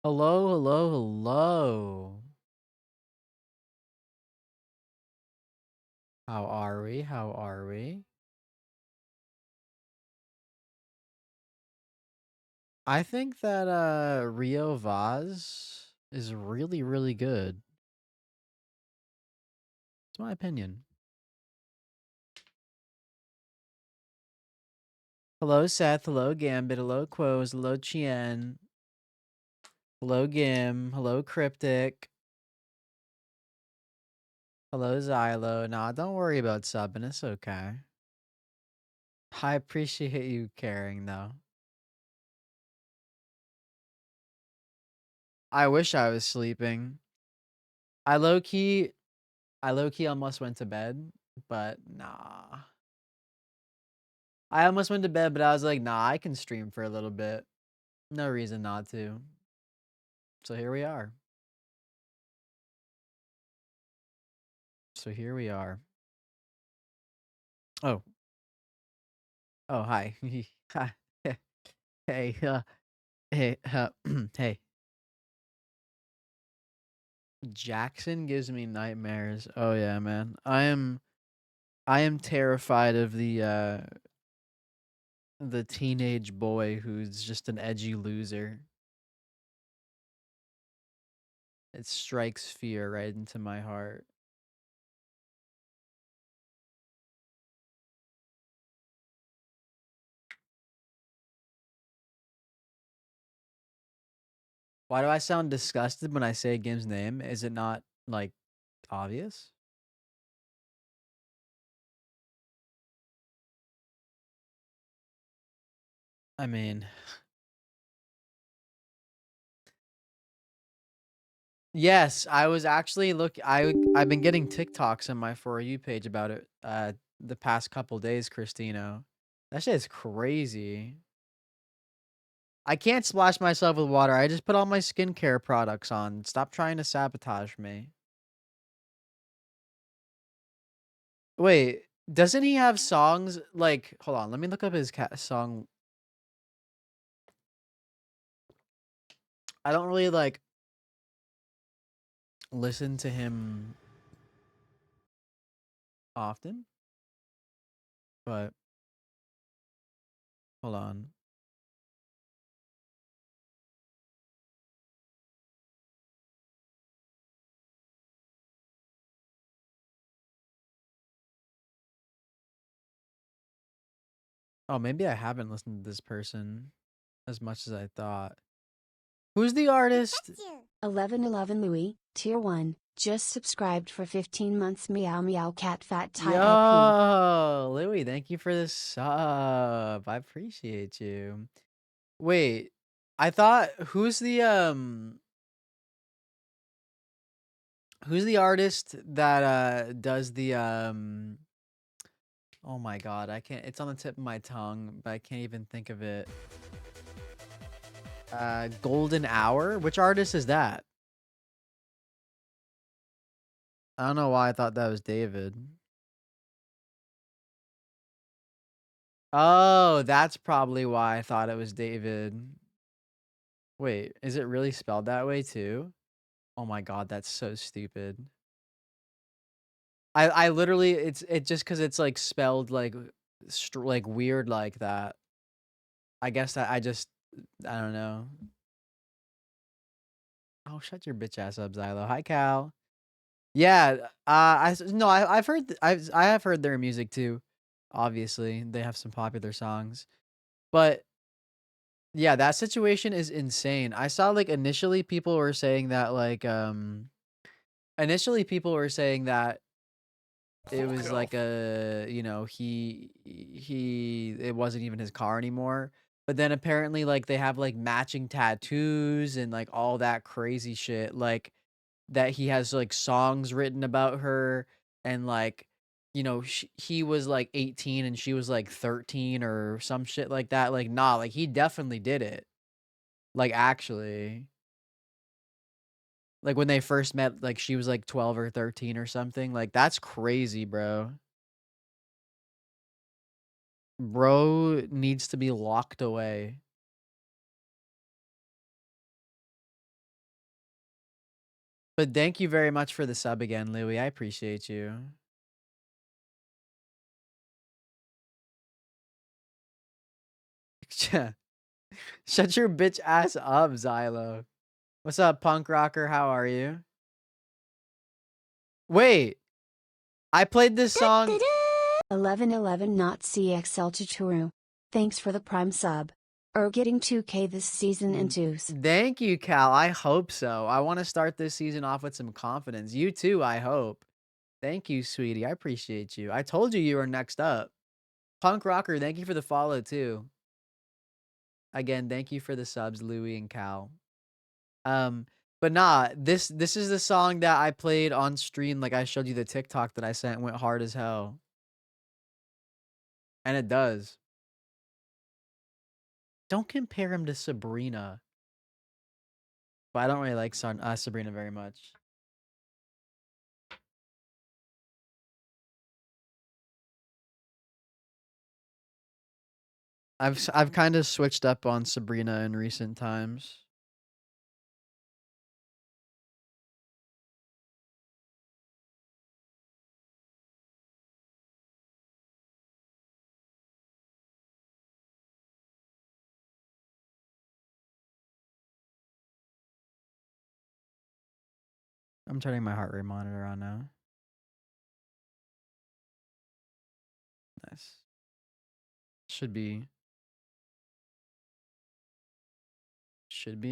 Hello, hello, hello. How are we? How are we? I think that Rio Vaz is really, really good. It's my opinion. Hello, Seth. Hello, Gambit. Hello, Quos. Hello, Chien. Hello, Gim. Hello, Cryptic. Hello, Xylo. Nah, don't worry about subbing. It's okay. I appreciate you caring, though. I wish I was sleeping. I low key, almost went to bed, but nah. I almost went to bed, but I was like, nah, I can stream for a little bit. No reason not to. So here we are. So here we are. Oh. Oh, hi. Hi. Hey, hey, hey. Jackson gives me nightmares. Oh yeah, man. I am terrified of the teenage boy who's just an edgy loser. It strikes fear right into my heart. Why do I sound disgusted when I say Gim's name? Is it not like obvious? I mean, yes, I was actually I've been getting TikToks on my For You page about it the past couple days, Christino. That shit is crazy. I can't splash myself with water. I just put all my skincare products on. Stop trying to sabotage me. Wait, doesn't he have songs like hold on, let me look up his song. I don't really like listen to him often, but hold on. Oh, maybe I haven't listened to this person as much as I thought. Who's the artist? 1111 Louis, Tier 1, just subscribed for 15 months. Meow meow cat fat tie IP. Yo, Louis, thank you for the sub. I appreciate you. Wait, I thought who's the artist that does the oh my god, I can't it's on the tip of my tongue, but I can't even think of it. Golden Hour? Which artist is that? I don't know why I thought that was David. Oh, that's probably why I thought it was David. Wait, is it really spelled that way too? Oh my god, that's so stupid. I literally it just because it's like spelled like like weird like that. I guess that I don't know. Oh, shut your bitch ass up, Xylo. Hi, Cal. Yeah, no, I've heard I have heard their music too. Obviously, they have some popular songs, but yeah, that situation is insane. I saw like initially people were saying that initially people were saying that it was like a he it wasn't even his car anymore. But then apparently like they have like matching tattoos and like all that crazy shit like that he has like songs written about her and like he was like 18 and she was like 13 or some shit like that. Like nah, like he definitely did it. Like actually. Like when they first met like she was like 12 or 13 or something. Like that's crazy, bro. Bro needs to be locked away. But thank you very much for the sub again, Louie. I appreciate you. Shut your bitch ass up, Xylo. What's up, punk rocker? How are you? Wait, I played this song. 1111 not CXL Tutoru. Thanks for the prime sub. Getting 2K this season in twos. Thank you, Cal. I hope so. I want to start this season off with some confidence. You too, I hope. Thank you, sweetie. I appreciate you. I told you were next up. Punk rocker, thank you for the follow too. Again, thank you for the subs, Louie and Cal. Um, but nah, this is the song that I played on stream. Like I showed you the TikTok that I sent went hard as hell. And it does. Don't compare him to Sabrina. But I don't really like Sabrina very much. I've kind of switched up on Sabrina in recent times. I'm turning my heart rate monitor on now. Nice. Should be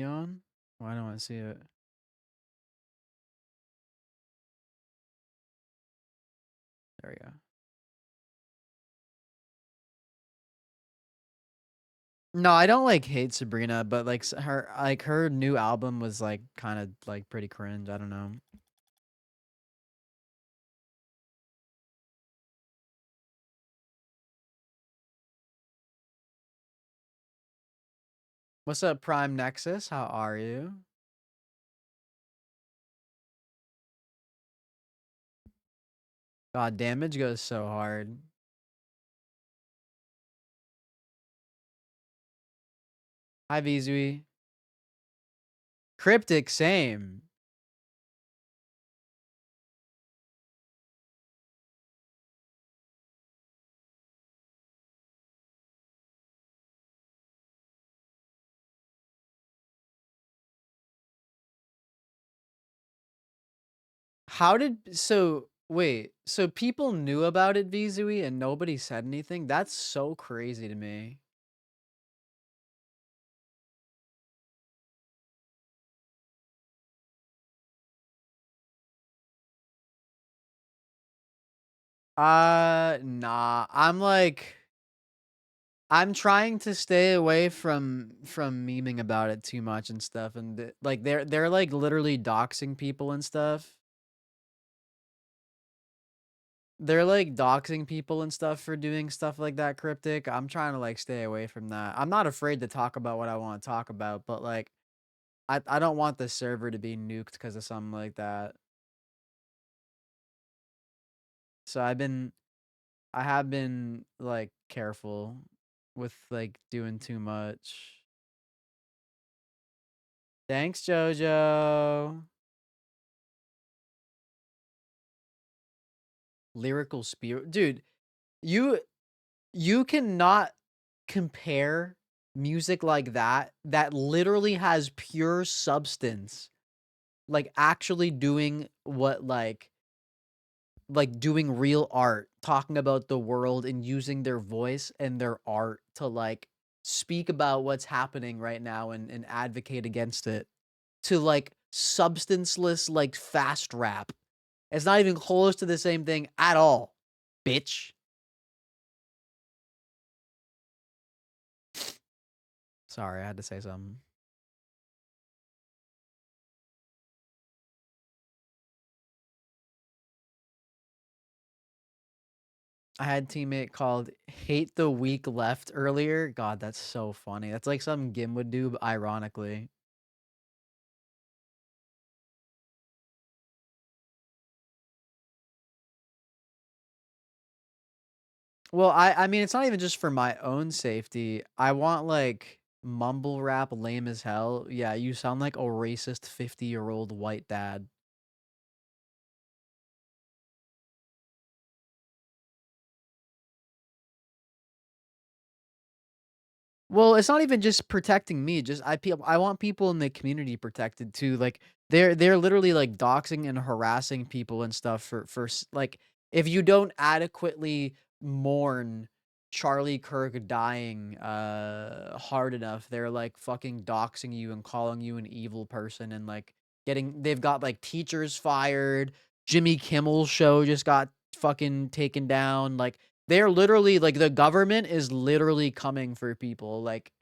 on. Why don't I see it? There we go. No, I don't like hate Sabrina, but like her new album was like kind of like pretty cringe. I don't know. What's up, Prime Nexus? How are you? God, damage goes so hard. Hi, Vizui. Cryptic, same. Wait, so people knew about it, Vizui, and nobody said anything? That's so crazy to me. Nah. I'm trying to stay away from memeing about it too much and stuff, and like they're like literally doxing people and stuff. They're like doxing people and stuff for doing stuff like that, Cryptic. I'm trying to like stay away from that. I'm not afraid to talk about what I want to talk about, but like I don't want the server to be nuked because of something like that. So I have been like careful with like doing too much. Thanks, Jojo. Lyrical spirit, dude. You cannot compare music like that literally has pure substance, like actually doing what like doing real art, talking about the world and using their voice and their art to like speak about what's happening right now and advocate against it, to like substanceless like fast rap. It's not even close to the same thing at all, bitch. Sorry, I had to say something. I had a teammate called Hate the Weak Left earlier. God, that's so funny. That's like something Gim would do, but ironically. Well, I mean, it's not even just for my own safety. I want like mumble rap lame as hell. Yeah, you sound like a racist 50-year-old white dad. Well, it's not even just protecting me, just I want people in the community protected too, like, they're literally, like, doxing and harassing people and stuff like, if you don't adequately mourn Charlie Kirk dying, hard enough, they're, like, fucking doxing you and calling you an evil person and, like, they've got, like, teachers fired, Jimmy Kimmel's show just got fucking taken down, like, they're literally like, the government is literally coming for people, like,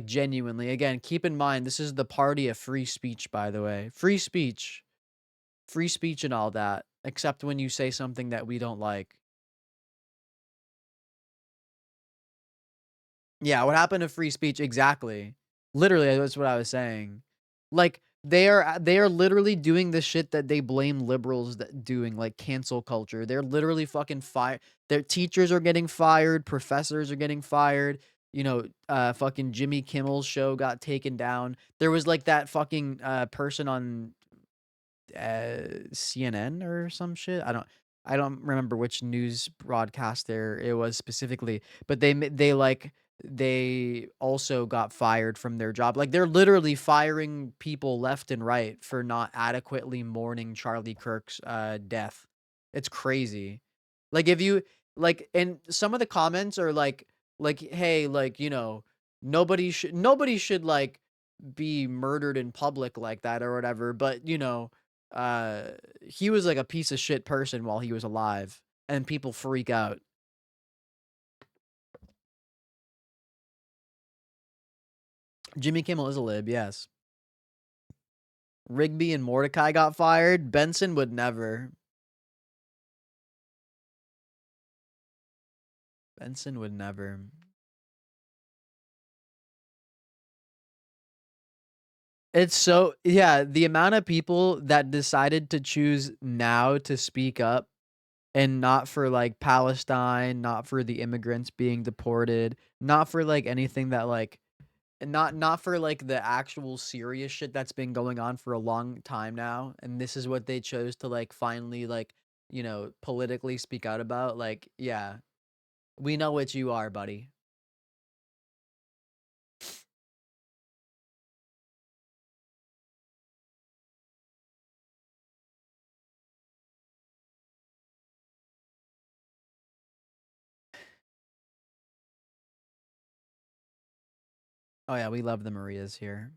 genuinely. Again, keep in mind, this is the party of free speech, by the way. Free speech. Free speech and all that, except when you say something that we don't like. Yeah, what happened to free speech? Exactly. Literally, that's what I was saying. Like, they are literally doing the shit that they blame liberals that doing, like cancel culture. They're literally fucking fire their teachers are getting fired, professors are getting fired, fucking Jimmy Kimmel's show got taken down. There was, like, that fucking, person on CNN or some shit. I don't remember which news broadcaster it was specifically, but they also got fired from their job. Like, they're literally firing people left and right for not adequately mourning Charlie Kirk's death. It's crazy. Like, if you like, and some of the comments are like, hey, like, nobody should like be murdered in public like that or whatever, but uh, he was like a piece of shit person while he was alive, and people freak out. Jimmy Kimmel is a lib, yes. Rigby and Mordecai got fired. Benson would never. Benson would never. It's so yeah, the amount of people that decided to choose now to speak up and not for like Palestine, not for the immigrants being deported, not for like anything that like and not for, like, the actual serious shit that's been going on for a long time now, and this is what they chose to, like, finally, like, politically speak out about, like, yeah, we know what you are, buddy. Oh, yeah, we love the Marias here.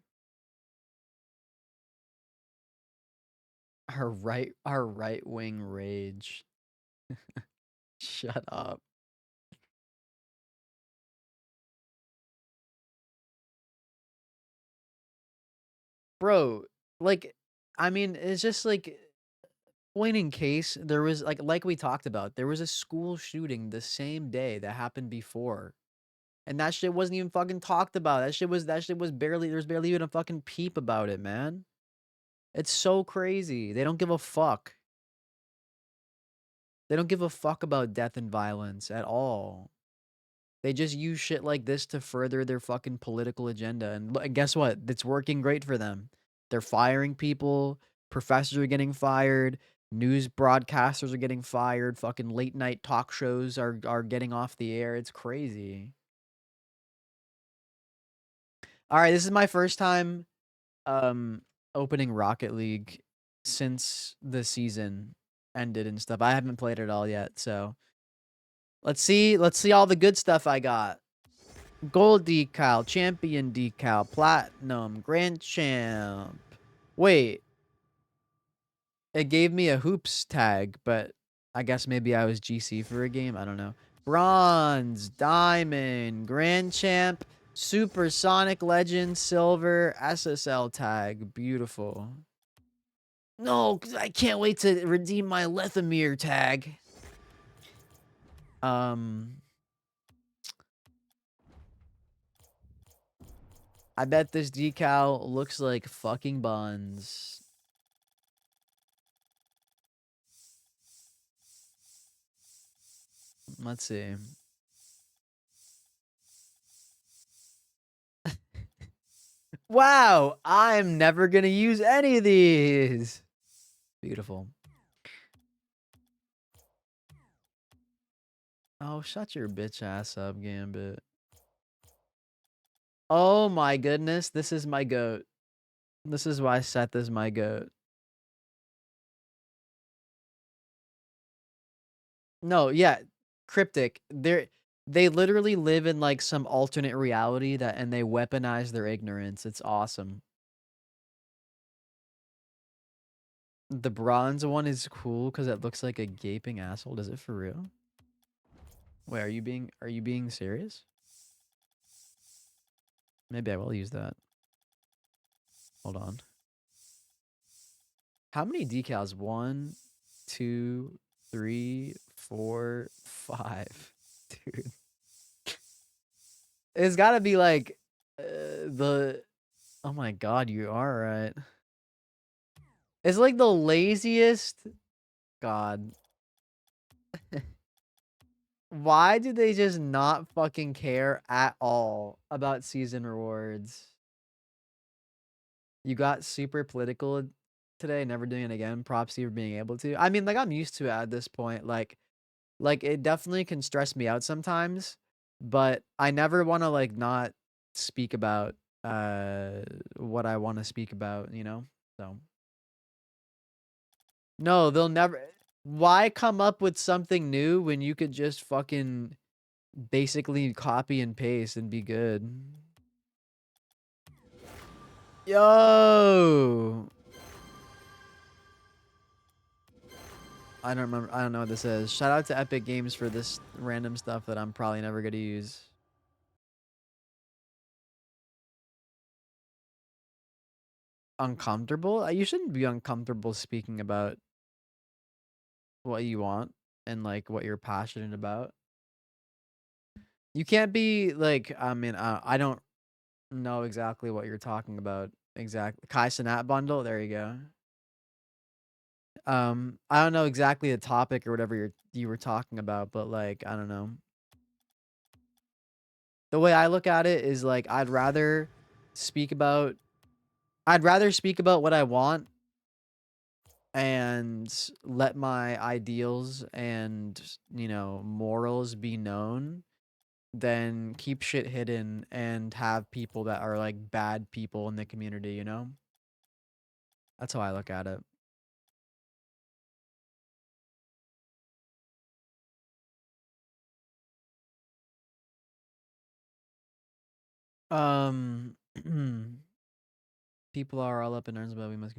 Our right wing rage. Shut up. Bro, like, I mean, it's just, like, point in case, there was, like we talked about, there was a school shooting the same day that happened before. And that shit wasn't even fucking talked about. That shit was barely there's barely even a fucking peep about it, man. It's so crazy. They don't give a fuck. They don't give a fuck about death and violence at all. They just use shit like this to further their fucking political agenda. And guess what? It's working great for them. They're firing people, professors are getting fired, news broadcasters are getting fired, fucking late night talk shows are getting off the air. It's crazy. All right, this is my first time um opening Rocket League since the season ended and stuff. I haven't played it all yet, so let's see all the good stuff I got. Gold decal, champion decal, platinum, grand champ. Wait, it gave me a hoops tag, but I guess maybe I was GC for a game. I don't know. Bronze, diamond, grand champ, supersonic legend, silver, SSL tag. Beautiful. No, 'cause I can't wait to redeem my Lethamyr tag. Um, I bet this decal looks like fucking buns. Let's see. Wow, I'm never gonna use any of these. Beautiful. Oh, shut your bitch ass up, Gambit. Oh my goodness, this is my goat. This is why Seth is my goat. No, yeah, cryptic. They literally live in like some alternate reality that and they weaponize their ignorance. It's awesome. The bronze one is cool because it looks like a gaping asshole. Does it for real? Wait, are you being serious? Maybe I will use that. Hold on. How many decals? One, two, three, four, five. Dude. It's gotta be like the oh my god, you are right. It's like the laziest god. Why do they just not fucking care at all about season rewards? You got super political today, never doing it again. Props to you for being able to. I mean, like I'm used to it at this point. Like it definitely can stress me out sometimes, but I never want to like not speak about what I want to speak about, you know? So no, they'll never why come up with something new when you could just fucking basically copy and paste and be good? Yo! I don't remember. I don't know what this is. Shout out to Epic Games for this random stuff that I'm probably never going to use. Uncomfortable? You shouldn't be uncomfortable speaking about what you want and like what you're passionate about. You can't be like, I mean, I don't know exactly what you're talking about. Exactly. Kai Cenat bundle. There you go. I don't know exactly the topic or whatever you were talking about, but like, I don't know. The way I look at it is like speak about I'd rather speak about what I want and let my ideals and, you know, morals be known than keep shit hidden and have people that are like bad people in the community, you know? That's how I look at it. Um People are all up in arms about we must.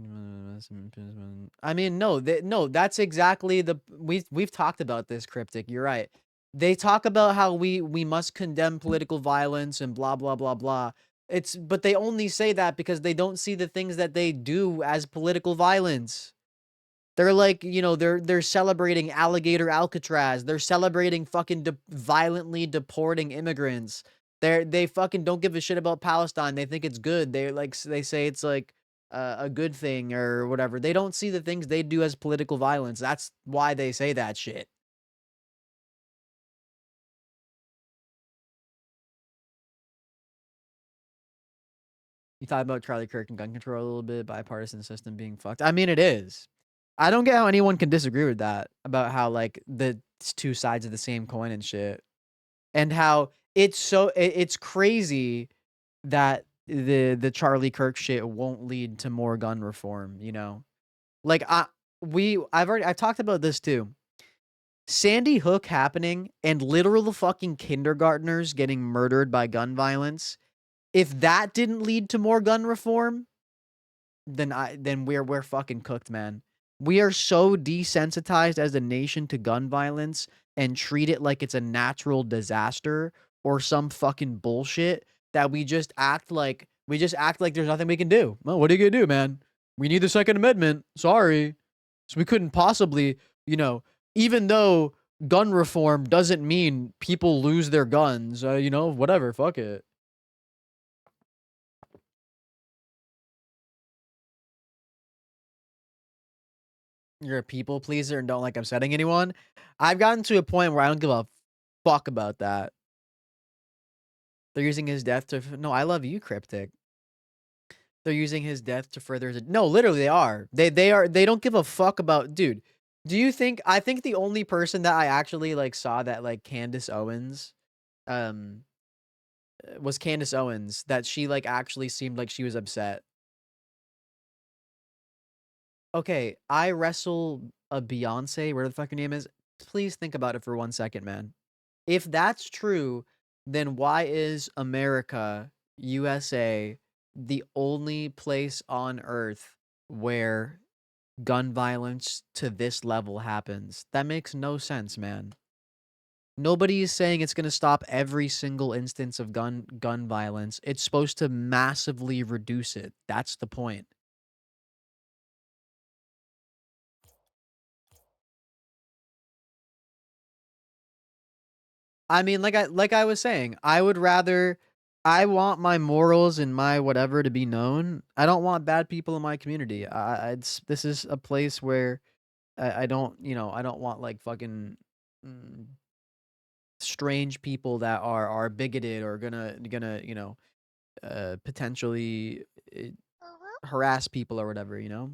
I mean, no, no. That's exactly the we've talked about this cryptic. You're right. They talk about how we must condemn political violence and blah blah blah blah. It's but they only say that because they don't see the things that they do as political violence. They're like, you know, they're celebrating alligator Alcatraz. They're celebrating fucking violently deporting immigrants. They fucking don't give a shit about Palestine. They think it's good. They like they say it's like a good thing or whatever. They don't see the things they do as political violence. That's why they say that shit. You talk about Charlie Kirk and gun control a little bit, bipartisan system being fucked. I mean, it is. I don't get how anyone can disagree with that about how like the two sides of the same coin and shit. And how it's crazy that the Charlie Kirk shit won't lead to more gun reform, you know? Like I've talked about this too. Sandy Hook happening and literal fucking kindergartners getting murdered by gun violence. If that didn't lead to more gun reform, then we're fucking cooked, man. We are so desensitized as a nation to gun violence and treat it like it's a natural disaster or some fucking bullshit that we just act like there's nothing we can do. Well, what are you gonna do, man? We need the Second Amendment. Sorry. So we couldn't possibly, you know, even though gun reform doesn't mean people lose their guns, you know, whatever, fuck it. You're a people pleaser and don't like upsetting anyone. I've gotten to a point where I don't give a fuck about that. They're using his death to no, I love you, cryptic. They're using his death to further his no, literally they are. They don't give a fuck about dude. Do you think I think the only person that I actually like saw that like Candace Owens um was Candace Owens, that she, like, actually seemed like she was upset. Okay, I wrestle a Beyonce, whatever the fuck her name is. Please think about it for 1 second, man. If that's true, then why is America, USA, the only place on earth where gun violence to this level happens? That makes no sense, man. Nobody is saying it's gonna stop every single instance of gun violence. It's supposed to massively reduce it. That's the point. I mean, like I was saying, I want my morals and my whatever to be known. I don't want bad people in my community. This is a place where I don't, I don't want like fucking mm, strange people that are bigoted or gonna, potentially harass people or whatever, you know?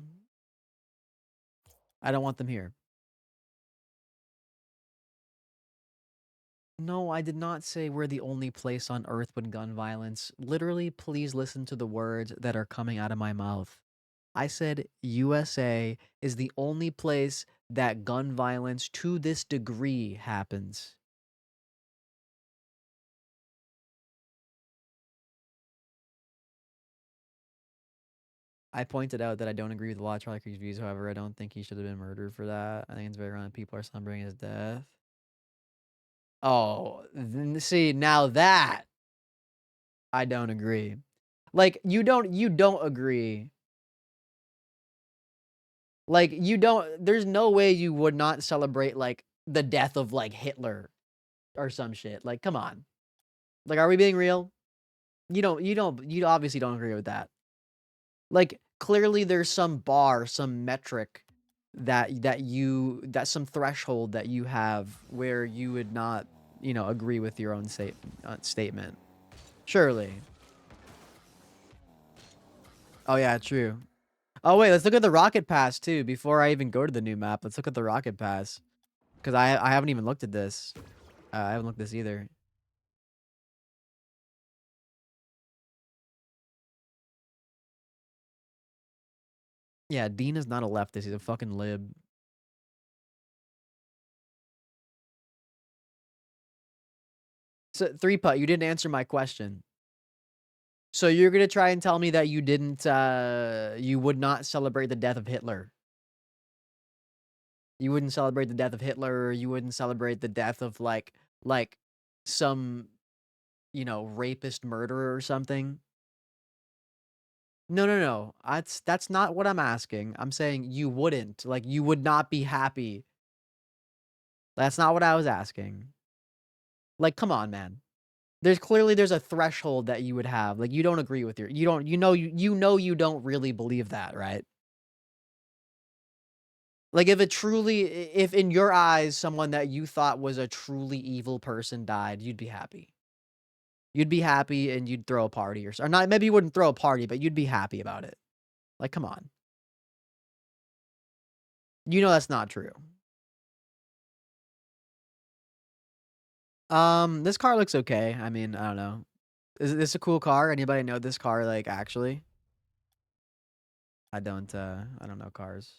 I don't want them here. No, I did not say we're the only place on earth with gun violence. Literally, please listen to the words that are coming out of my mouth. I said USA is the only place that gun violence to this degree happens. I pointed out that I don't agree with a lot of Charlie Kirk's views. However, I don't think he should have been murdered for that. I think it's very wrong that people are celebrating his death. Oh, see, now that I don't agree. Like you don't agree. Like you don't there's no way you would not celebrate like the death of like Hitler or some shit. Like come on. Like are we being real? You obviously don't agree with that. Like clearly there's some bar, some metric that some threshold that you have where you would not, agree with your own statement. Surely. Oh yeah, true. Oh wait, let's look at the rocket pass too before I even go to the new map. Let's look at the rocket pass because I haven't even looked at this. I haven't looked at this either. Yeah, Dean is not a leftist. He's a fucking lib. So three putt, you didn't answer my question. So you're gonna try and tell me that you would not celebrate the death of Hitler. You wouldn't celebrate the death of Hitler. Or you wouldn't celebrate the death of like some, rapist murderer or something. No, no, no. That's not what I'm asking. I'm saying you wouldn't. Like you would not be happy. That's not what I was asking. Like, come on, man. There's a threshold that you would have. Like you don't agree with you don't you don't really believe that, right? Like if in your eyes someone that you thought was a truly evil person died, you'd be happy. You'd be happy and you'd throw a party or not maybe you wouldn't throw a party, but you'd be happy about it. Like, come on. You know that's not true. This car looks okay. I mean, I don't know. Is this a cool car? Anybody know this car like actually? I don't know cars.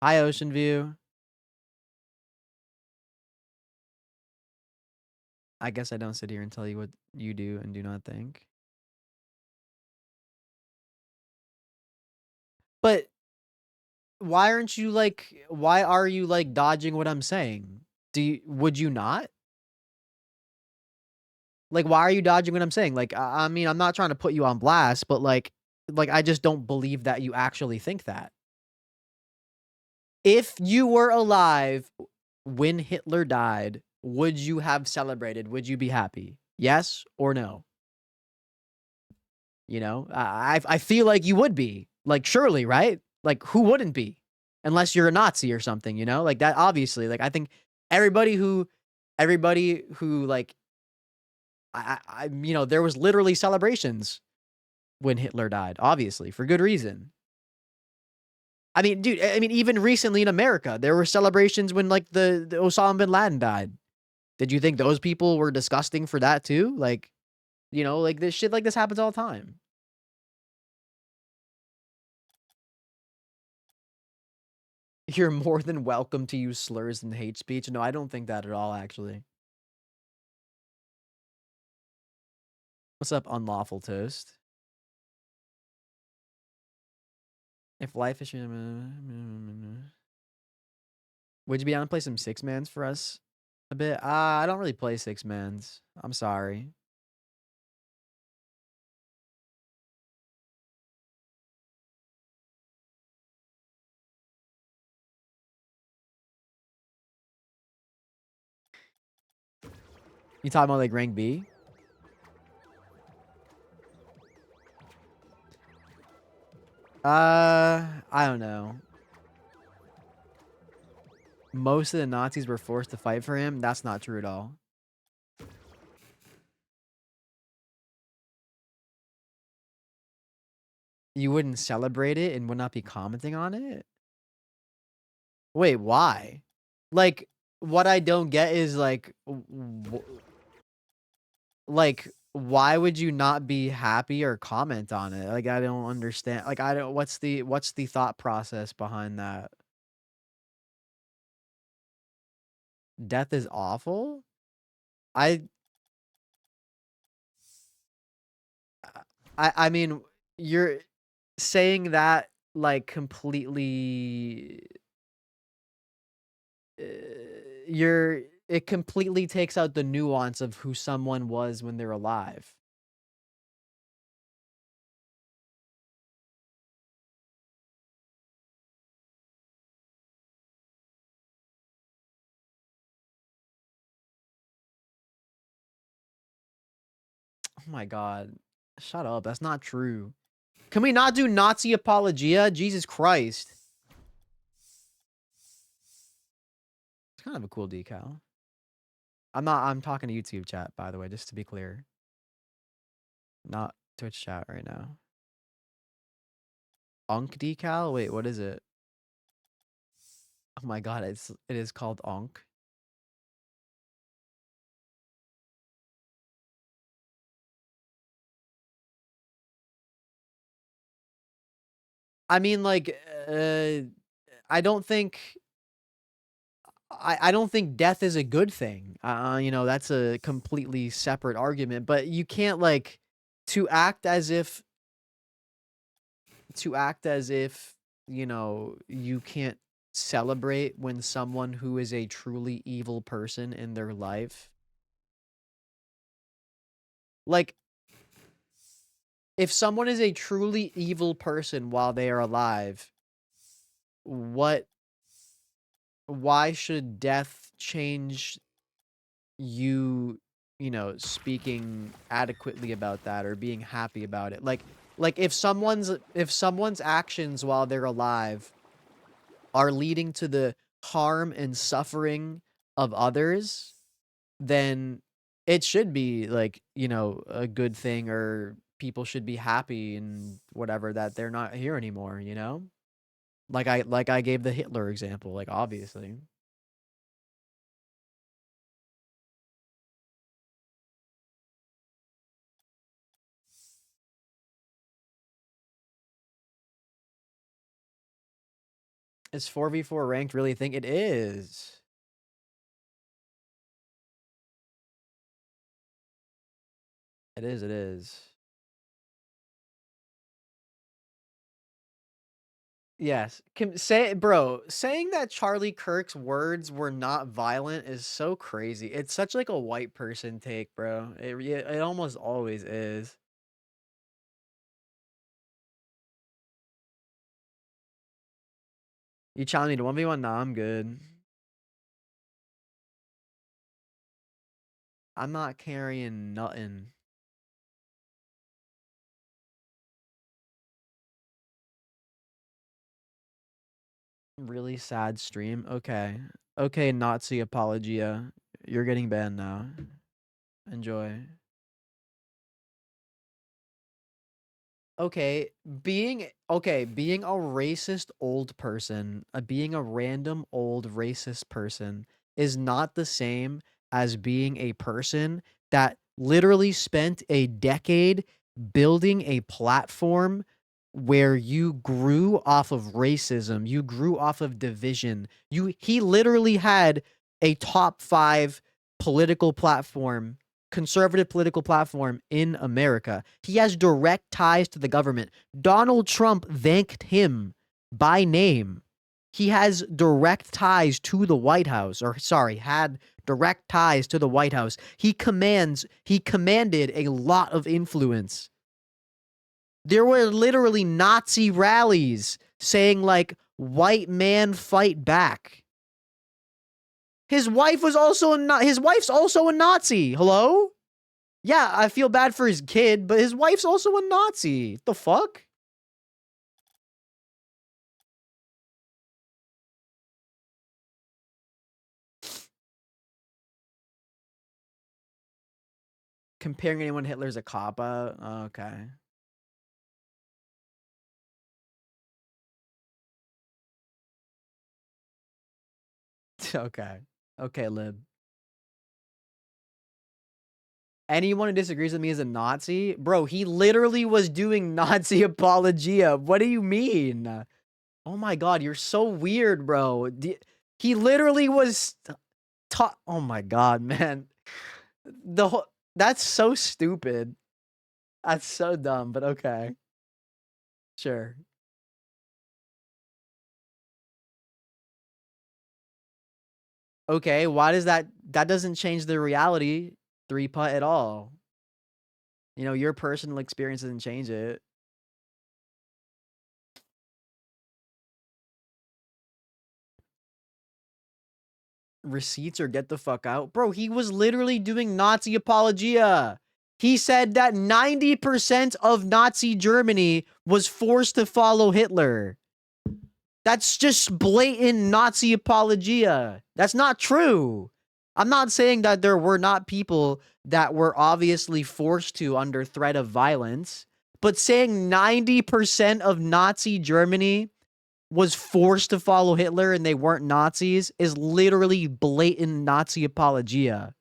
High ocean view. I guess I don't sit here and tell you what you do and do not think. But why are you like dodging what I'm saying? Would you not? Like why are you dodging what I'm saying? Like I mean, I'm not trying to put you on blast, but like I just don't believe that you actually think that. If you were alive when Hitler died, would you have celebrated? Would you be happy? Yes or no? I feel like you would be. Like surely, right? Like who wouldn't be? Unless you're a Nazi or something, Like that obviously. Like I think everybody who like there was literally celebrations when Hitler died, obviously, for good reason. I mean, dude, I mean even recently in America, there were celebrations when like the Osama bin Laden died. Did you think those people were disgusting for that too? Like You know, like this shit like this happens all the time. You're more than welcome to use slurs and hate speech. No, I don't think that at all, actually. What's up, unlawful toast? If life is... Would you be down to play some six mans for us a bit? I don't really play six mans. I'm sorry. You talking about like rank B? I don't know. Most of the Nazis were forced to fight for him. That's not true at all. You wouldn't celebrate it and would not be commenting on it? Wait, why? Like, what I don't get is like, like, why would you not be happy or comment on it? Like, I don't understand. Like, I don't. What's the thought process behind that? Death is awful. I I mean, you're saying that like completely. Uh, you're it completely takes out the nuance of who someone was when they're alive. Oh my god. Shut up. That's not true. Can we not do Nazi apologia? Jesus Christ. It's kind of a cool decal. I'm talking to YouTube chat, by the way, just to be clear. Not Twitch chat right now. Onk decal? Wait, what is it? Oh my god, it is called Onk. I mean, like, I don't think I don't think death is a good thing. You know, that's a completely separate argument. But you can't like to act as if to act as if you know you can't celebrate when someone who is a truly evil person in their life, like if someone is a truly evil person while they are alive, what? Why should death change you, you know, speaking adequately about that or being happy about it? Like if someone's actions while they're alive are leading to the harm and suffering of others, then it should be like, you know, a good thing or people should be happy and whatever that they're not here anymore, you know? Like I gave the Hitler example, like obviously. Is 4v4 ranked really a thing? It is. It is, it is. Yes. Saying that Charlie Kirk's words were not violent is so crazy. It's such like a white person take, bro. It almost always is. You challenge me to 1v1? Nah, I'm good. I'm not carrying nothing. Really sad stream. Okay. Okay, Nazi apologia. You're getting banned now. Enjoy. Being a racist old person, being a random old racist person is not the same as being a person that literally spent a decade building a platform where you grew off of racism, you grew off of division. He literally had a top 5 political platform, conservative political platform in America. He has direct ties to the government. Donald Trump thanked him by name. He has direct ties to the White House, or sorry, had direct ties to the White House. He commanded a lot of influence. There were literally Nazi rallies saying like white man fight back. His wife was also his wife's also a Nazi. Hello? Yeah, I feel bad for his kid, but his wife's also a Nazi. What the fuck? Comparing anyone to Hitler's a cop out? Okay. Okay. Okay, Lib. Anyone who disagrees with me is a Nazi? Bro, he literally was doing Nazi apologia. What do you mean? Oh my god, you're so weird, bro. He literally was taught. Oh my god, man. The whole That's so stupid. That's so dumb, but okay. Sure. Okay, why does that doesn't change the reality 3-putt at all? You know, your personal experience doesn't change it. Receipts or get the fuck out. Bro, he was literally doing Nazi apologia. He said that 90% of Nazi Germany was forced to follow Hitler. That's just blatant Nazi apologia. That's not true. I'm not saying that there were not people that were obviously forced to under threat of violence, but saying 90% of Nazi Germany was forced to follow Hitler and they weren't Nazis is literally blatant Nazi apologia.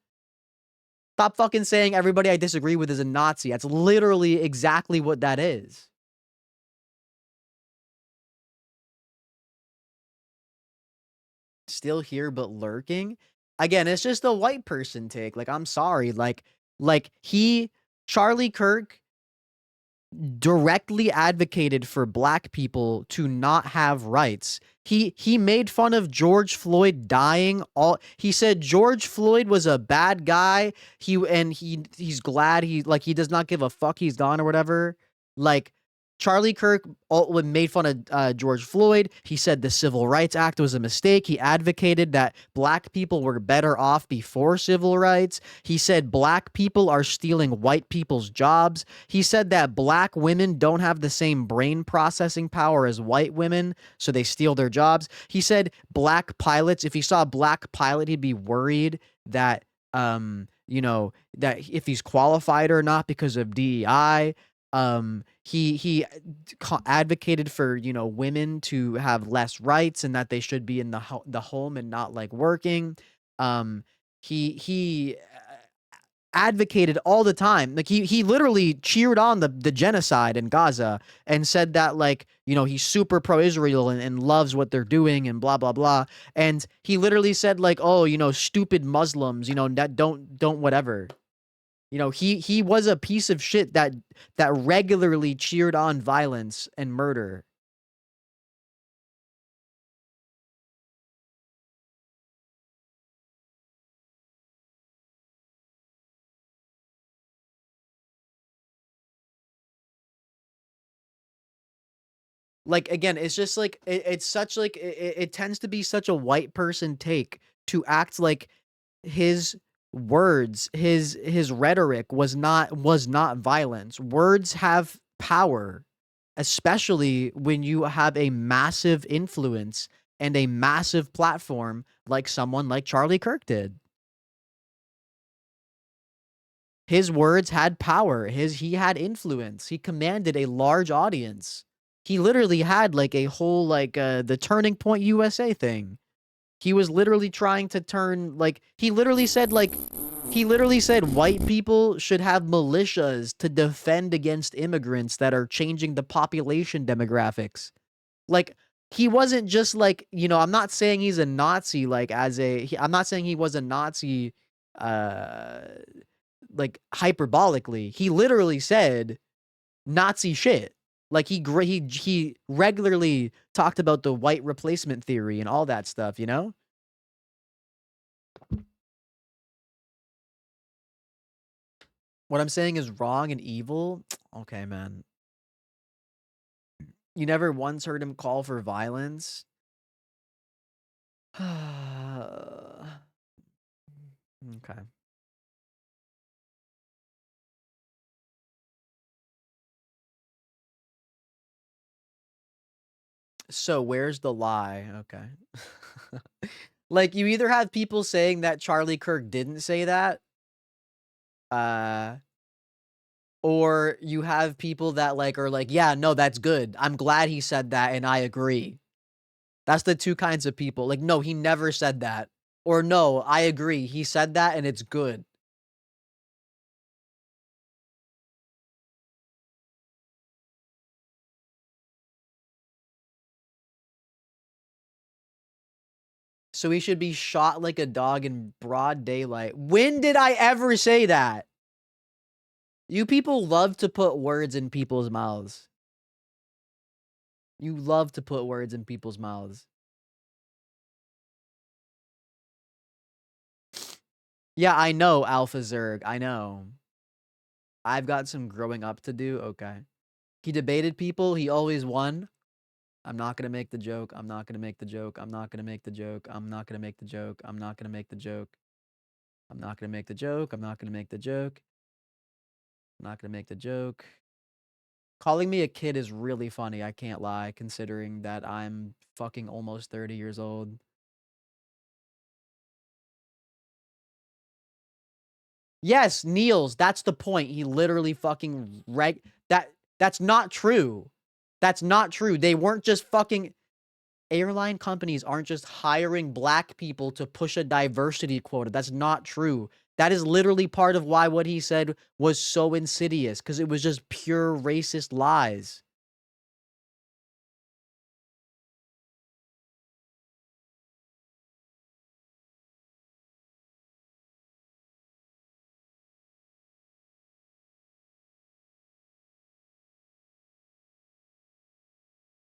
Stop fucking saying everybody I disagree with is a Nazi. That's literally exactly what that is. Still here but lurking. Again, it's just a white person take. Like, I'm sorry. Like Charlie Kirk directly advocated for black people to not have rights. He made fun of George Floyd dying. He said George Floyd was a bad guy. He's glad he does not give a fuck he's gone or whatever. Like Charlie Kirk made fun of George Floyd. He said the Civil Rights Act was a mistake. He advocated that black people were better off before civil rights. He said black people are stealing white people's jobs. He said that black women don't have the same brain processing power as white women, so they steal their jobs. He said black pilots, if he saw a black pilot, he'd be worried that that if he's qualified or not because of DEI. He advocated for women to have less rights and that they should be in the home and not like working. He advocated all the time. Like he literally cheered on the genocide in Gaza and said that he's super pro-Israel and loves what they're doing and blah blah blah. And he literally said like, oh, stupid Muslims, that don't whatever. He was a piece of shit that regularly cheered on violence and murder. Like again, it's just like it's such like it tends to be such a white person take to act like his words, his rhetoric was not violence. Words have power, especially when you have a massive influence and a massive platform like someone like Charlie Kirk did. His words had power. He had influence. He commanded a large audience. He literally had like a whole the Turning Point USA thing. He was literally trying to turn he literally said He literally said white people should have militias to defend against immigrants that are changing the population demographics. Like, he wasn't just like, I'm not saying he's a Nazi, like, I'm not saying he was a Nazi, uh, like, hyperbolically. He literally said Nazi shit. Like, he regularly talked about the white replacement theory and all that stuff, you know? What I'm saying is wrong and evil. Okay, man. You never once heard him call for violence? Okay. So where's the lie? Okay. Like, you either have people saying that Charlie Kirk didn't say that, uh, or you have people that, like, are like, "Yeah, no, that's good. I'm glad he said that, and I agree." That's the 2 kinds of people. Like, "No, he never said that," or, "No, I agree. He said that, and it's good." So he should be shot like a dog in broad daylight. When did I ever say that? You people love to put words in people's mouths. You love to put words in people's mouths. Yeah, I know, Alpha Zerg, I know. I've got some growing up to do, okay. He debated people, he always won. I'm not gonna make the joke, I'm not gonna make the joke, I'm not gonna make the joke, I'm not gonna make the joke, I'm not gonna make the joke. I'm not gonna make the joke, I'm not gonna make the joke. I'm not gonna make the joke. Calling me a kid is really funny, I can't lie, considering that I'm fucking almost 30 years old. Yes, Niels, that's the point. He literally fucking that's not true. That's not true. They weren't just fucking airline companies aren't just hiring black people to push a diversity quota. That's not true. That is literally part of why what he said was so insidious, because it was just pure racist lies.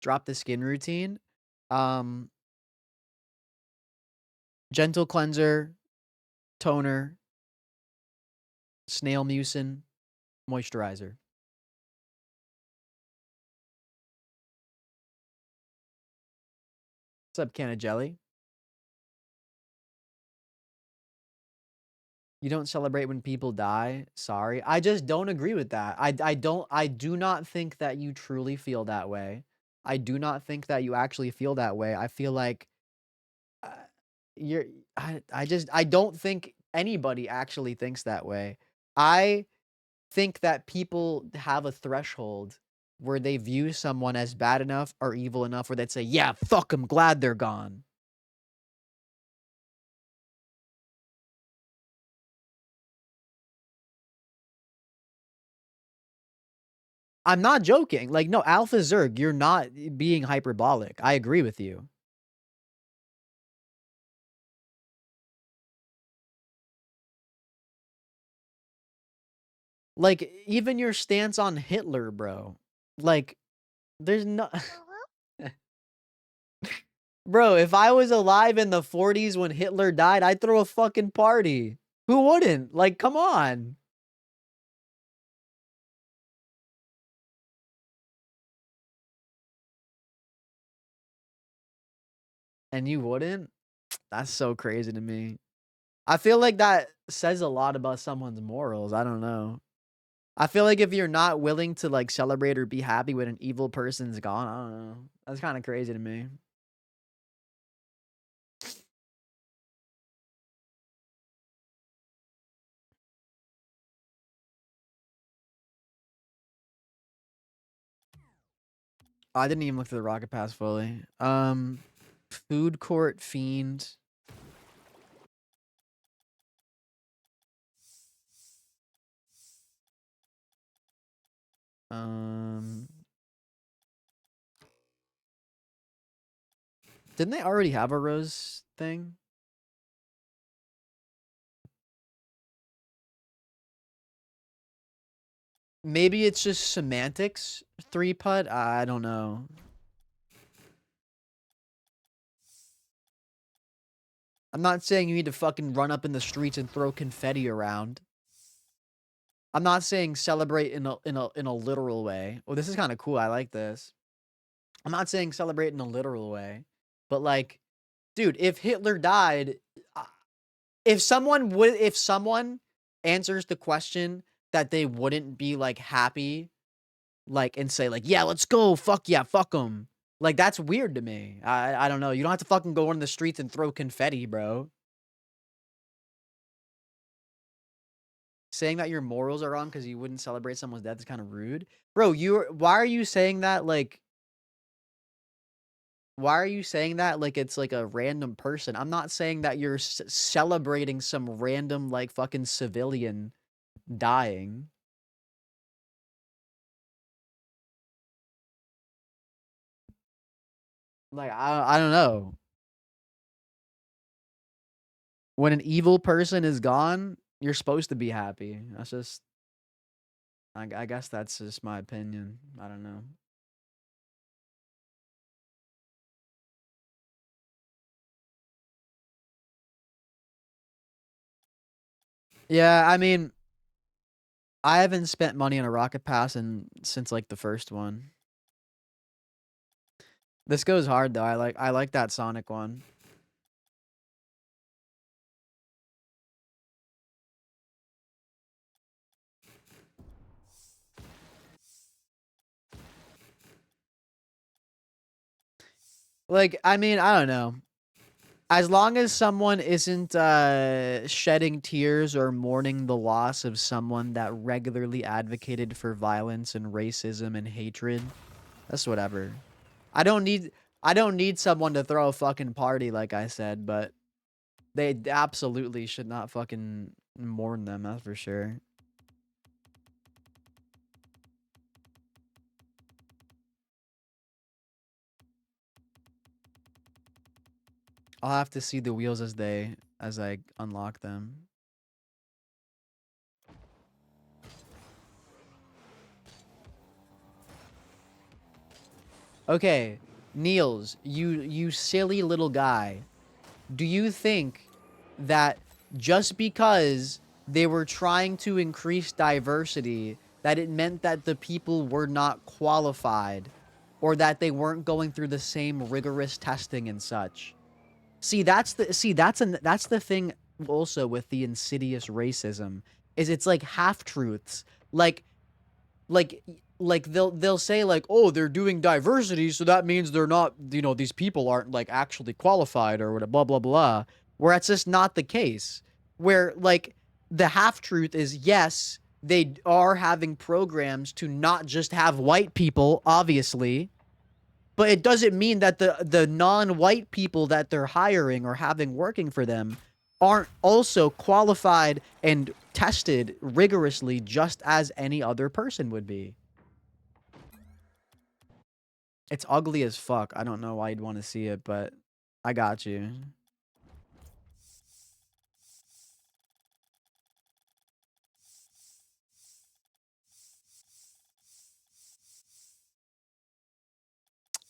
Drop the skin routine. Um, Gentle cleanser, toner, snail mucin, moisturizer. What's up, can of jelly? You don't celebrate when people die? Sorry. I just don't agree with that. I do not think that you truly feel that way. I do not think that you actually feel that way. I feel like uh, you're I don't think anybody actually thinks that way. I think that people have a threshold where they view someone as bad enough or evil enough where they'd say, "Yeah, fuck, I'm glad they're gone." I'm not joking. Like, no, Alpha Zerg, you're not being hyperbolic. I agree with you. Like, even your stance on Hitler, bro. Like, there's no Bro, if I was alive in the 40s when Hitler died, I'd throw a fucking party. Who wouldn't? Like, come on. And you wouldn't? That's so crazy to me. I feel like that says a lot about someone's morals. I don't know. I feel like if you're not willing to, like, celebrate or be happy when an evil person's gone, I don't know. That's kinda crazy to me. I didn't even look through the rocket pass fully. Food court fiend. Didn't they already have a rose thing? Maybe it's just semantics 3-putt? I don't know. I'm not saying you need to fucking run up in the streets and throw confetti around. I'm not saying celebrate in a literal way. Oh, this is kind of cool. I like this. I'm not saying celebrate in a literal way, but like, dude, if Hitler died, uh, if someone answers the question that they wouldn't be like happy, like and say like, yeah, let's go, fuck yeah, fuck them. Like that's weird to me. I don't know. You don't have to fucking go on the streets and throw confetti, bro. Saying that your morals are wrong because you wouldn't celebrate someone's death is kind of rude, bro. Why are you saying that? Like, why are you saying that? Like, it's like a random person. I'm not saying that you're celebrating some random like fucking civilian dying. Like, I don't know. When an evil person is gone, you're supposed to be happy. That's just, I guess that's just my opinion. I don't know. Yeah, I mean, I haven't spent money on a rocket pass since like the first one. This goes hard though. I like that Sonic one. Like, I mean, I don't know. As long as someone isn't shedding tears or mourning the loss of someone that regularly advocated for violence and racism and hatred, that's whatever. I don't need I don't need someone to throw a fucking party like I said, but they absolutely should not fucking mourn them, that's for sure. I'll have to see the wheels as I unlock them. Okay, Niels, you silly little guy. Do you think that just because they were trying to increase diversity, that it meant that the people were not qualified or that they weren't going through the same rigorous testing and such? That's the thing also with the insidious racism is it's like half truths. Like like they'll say like, oh, they're doing diversity, so that means they're not, these people aren't like actually qualified or whatever, blah blah blah, where it's just not the case. Where like the half truth is, yes, they are having programs to not just have white people, obviously, but it doesn't mean that the non-white people that they're hiring or having working for them aren't also qualified and tested rigorously just as any other person would be. It's ugly as fuck. I don't know why you'd want to see it, but I got you.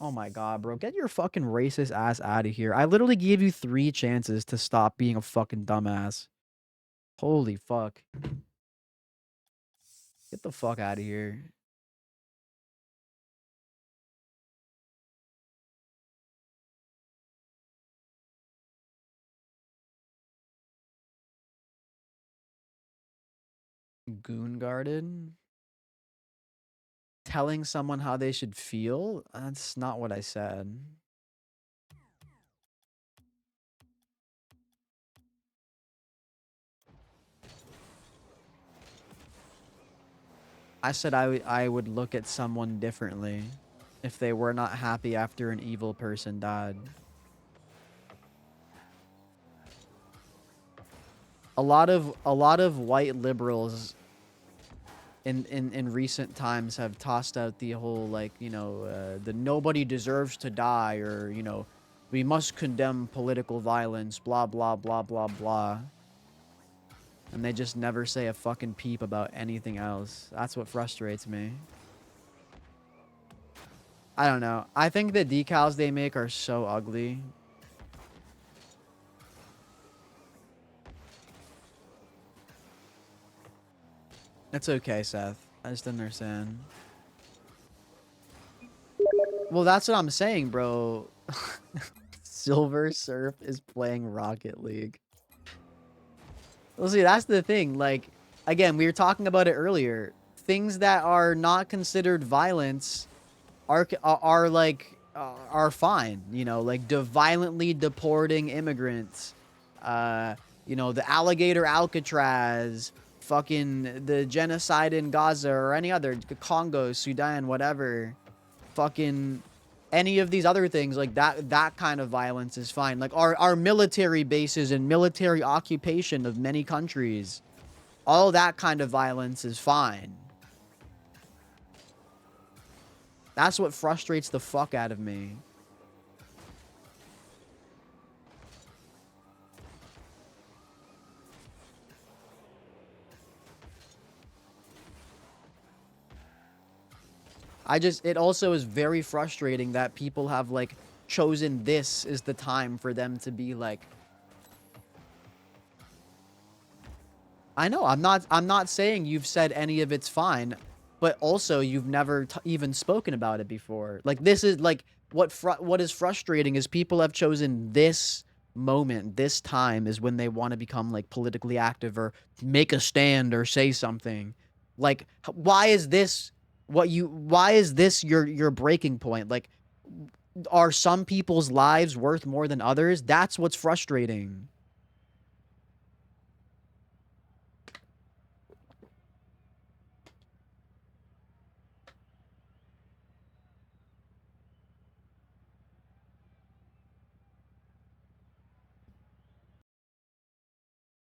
Oh my god, bro. Get your fucking racist ass out of here. I literally gave you 3 chances to stop being a fucking dumbass. Holy fuck. Get the fuck out of here. Goon guarded? Telling someone how they should feel? That's not what I said. I said I would look at someone differently if they were not happy after an evil person died. A lot of white liberals in recent times have tossed out the whole like, the nobody deserves to die, or, we must condemn political violence, blah blah blah blah blah. And they just never say a fucking peep about anything else. That's what frustrates me. I don't know. I think the decals they make are so ugly. It's okay, Seth. I just didn't understand. Well, that's what I'm saying, bro. Silver Surf is playing Rocket League. Well, see, that's the thing. Like, again, we were talking about it earlier. Things that are not considered violence are fine. Like violently deporting immigrants. The alligator Alcatraz, fucking the genocide in Gaza or any other Congo, Sudan, whatever. Fucking any of these other things like that kind of violence is fine. Like our military bases and military occupation of many countries, all that kind of violence is fine. That's what frustrates the fuck out of me. It also is very frustrating that people have like chosen this is the time for them to be like, I know, I'm not saying you've said any of it's fine, but also you've never even spoken about it before. Like this is like what is frustrating is people have chosen this moment, this time is when they want to become like politically active or make a stand or say something. Like why is this your breaking point? Like are some people's lives worth more than others? That's what's frustrating.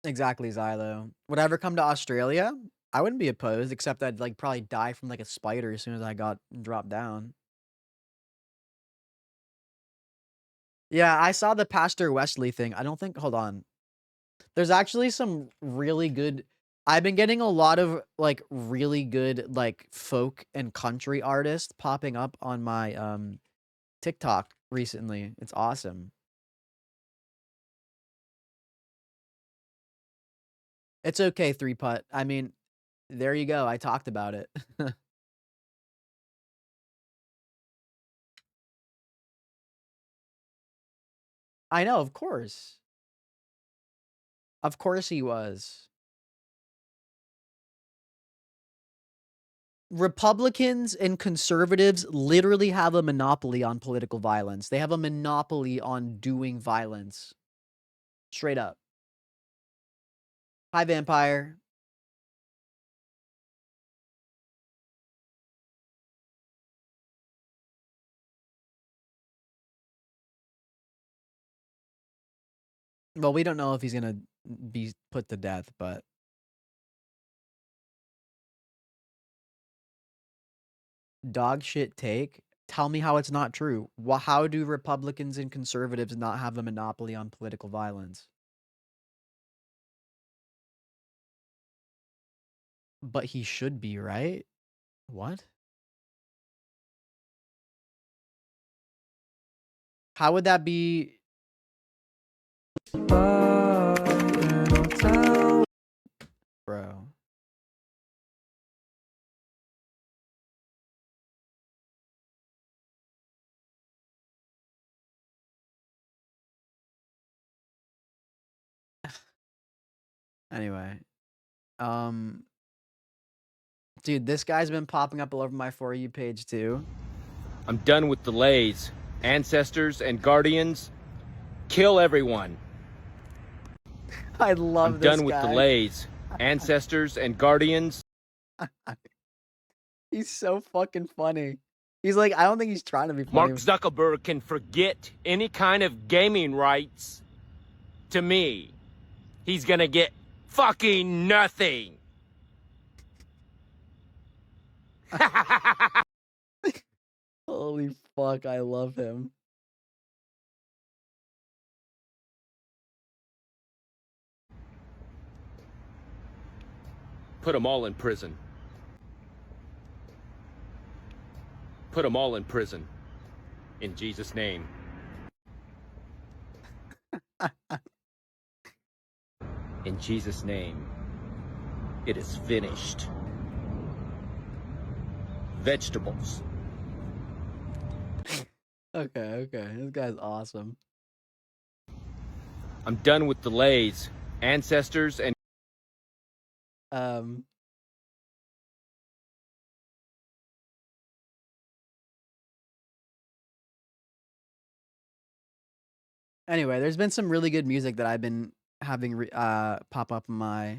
Exactly, Xylo. Would I ever come to Australia? I wouldn't be opposed, except I'd like probably die from like a spider as soon as I got dropped down. Yeah, I saw the Pastor Wesley thing. I don't think, hold on. There's actually some really good, I've been getting a lot of like really good like folk and country artists popping up on my TikTok recently. It's awesome. It's okay, 3-putt. I mean, there you go. I talked about it. I know, of course. Of course he was. Republicans and conservatives literally have a monopoly on political violence. They have a monopoly on doing violence. Straight up. Hi, Vampire. Well, we don't know if he's gonna be put to death, but dog shit take. Tell me how it's not true. How do Republicans and conservatives not have a monopoly on political violence? But he should be, right? What? How would that be? Bro. Anyway. Um, Dude, this guy's been popping up all over my For You page too. I'm done with delays. Ancestors and guardians, kill everyone. I love I'm this done with guy. delays. Ancestors and guardians. He's so fucking funny. He's like, I don't think he's trying to be funny. Mark Zuckerberg can forget any kind of gaming rights to me. He's gonna get fucking nothing. Holy fuck, I love him. Put them all in prison. Put them all in prison. In Jesus' name. In Jesus' name. It is finished. Vegetables. Okay. This guy's awesome. I'm done with delays. Ancestors and Anyway, there's been some really good music that I've been having pop up in my.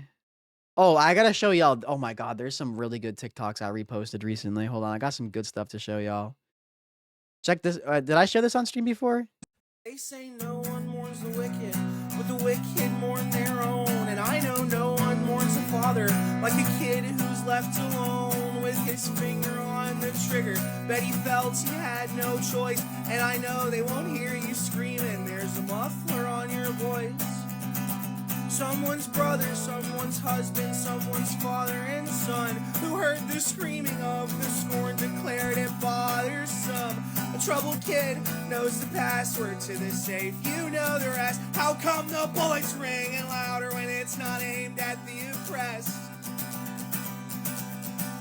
Oh, I gotta show y'all. Oh my god, there's some really good TikToks I reposted recently. Hold on, I got some good stuff to show y'all. Check this. Did I share this on stream before? They say no one mourns the wicked, but the wicked mourn their own. And I know no one mourns a father like a kid who's left alone with his finger on the trigger. Bet he felt he had no choice. And I know they won't hear you screaming. There's a muffler on your voice. Someone's brother, someone's husband, someone's father and son who heard the screaming of the scorn declared it bothersome. A troubled kid knows the password to the safe. You know the rest. How come the bullets ringing louder when it's not aimed at the oppressed?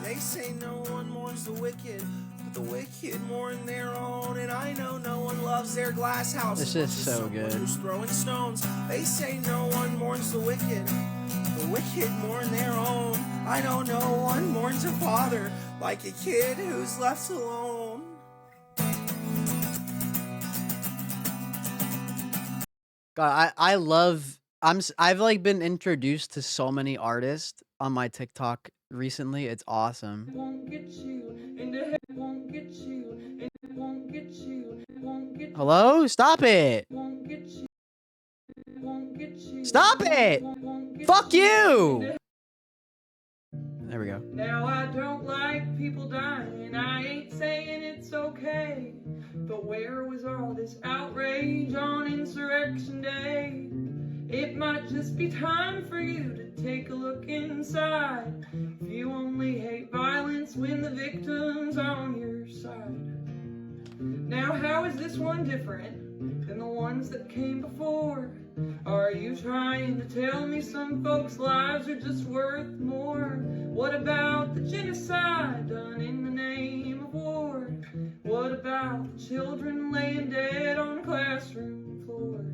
They say no one mourns the wicked, but the wicked mourn their own. And I know no one loves their glass house. This is so good. Who's throwing stones. They say no one mourns the wicked, the wicked mourn their own. I know no one mourns a father like a kid who's left alone. God, I love. I've like been introduced to so many artists on my TikTok recently. It's awesome. Hello? Stop it! Stop it! Fuck you! There we go. Now I don't like people dying, I ain't saying it's okay. But where was all this outrage on Insurrection Day? It might just be time for you to take a look inside. If you only hate violence when the victim's on your side. Now how is this one different than the ones that came before? Are you trying to tell me some folks' lives are just worth more? What about the genocide done in the name of war? What about the children laying dead on classroom floors?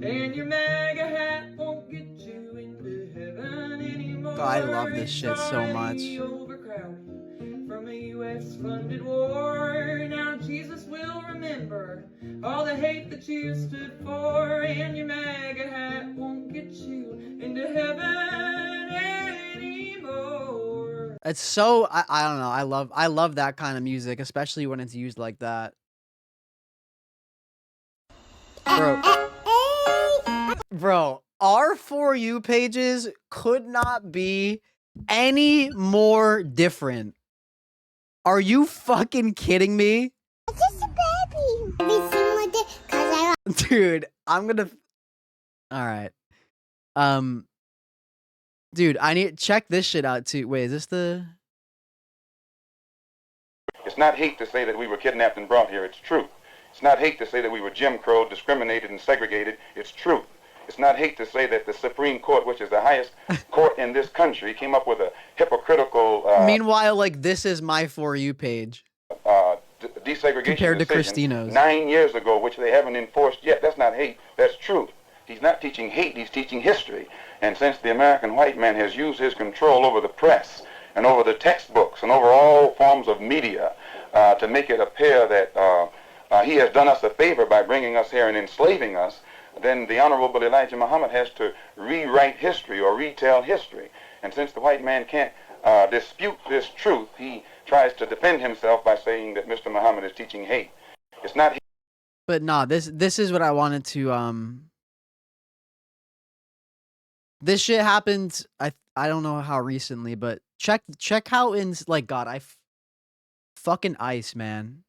And your MAGA hat won't get you into heaven anymore. God, I love this shit so much. Overcrowding from a US-funded war. Now Jesus will remember all the hate that you stood for. And your MAGA hat won't get you into heaven anymore. It's so I don't know. I love that kind of music, especially when it's used like that. Bro, our For You pages could not be any more different. Are you fucking kidding me? It's just a baby. Everything with it, cause I Dude, I'm gonna. All right. Dude, I need check this shit out too. Wait, is this the? It's not hate to say that we were kidnapped and brought here. It's truth. It's not hate to say that we were Jim Crow, discriminated and segregated. It's truth. It's not hate to say that the Supreme Court, which is the highest court in this country, came up with a hypocritical. Meanwhile, like this is my For You page. Desegregation Compared to decision Christina's. 9 years ago, which they haven't enforced yet. That's not hate. That's truth. He's not teaching hate. He's teaching history. And since the American white man has used his control over the press and over the textbooks and over all forms of media to make it appear that he has done us a favor by bringing us here and enslaving us, then the Honorable Elijah Muhammad has to rewrite history or retell history. And since the white man can't dispute this truth, he tries to defend himself by saying that Mr. Muhammad is teaching hate. It's not. But nah, this is what I wanted to This shit happened. I don't know how recently, but check how in like God Fucking Ice, man.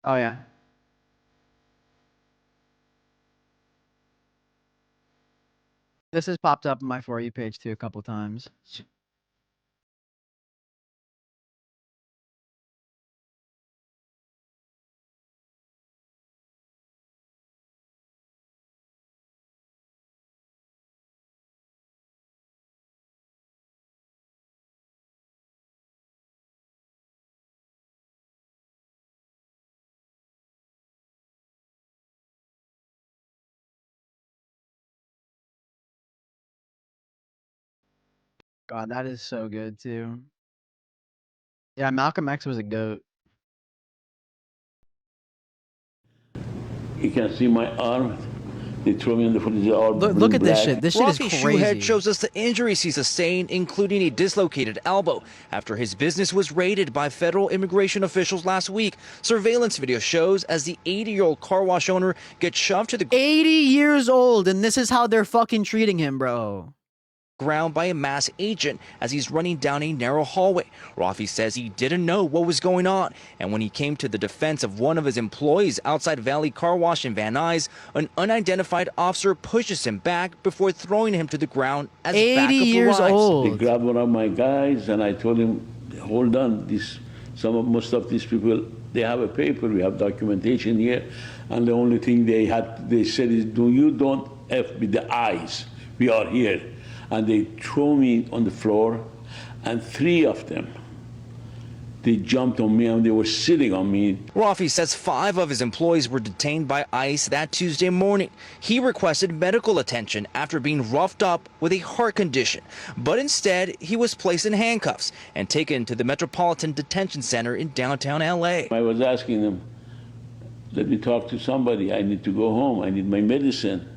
Oh, yeah. This has popped up on my For You page too a couple times. God, that is so good too. Yeah, Malcolm X was a goat. You can see my arm. They throw me in the foot. It's all Look at this black. shit. This shit is Rafi's crazy. shoe head shows us the injuries he sustained, including a dislocated elbow, after his business was raided by federal immigration officials last week. Surveillance video shows as the 80-year-old car wash owner gets shoved to the 80 years old, and this is how they're fucking treating him, bro. ground by a mass agent as he's running down a narrow hallway. Rafi says he didn't know what was going on, and when he came to the defense of one of his employees outside Valley Car Wash in Van Nuys, an unidentified officer pushes him back before throwing him to the ground as 80 backup years arrives. old. They grabbed one of my guys, and I told him, hold on, most of these people, they have a paper, we have documentation here, and the only thing they said is, you don't F with the eyes, we are here. And they threw me on the floor, and 3 of them, they jumped on me and they were sitting on me. Rafi says 5 of his employees were detained by ICE that Tuesday morning. He requested medical attention after being roughed up with a heart condition, but instead he was placed in handcuffs and taken to the Metropolitan Detention Center in downtown LA. I was asking them, let me talk to somebody, I need to go home, I need my medicine,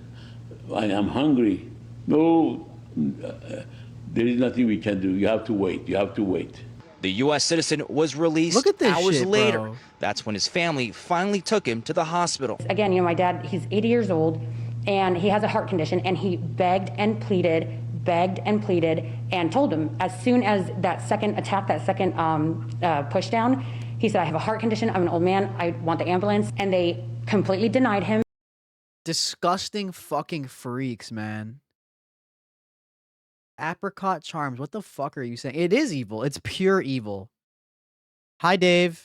I am hungry. No, there is nothing we can do, you have to wait, you have to wait. The U.S. citizen was released Look at this hours shit, later. bro. That's when his family finally took him to the hospital. Again, my dad, he's 80 years old, and he has a heart condition, and he begged and pleaded, and told him as soon as that second attack, that second push down, he said, I have a heart condition, I'm an old man, I want the ambulance, and they completely denied him. Disgusting fucking freaks, man. Apricot charms. What the fuck are you saying? It is evil. It's pure evil. Hi, Dave.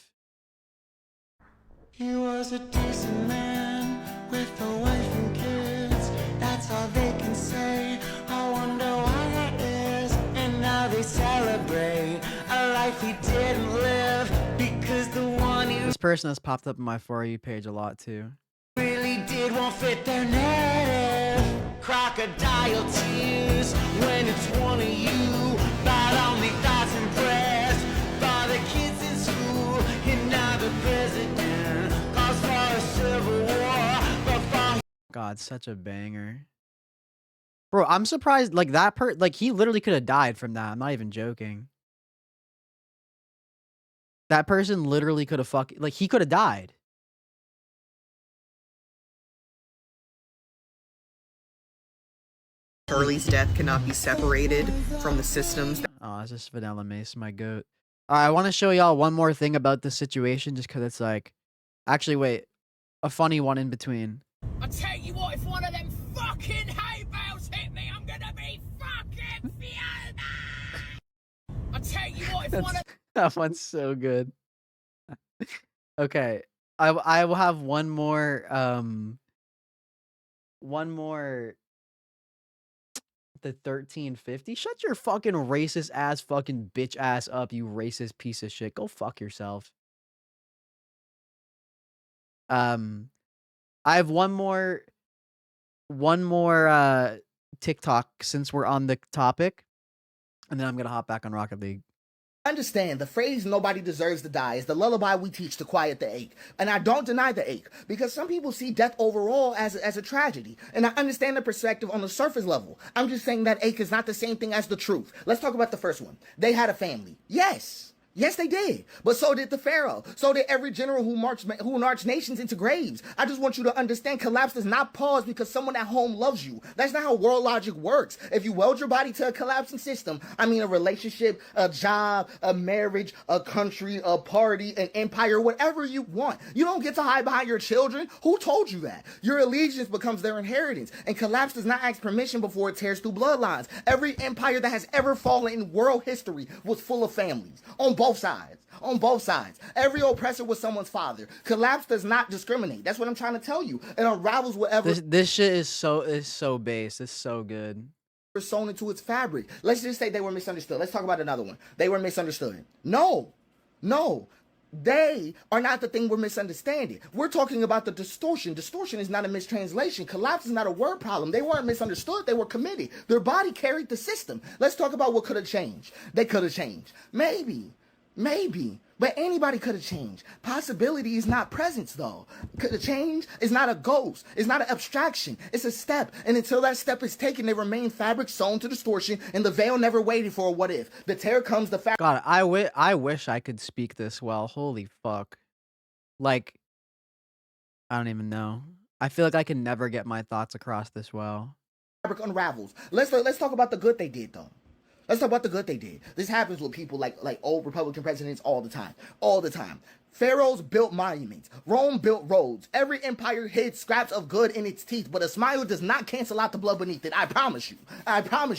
He was a decent man with a wife and kids. That's all they can say. I wonder why that is. And now they celebrate a life he didn't live because the one he This person has popped up in my For You page a lot too. really did won't fit their narrative. Crocodile tears when it's one of you. But only thoughts impressed by the kids in school. And now the president calls for a civil war. But for God, such a banger. Bro, I'm surprised, like, he literally could have died from that. I'm not even joking. That person literally could have he could have died. Hurley's death cannot be separated from the systems. Oh, it's just Vanilla Mace, my goat. Alright, I want to show y'all one more thing about this situation, just because it's like... Actually, wait. A funny one in between. I tell you what, if one of them fucking hay bales hit me, I'm gonna be fucking Fiona! I tell you what, if one of... That one's so good. Okay. I will have one more, the 1350. Shut your fucking racist ass fucking bitch ass up, you racist piece of shit. Go fuck yourself. I have one more TikTok since we're on the topic, and then I'm gonna hop back on Rocket League. Understand, the phrase nobody deserves to die is the lullaby we teach to quiet the ache. And I don't deny the ache, because some people see death overall as a tragedy. And I understand the perspective on the surface level. I'm just saying that ache is not the same thing as the truth. Let's talk about the first one. They had a family. Yes. Yes, they did. But so did the Pharaoh. So did every general who marched nations into graves. I just want you to understand collapse does not pause because someone at home loves you. That's not how world logic works. If you weld your body to a collapsing system, I mean a relationship, a job, a marriage, a country, a party, an empire, whatever you want. You don't get to hide behind your children. Who told you that? Your allegiance becomes their inheritance. And collapse does not ask permission before it tears through bloodlines. Every empire that has ever fallen in world history was full of families. On both sides. On both sides. Every oppressor was someone's father. Collapse does not discriminate. That's what I'm trying to tell you. It unravels whatever This shit is so base. It's so good. sewn into its fabric. Let's just say they were misunderstood. Let's talk about another one. They were misunderstood. No. They are not the thing we're misunderstanding. We're talking about the distortion. Distortion is not a mistranslation. Collapse is not a word problem. They weren't misunderstood. They were committed. Their body carried the system. Let's talk about what could have changed. They could have changed. Maybe. But anybody could have changed. Possibility is not presence, though. Could have changed is not a ghost. It's not an abstraction. It's a step. And until that step is taken, they remain fabric sewn to distortion, and the veil never waited for a what if. The tear comes, the fabric. God, I wish I could speak this well. Holy fuck. Like, I don't even know. I feel like I can never get my thoughts across this well. Unravels. Let's talk about the good they did, though. Let's talk about the good they did. This happens with people like old Republican presidents all the time. Pharaohs built monuments. Rome built roads. Every empire hid scraps of good in its teeth, but a smile does not cancel out the blood beneath it. I promise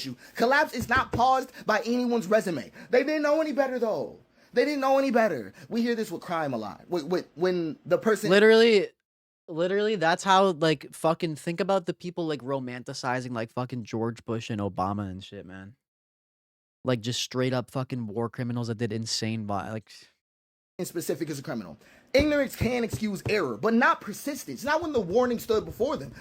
you. Collapse is not paused by anyone's resume. They didn't know any better, though. They didn't know any better. We hear this with crime a lot. When the person... Literally, that's how, like, fucking think about the people, like, romanticizing, like, fucking George Bush and Obama and shit, man. Like, just straight up fucking war criminals that did insane, like... in specific as a criminal. Ignorance can excuse error, but not persistence. Not when the warning stood before them.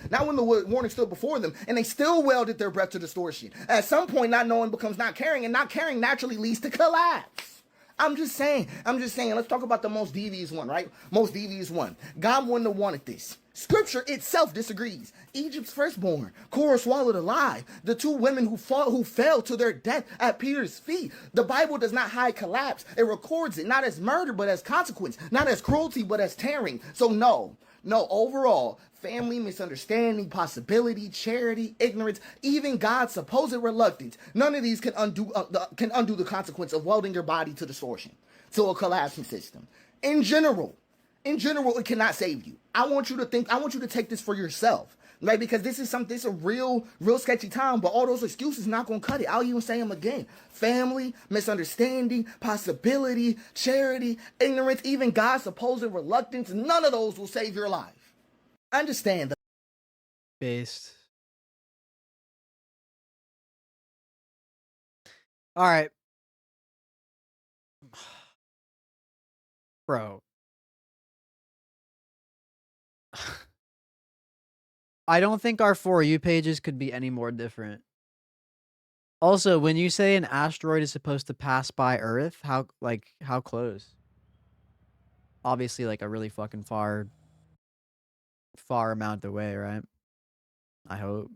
And they still welded their breath to distortion. At some point, not knowing becomes not caring, and not caring naturally leads to collapse. I'm just saying. Let's talk about the most devious one, right? Most devious one. God wouldn't have wanted this. Scripture itself disagrees. Egypt's firstborn, Korah swallowed alive. The two women who fell to their death at Peter's feet. The Bible does not hide collapse. It records it not as murder, but as consequence. Not as cruelty, but as tearing. So no, overall, family, misunderstanding, possibility, charity, ignorance, even God's supposed reluctance. None of these can undo the consequence of welding your body to distortion, to a collapsing system. In general, it cannot save you. I want you to take this for yourself, right? Because this is a real sketchy time, but all those excuses not gonna cut it. I'll even say them again. Family, misunderstanding, possibility, charity, ignorance, even God's supposed reluctance, none of those will save your life. Understand that. Based. Alright. Bro. I don't think our For You pages could be any more different. Also, when you say an asteroid is supposed to pass by Earth, how close? Obviously, like a really fucking far amount away, right? I hope.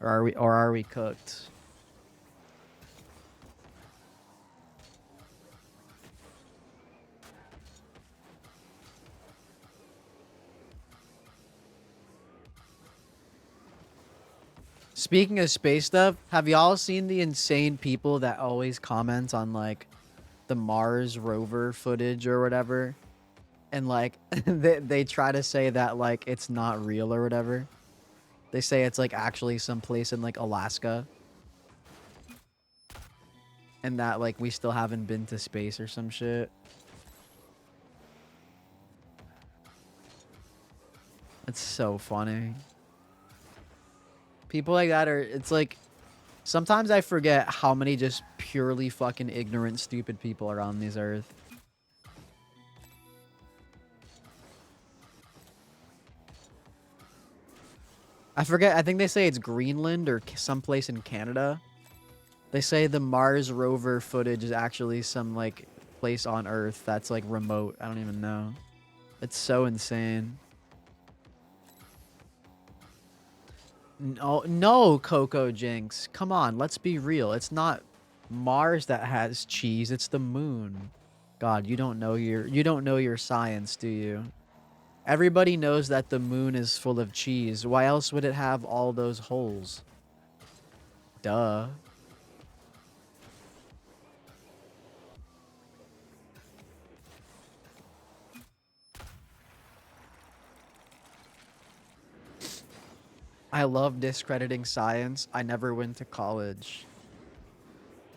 Or are we cooked? Speaking of space stuff, have y'all seen the insane people that always comment on, like, the Mars rover footage or whatever? And, like, they try to say that, like, it's not real or whatever. They say it's, like, actually someplace in, like, Alaska. And that, like, we still haven't been to space or some shit. It's so funny. People like that it's like, sometimes I forget how many just purely fucking ignorant, stupid people are on this earth. I forget, I think they say it's Greenland or someplace in Canada. They say the Mars rover footage is actually some, like, place on Earth that's, like, remote. I don't even know. It's so insane. No, Coco Jinx. Come on, let's be real. It's not Mars that has cheese. It's the moon. God, you don't know your science, do you? Everybody knows that the moon is full of cheese. Why else would it have all those holes? Duh. I love discrediting science. I never went to college.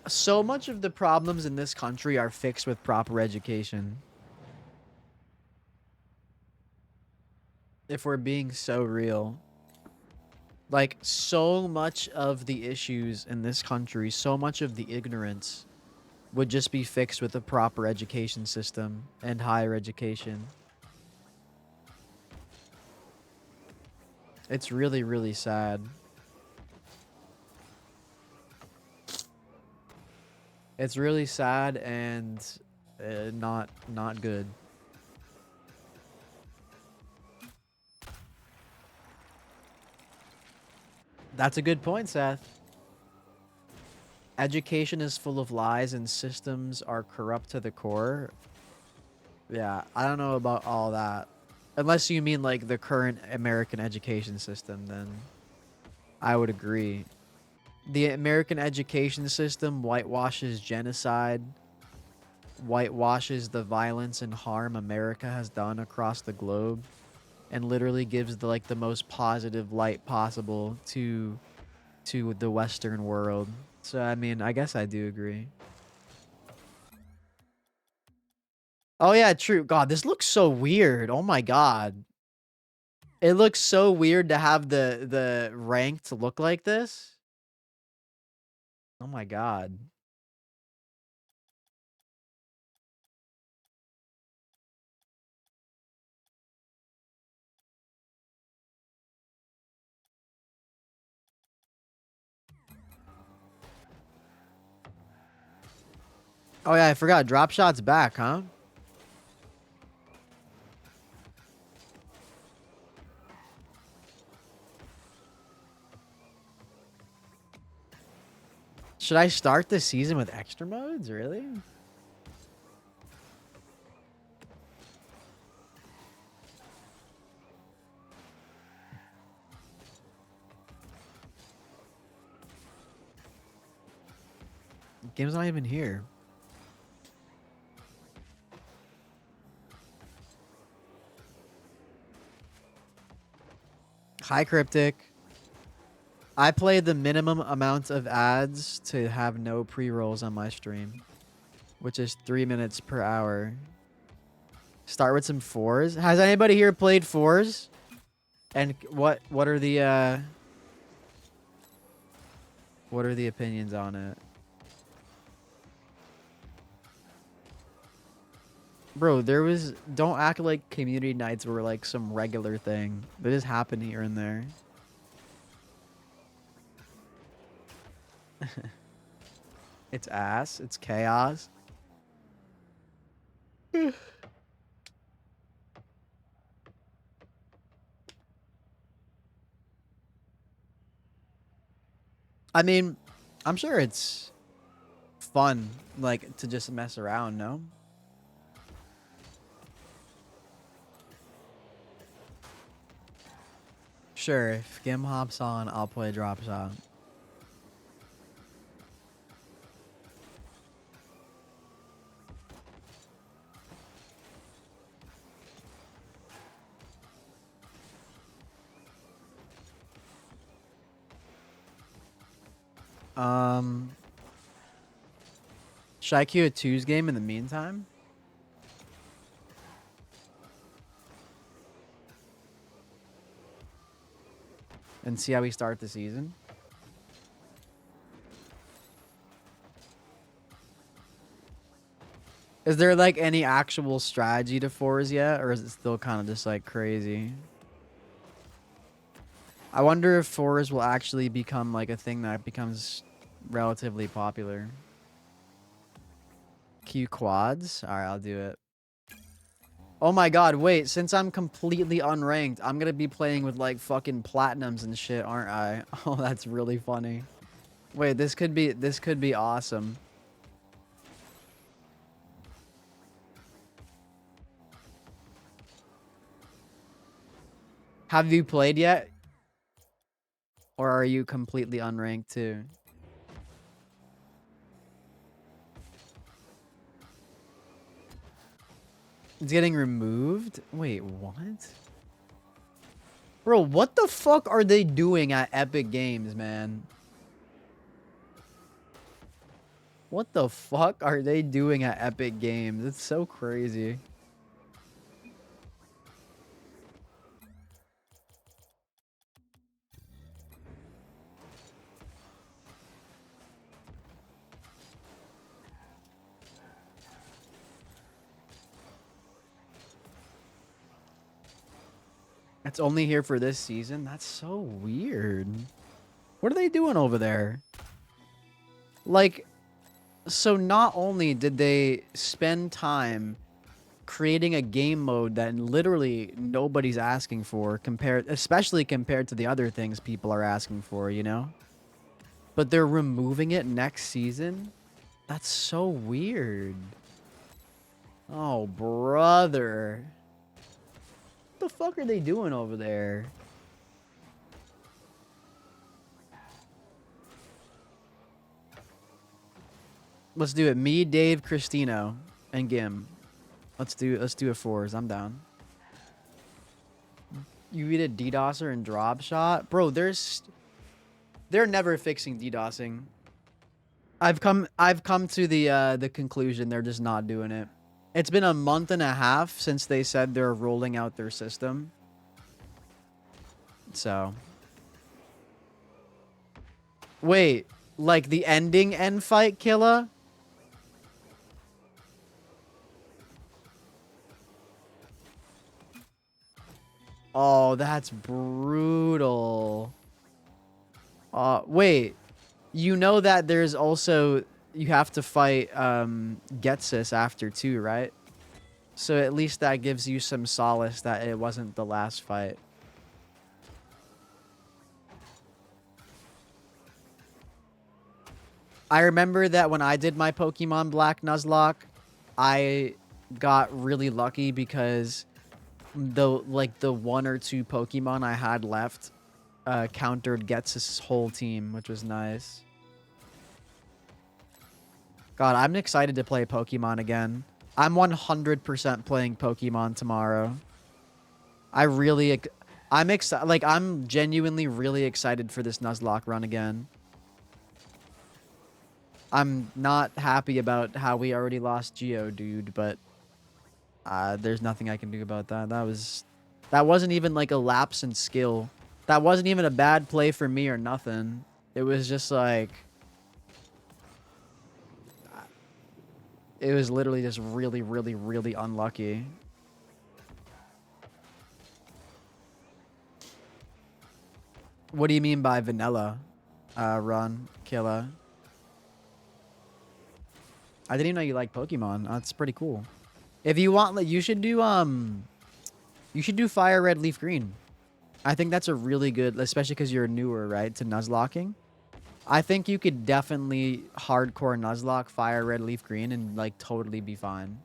So much of the problems in this country are fixed with proper education. If we're being so real. Like, so much of the issues in this country, so much of the ignorance would just be fixed with a proper education system and higher education. It's really, really sad. It's really sad and not good. That's a good point, Seth. Education is full of lies and systems are corrupt to the core. Yeah, I don't know about all that. Unless you mean like the current American education system, then I would agree. The American education system whitewashes genocide, whitewashes the violence and harm America has done across the globe, and literally gives the most positive light possible to the Western world. So I mean, I guess I do agree. Oh yeah, true. God, this looks so weird. Oh my god. It looks so weird to have the rank to look like this. Oh my god. Oh yeah, I forgot. Drop shot's back, huh? Should I start this season with extra modes? Really? Game's not even here. Hi, Cryptic. I play the minimum amount of ads to have no pre-rolls on my stream, which is 3 minutes per hour. Start with some fours. Has anybody here played fours? And what are the opinions on it? Bro, don't act like community nights were like some regular thing. They just happen here and there. It's ass. It's chaos. I mean, I'm sure it's fun, like, to just mess around, no? Sure, if Gim hops on, I'll play drop shot. Should I queue a 2's game in the meantime? And see how we start the season? Is there like any actual strategy to fours yet, or is it still kind of just like crazy? I wonder if fours will actually become like a thing that becomes relatively popular. Q quads? Alright, I'll do it. Oh my god, wait, since I'm completely unranked, I'm gonna be playing with like fucking platinums and shit, aren't I? Oh, that's really funny. Wait, this could be awesome. Have you played yet? Or are you completely unranked too? It's getting removed? Wait, what? Bro, what the fuck are they doing at Epic Games, man? What the fuck are they doing at Epic Games? It's so crazy. It's only here for this season? That's so weird. What are they doing over there? Like, so not only did they spend time creating a game mode that literally nobody's asking for, especially compared to the other things people are asking for, you know? But they're removing it next season? That's so weird. Oh, brother. What the fuck are they doing over there? Let's do it. Me, Dave, Christino, and Gim. Let's do it fours. I'm down. You eat a DDoSer and drop shot? Bro, they're never fixing DDoSing. I've come to the conclusion they're just not doing it. It's been a month and a half since they said they're rolling out their system. So, wait, like the ending end fight killer? Oh, that's brutal. Wait. You know that there's also you have to fight Getsis after too, right? So at least that gives you some solace that it wasn't the last fight. I remember that when I did my Pokemon Black Nuzlocke, I got really lucky because the one or two Pokemon I had left countered Getsis' whole team, which was nice. God, I'm excited to play Pokemon again. I'm 100% playing Pokemon tomorrow. I'm excited. Like, I'm genuinely really excited for this Nuzlocke run again. I'm not happy about how we already lost Geodude, but there's nothing I can do about that. That wasn't even like a lapse in skill. That wasn't even a bad play for me or nothing. It was just like... It was literally just really, really, really unlucky. What do you mean by vanilla run, Killa? I didn't even know you like Pokemon. That's pretty cool. If you want, like, you should do Fire Red Leaf Green. I think that's a really good, especially because you're newer, right, to Nuzlocking. I think you could definitely hardcore Nuzlocke Fire Red Leaf Green and like totally be fine.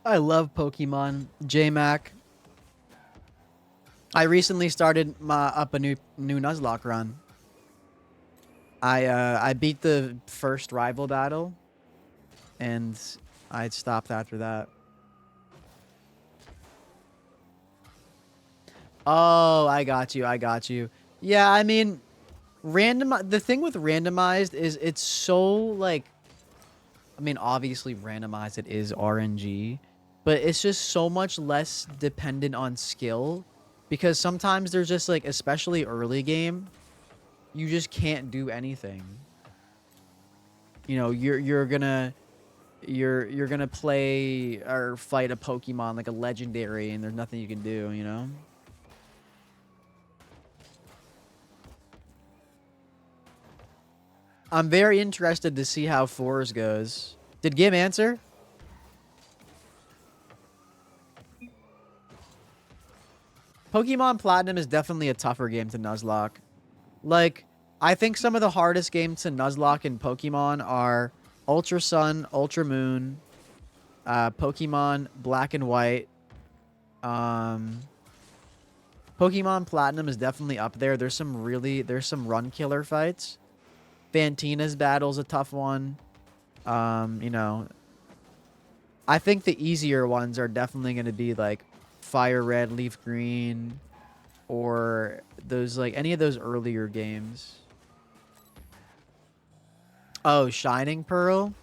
I love Pokemon. J-Mac. I recently started up a new Nuzlocke run. I beat the first rival battle, and I stopped after that. Oh, I got you. I got you. Yeah, I mean, the thing with randomized is it's so like, I mean, obviously randomized it is RNG, but it's just so much less dependent on skill because sometimes there's just like, especially early game, you just can't do anything. You know, you're gonna play or fight a Pokemon like a legendary and there's nothing you can do, you know? I'm very interested to see how 4s goes. Did Gim answer? Pokemon Platinum is definitely a tougher game to Nuzlocke. Like, I think some of the hardest games to Nuzlocke in Pokemon are Ultra Sun, Ultra Moon, Pokemon Black and White. Pokemon Platinum is definitely up there. There's some run killer fights. Fantina's battle's a tough one. You know, I think the easier ones are definitely going to be like Fire Red, Leaf Green, or those like any of those earlier games. Oh, Shining Pearl.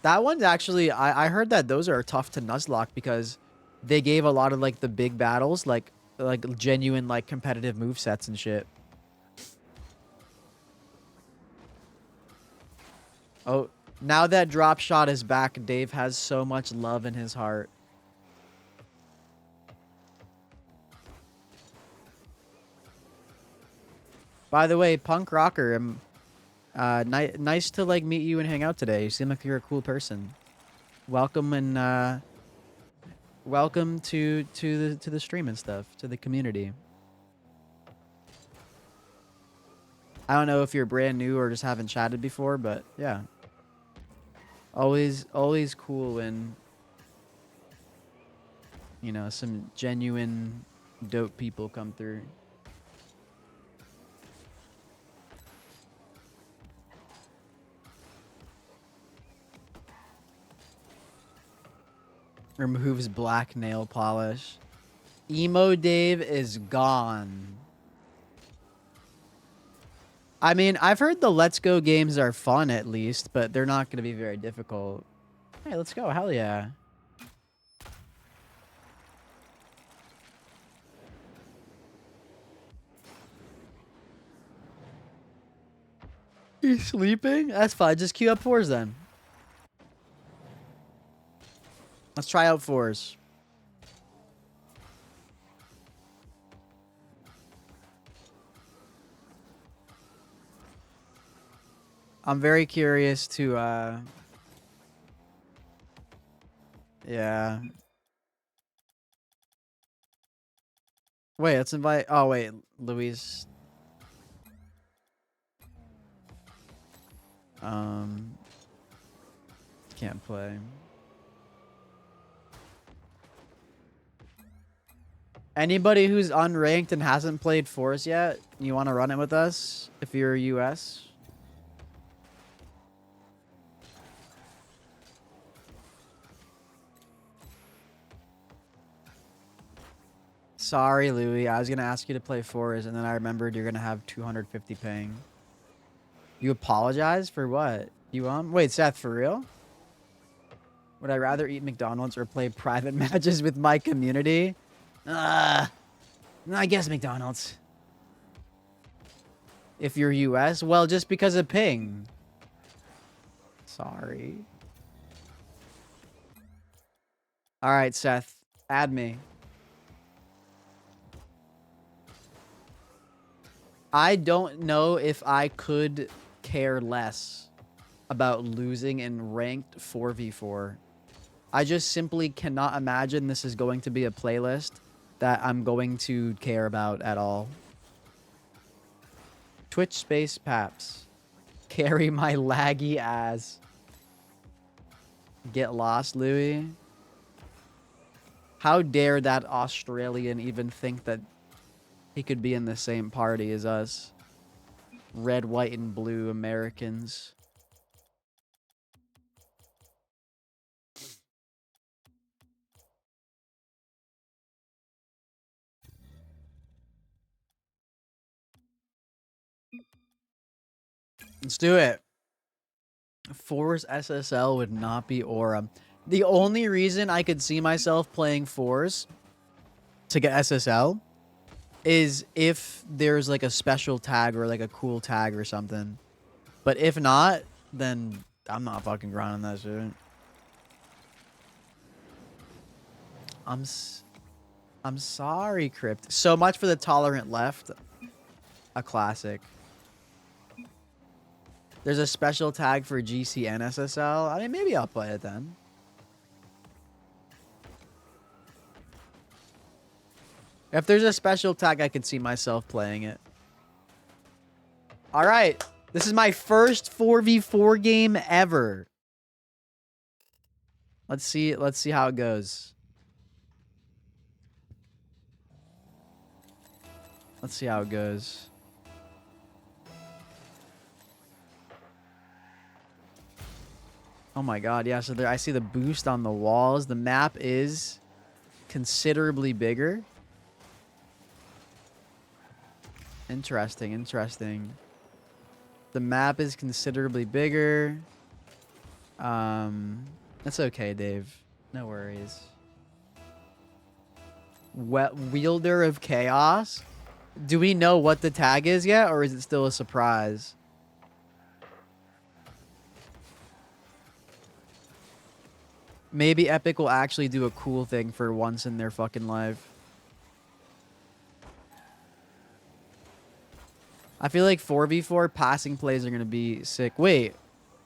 That one's actually, I heard that those are tough to Nuzlocke because they gave a lot of like the big battles, like genuine like competitive movesets and shit. Oh, now that Drop Shot is back, Dave has so much love in his heart. By the way, Punk Rocker, nice to like meet you and hang out today. You seem like you're a cool person. Welcome and welcome to the stream and stuff, to the community. I don't know if you're brand new or just haven't chatted before, but yeah. Always cool when, you know, some genuine dope people come through. Removes black nail polish. Emo Dave is gone. I mean, I've heard the Let's Go games are fun at least, but they're not going to be very difficult. Hey, let's go. Hell yeah. You sleeping? That's fine. Just queue up 4s then. Let's try out 4s. I'm very curious to, yeah. Wait, let's invite, oh wait, Luis. Can't play. Anybody who's unranked and hasn't played 4s yet, you want to run it with us if you're US? Sorry, Louis. I was going to ask you to play 4s, and then I remembered you're going to have 250 ping. You apologize for what? You wait, Seth, for real? Would I rather eat McDonald's or play private matches with my community? I guess McDonald's. If you're US, well, just because of ping. Sorry. All right, Seth, add me. I don't know if I could care less about losing in ranked 4v4. I just simply cannot imagine this is going to be a playlist that I'm going to care about at all. Twitch space Paps. Carry my laggy ass. Get lost, Louis. How dare that Australian even think that he could be in the same party as us. Red, white, and blue Americans. Let's do it. 4's SSL would not be Aura. The only reason I could see myself playing 4's to get SSL is if there's like a special tag or like a cool tag or something. But if not, then I'm not fucking grinding that shit. I'm sorry, Crypt. So much for the tolerant left. A classic. There's a special tag for GC and SSL. I mean, maybe I'll play it then. If there's a special tag, I could see myself playing it. All right. This is my first 4v4 game ever. Let's see how it goes. Let's see how it goes. Oh my god, yeah, so there I see the boost on the walls. The map is considerably bigger. Interesting, interesting. The map is considerably bigger. That's okay, Dave. No worries. Wielder of Chaos? Do we know what the tag is yet, or is it still a surprise? Maybe Epic will actually do a cool thing for once in their fucking life. I feel like 4v4 passing plays are going to be sick. Wait,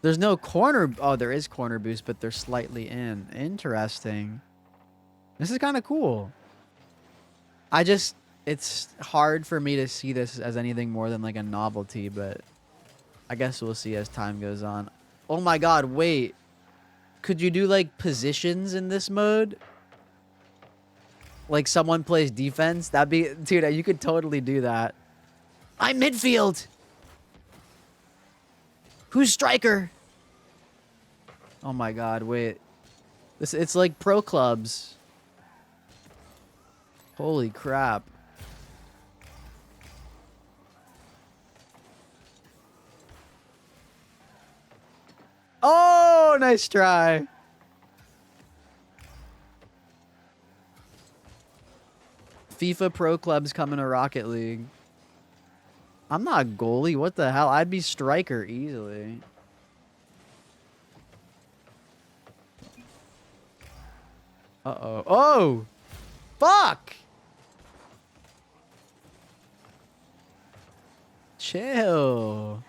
there's no corner. Oh, there is corner boost, but they're slightly in. Interesting. This is kind of cool. It's hard for me to see this as anything more than like a novelty, but I guess we'll see as time goes on. Oh my god, wait. Could you do like positions in this mode? Like someone plays defense? That'd be, dude, you could totally do that. I'm midfield. Who's striker? Oh my god, wait. It's like pro clubs. Holy crap. Oh, nice try. FIFA Pro Clubs coming to Rocket League. I'm not goalie. What the hell? I'd be striker easily. Uh-oh. Oh! Fuck! Chill.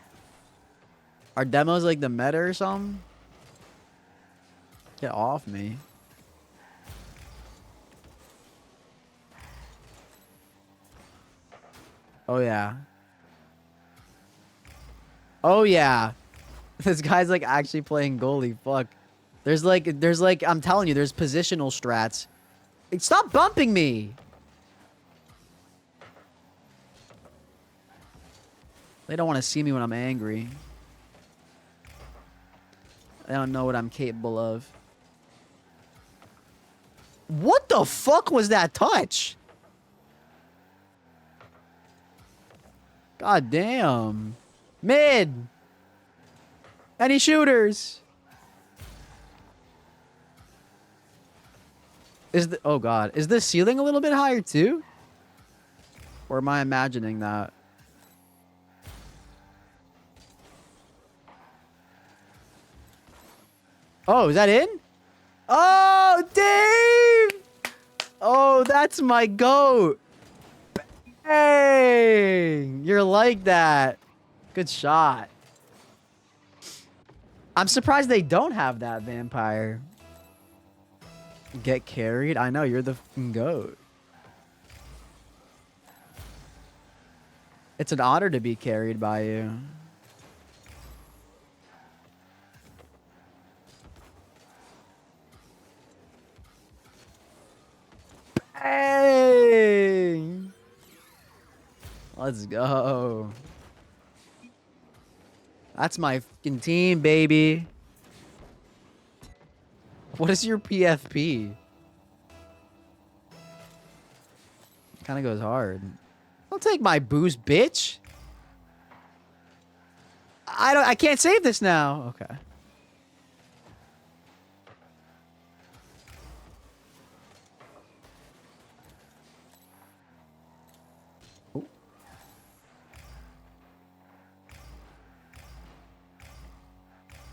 Are demos like the meta or something? Get off me. Oh, yeah. Oh, yeah. This guy's like actually playing goalie. Fuck. There's like, I'm telling you, there's positional strats. Stop bumping me. They don't want to see me when I'm angry. They don't know what I'm capable of. What the fuck was that touch? God damn. Mid. Any shooters? Oh god. Is the ceiling a little bit higher too? Or am I imagining that? Oh, is that in? Oh, Dave! Oh, that's my goat. Bang! You're like that. Good shot. I'm surprised they don't have that vampire. Get carried? I know, you're the fucking goat. It's an honor to be carried by you. Hey! Let's go. That's my fucking team, baby. What is your PFP? Kind of goes hard. Don't take my boost, bitch. I can't save this now. Okay. Ooh.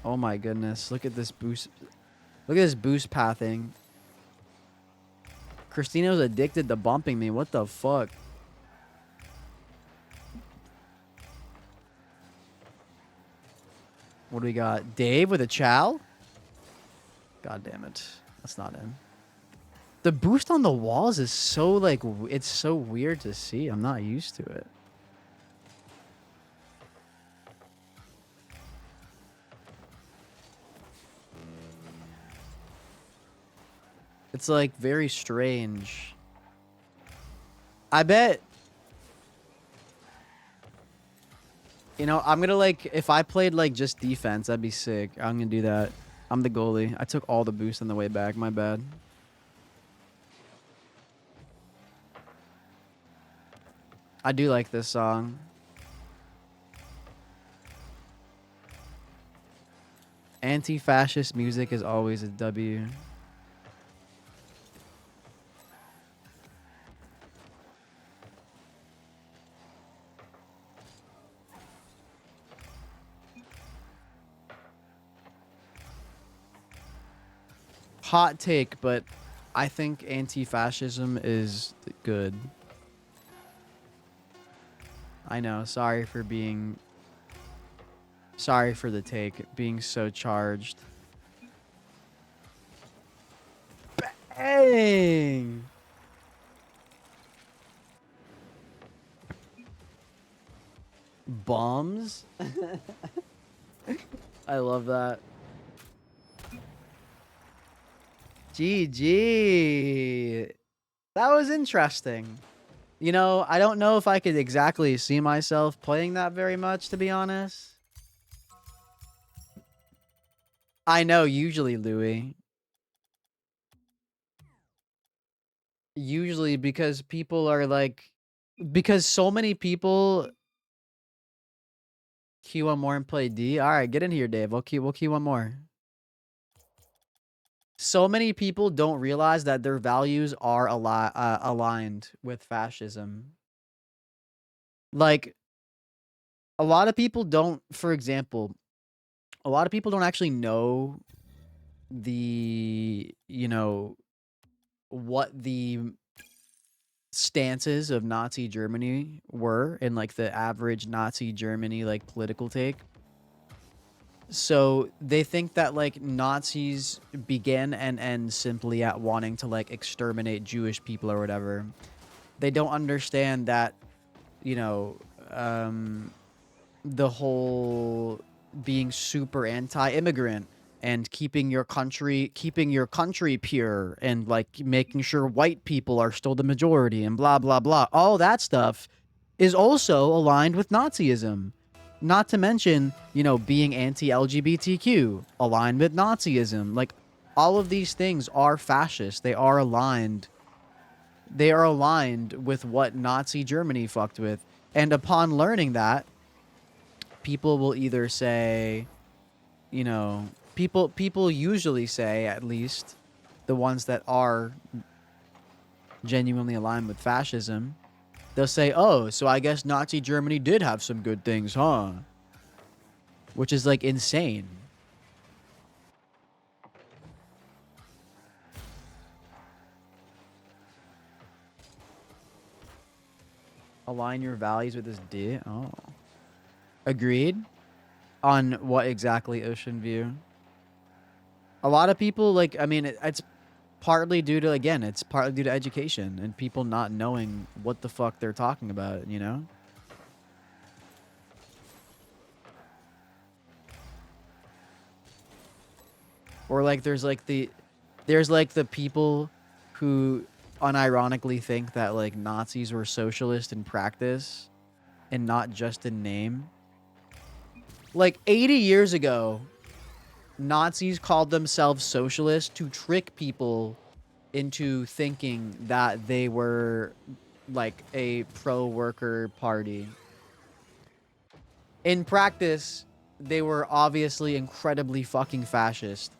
Oh my goodness. Look at this boost. Look at this boost pathing. Christina's addicted to bumping me. What the fuck? What do we got? Dave with a chow? God damn it. That's not him. The boost on the walls is so, like, it's so weird to see. I'm not used to it. It's, like, very strange. I bet... You know, I'm gonna, like, if I played, like, just defense, that'd be sick. I'm gonna do that. I'm the goalie. I took all the boost on the way back. My bad. I do like this song. Anti-fascist music is always a W. Hot take, but I think anti-fascism is good. I know. Sorry for being... Sorry for the take. Being so charged. Bang! Bombs? I love that. GG. That was interesting. You know, I don't know if I could exactly see myself playing that very much, to be honest. I know, usually, Louis. Usually because people are like... Because so many people... Key one more and play D? Alright, get in here, Dave. We'll key one more. So many people don't realize that their values are aligned with fascism. Like, a lot of people don't, for example, a lot of people don't actually know the, you know, what the stances of Nazi Germany were in, like, the average Nazi Germany, like, political take. So they think that, like, Nazis began and end simply at wanting to, like, exterminate Jewish people or whatever. They don't understand that, you know, the whole being super anti-immigrant and keeping your country pure and, like, making sure white people are still the majority and blah, blah, blah. All that stuff is also aligned with Nazism. Not to mention, you know, being anti-LGBTQ, aligned with Nazism. Like, all of these things are fascist. They are aligned. They are aligned with what Nazi Germany fucked with. And upon learning that, people will either say, you know, people usually say, at least, the ones that are genuinely aligned with fascism, they'll say, oh, so I guess Nazi Germany did have some good things, huh? Which is, like, insane. Align your values with this D? Oh. Agreed? On what exactly, Ocean View? A lot of people, like, I mean, it's partly due to, again, it's partly due to education and people not knowing what the fuck they're talking about, you know? Or, like, there's the people who unironically think that, like, Nazis were socialist in practice and not just in name. Like, 80 years ago, Nazis called themselves socialists to trick people into thinking that they were, like, a pro-worker party. In practice, they were obviously incredibly fucking fascist.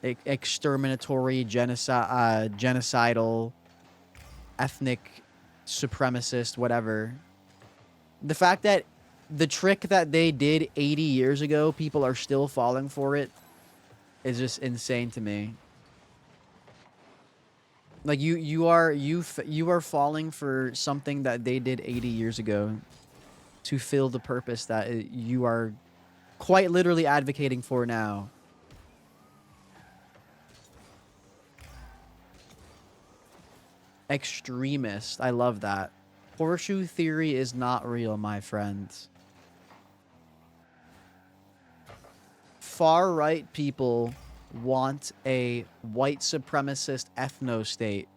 Exterminatory, genocidal, ethnic supremacist, whatever. The fact that the trick that they did 80 years ago, people are still falling for it, is just insane to me. Like, you are falling for something that they did 80 years ago to fill the purpose that you are quite literally advocating for now. Extremist. I love that. Horseshoe theory is not real, my friends. Far-right people want a white supremacist ethno-state.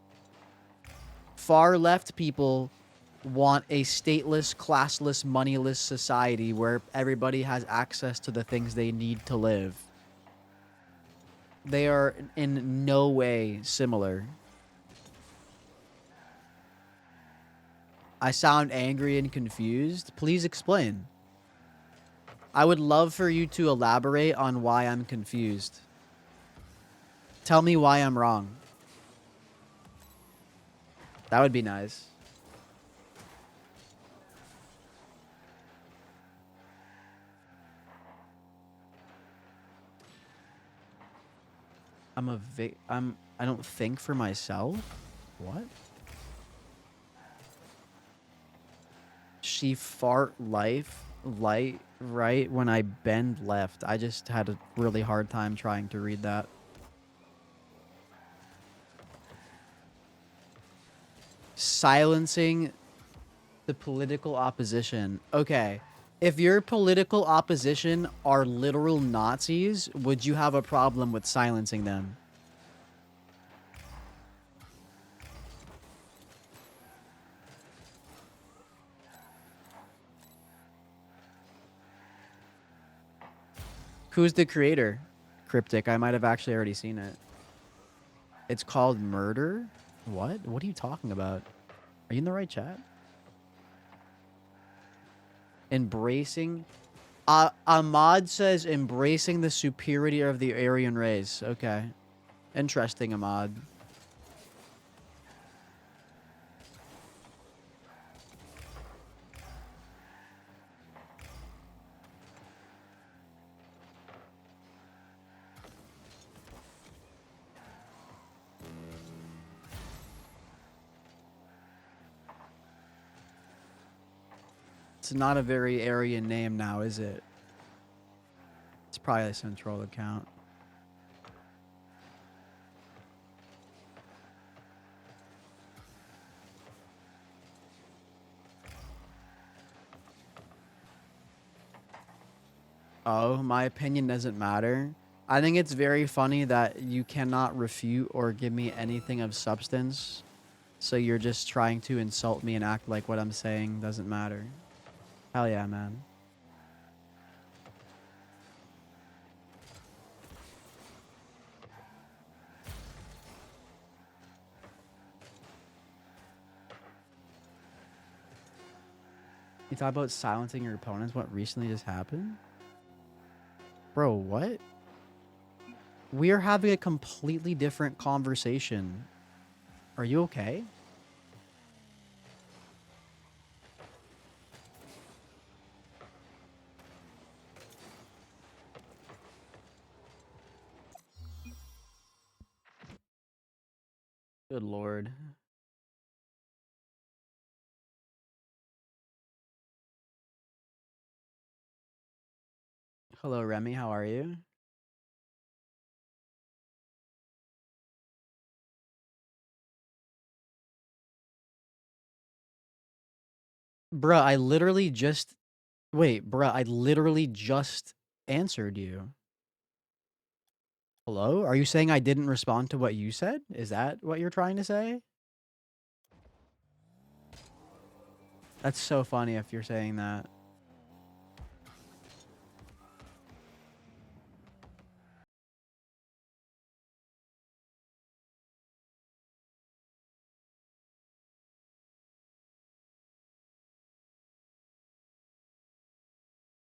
Far-left people want a stateless, classless, moneyless society where everybody has access to the things they need to live. They are in no way similar. I sound angry and confused. Please explain. I would love for you to elaborate on why I'm confused. Tell me why I'm wrong. That would be nice. I don't think for myself? What? She fart light right when I bend left. I just had a really hard time trying to read that. Silencing the political opposition. Okay. If your political opposition are literal Nazis, would you have a problem with silencing them? Who's the creator? Cryptic. I might have actually already seen it. It's called Murder? What? What are you talking about? Are you in the right chat? Embracing... Ahmad says embracing the superiority of the Aryan race. Okay. Interesting, Ahmad. It's not a very Aryan name now, is it? It's probably a central account. Oh, my opinion doesn't matter. I think it's very funny that you cannot refute or give me anything of substance. So you're just trying to insult me and act like what I'm saying doesn't matter. Hell yeah, man. You thought about silencing your opponents? What recently just happened? Bro, what? We are having a completely different conversation. Are you okay? Good lord. Hello, Remy. How are you? Bruh, I literally just... Wait, bruh, I literally just answered you. Hello? Are you saying I didn't respond to what you said? Is that what you're trying to say? That's so funny if you're saying that.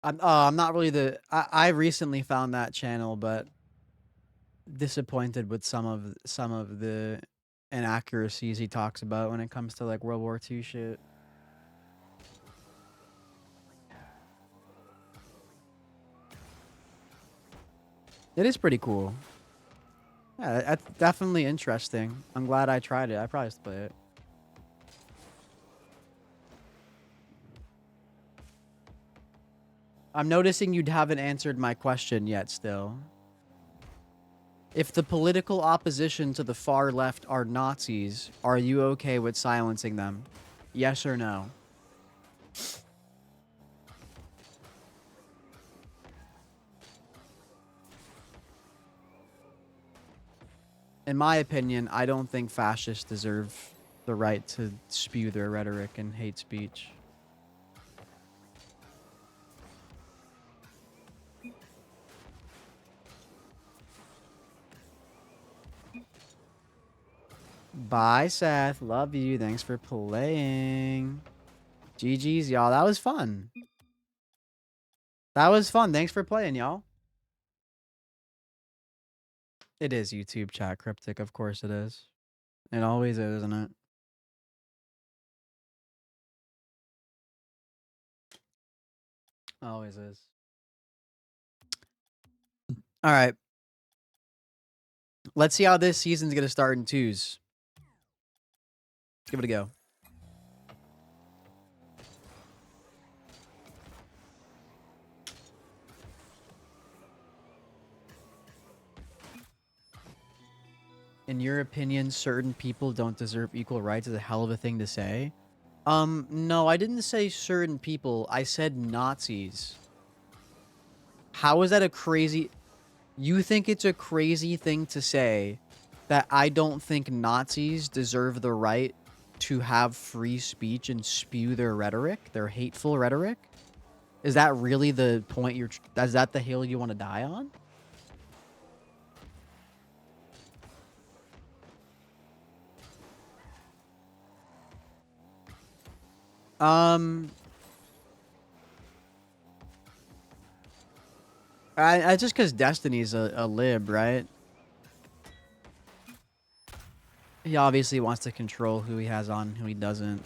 I'm not really the... I recently found that channel, but disappointed with some of the inaccuracies he talks about when it comes to like World War II shit. It is pretty cool. Yeah, that's definitely interesting. I'm glad I tried it. I probably should play it. I'm noticing you haven't answered my question yet still. If the political opposition to the far left are Nazis, are you okay with silencing them? Yes or no? In my opinion, I don't think fascists deserve the right to spew their rhetoric and hate speech. Bye, Seth. Love you. Thanks for playing. GG's, y'all. That was fun. That was fun. Thanks for playing, y'all. It is YouTube chat cryptic. Of course it is. It always is, isn't it? Always is. All right. Let's see how this season's going to start in twos. Give it a go. In your opinion, certain people don't deserve equal rights is a hell of a thing to say. No, I didn't say certain people. I said Nazis. How is that a crazy... You think it's a crazy thing to say that I don't think Nazis deserve the right to have free speech and spew their rhetoric, their hateful rhetoric? Is that really the point you're... Is that the hill you want to die on? I just because Destiny's a lib, right? He obviously wants to control who he has on, who he doesn't.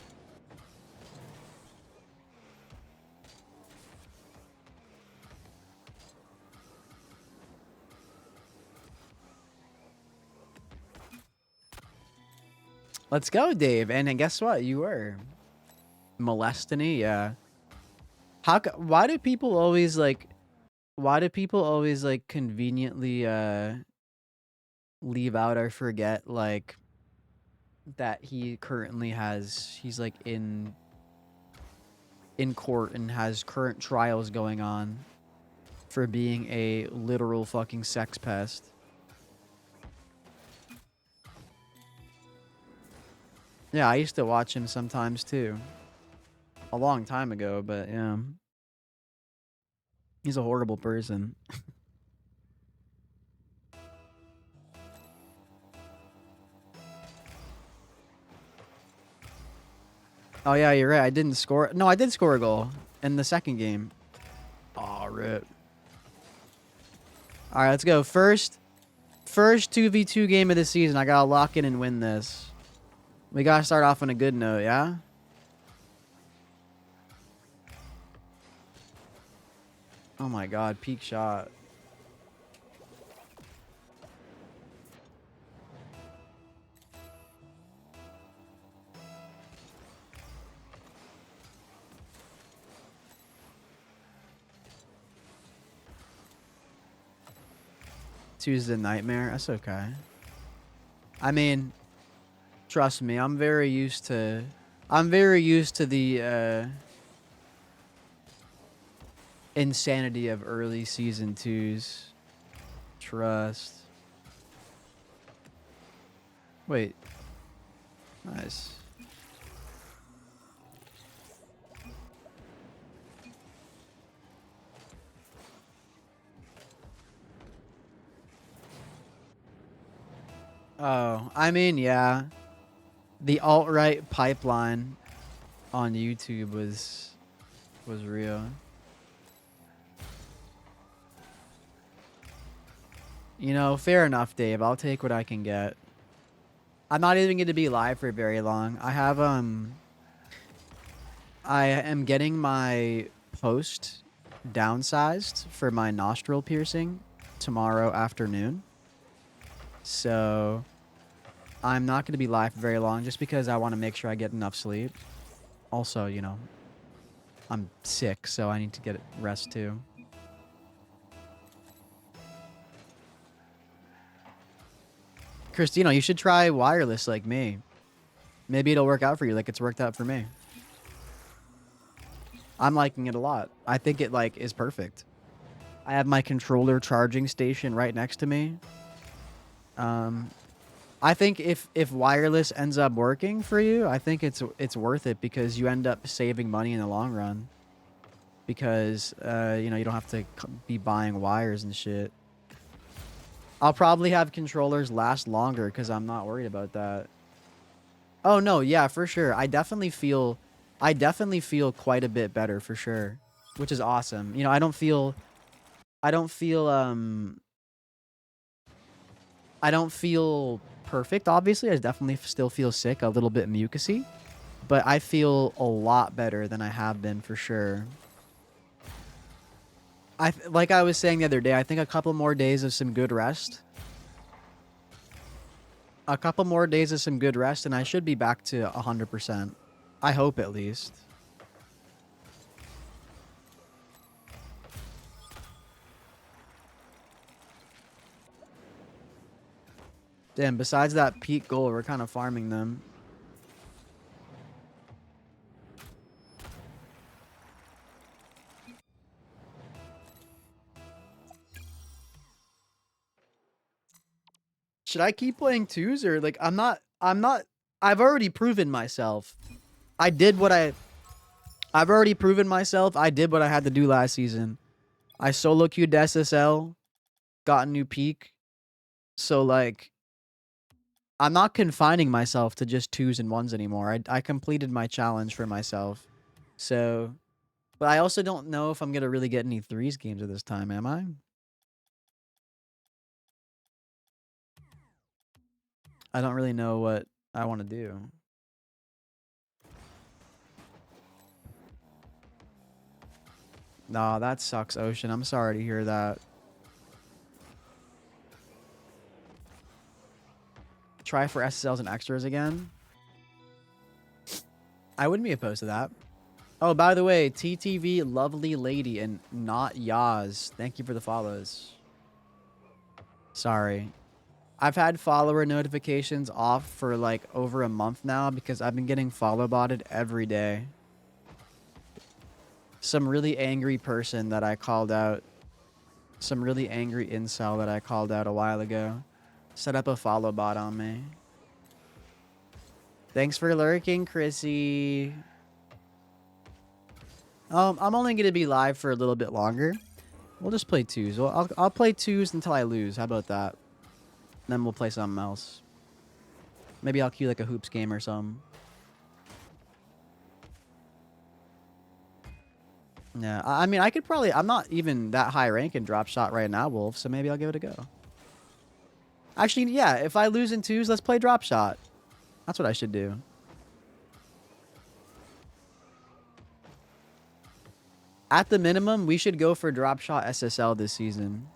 Let's go, Dave. And then guess what? You were. Molestiny, yeah. Why do people always like... Why do people always like conveniently leave out or forget like that he currently has... He's like in court and has current trials going on for being a literal fucking sex pest. Yeah, I used to watch him sometimes too. A long time ago, but yeah. He's a horrible person. Oh yeah, you're right. I didn't score... No, I did score a goal in the second game. Aw, rip. Alright, let's go. First 2v2 game of the season. I gotta lock in and win this. We gotta start off on a good note, yeah? Oh my god, peak shot. Two's a nightmare. That's okay. I mean, trust me, I'm very used to the insanity of early season 2s. Trust. Wait. Nice. Oh, I mean, yeah. The alt-right pipeline on YouTube was real. You know, fair enough, Dave. I'll take what I can get. I'm not even going to be live for very long. I have, I am getting my post downsized for my nostril piercing tomorrow afternoon. So I'm not going to be live for very long just because I want to make sure I get enough sleep. Also, you know, I'm sick, so I need to get rest too. Christina, you should try wireless like me. Maybe it'll work out for you like it's worked out for me. I'm liking it a lot. I think it like is perfect. I have my controller charging station right next to me. I think if wireless ends up working for you, I think it's worth it because you end up saving money in the long run. Because you know, you don't have to be buying wires and shit. I'll probably have controllers last longer because I'm not worried about that. Oh no, yeah, for sure. I definitely feel quite a bit better for sure, which is awesome. You know, I don't feel perfect, obviously. I definitely still feel sick, a little bit mucusy, but I feel a lot better than I have been for sure. Like I was saying the other day, I think a couple more days of some good rest. A couple more days of some good rest, and I should be back to 100%. I hope at least. Damn, besides that peak goal, we're kind of farming them. Should I keep playing twos or like I'm not I've already proven myself. I've already proven myself. I did what I had to do last season. I solo queued to SSL, got a new peak. So like I'm not confining myself to just twos and ones anymore. I completed my challenge for myself. So, but I also don't know if I'm going to really get any threes games at this time, am I? I don't really know what I want to do. Nah, that sucks, Ocean. I'm sorry to hear that. Try for SSLs and extras again. I wouldn't be opposed to that. Oh, by the way, TTV, lovely lady, and not Yaz. Thank you for the follows. Sorry. I've had follower notifications off for like over a month now because I've been getting follow botted every day. Some really angry person that I called out. Some really angry incel that I called out a while ago. Set up a follow bot on me. Thanks for lurking, Chrissy. I'm only going to be live for a little bit longer. We'll just play twos. Well, I'll play twos until I lose. How about that? Then we'll play something else. Maybe I'll queue like a hoops game or something. Yeah, I mean, I could probably... I'm not even that high rank in drop shot right now, Wolf, so maybe I'll give it a go. Actually, yeah, if I lose in twos, let's play drop shot. That's what I should do. At the minimum, we should go for drop shot SSL this season.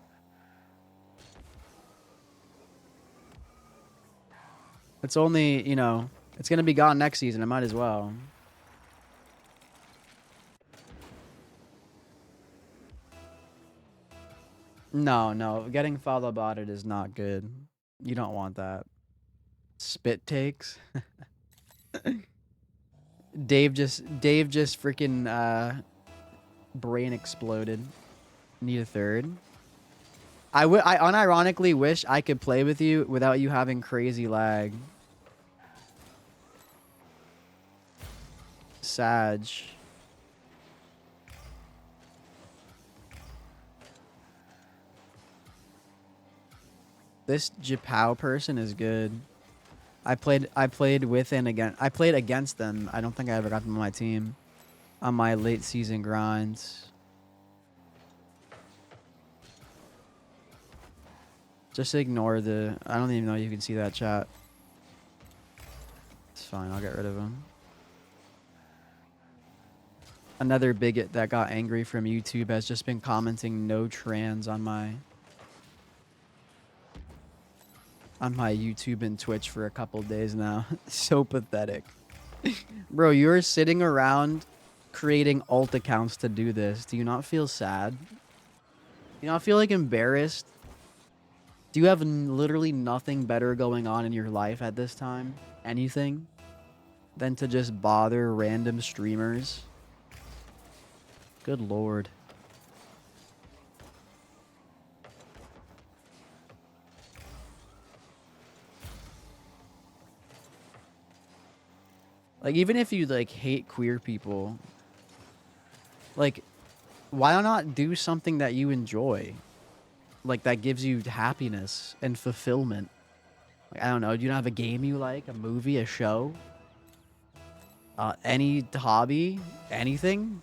It's only, you know, it's going to be gone next season. I might as well. No. Getting follow botted is not good. You don't want that. Spit takes. Dave just freaking brain exploded. Need a third. I unironically wish I could play with you without you having crazy lag. Sag. This Japao person is good. I played with and against. I played against them. I don't think I ever got them on my team. On my late season grinds. Just ignore the... I don't even know you can see that chat. It's fine. I'll get rid of him. Another bigot that got angry from YouTube has just been commenting no trans on my YouTube and Twitch for a couple days now. So pathetic. Bro, you're sitting around creating alt accounts to do this, do you not feel sad? Do you not feel like embarrassed? Do you have literally nothing better going on in your life at this time? Anything? Than to just bother random streamers? Good lord. Like, even if you, like, hate queer people, like, why not do something that you enjoy? Like, that gives you happiness and fulfillment. Like, I don't know, do you not have a game you like? A movie? A show? Any hobby? Anything?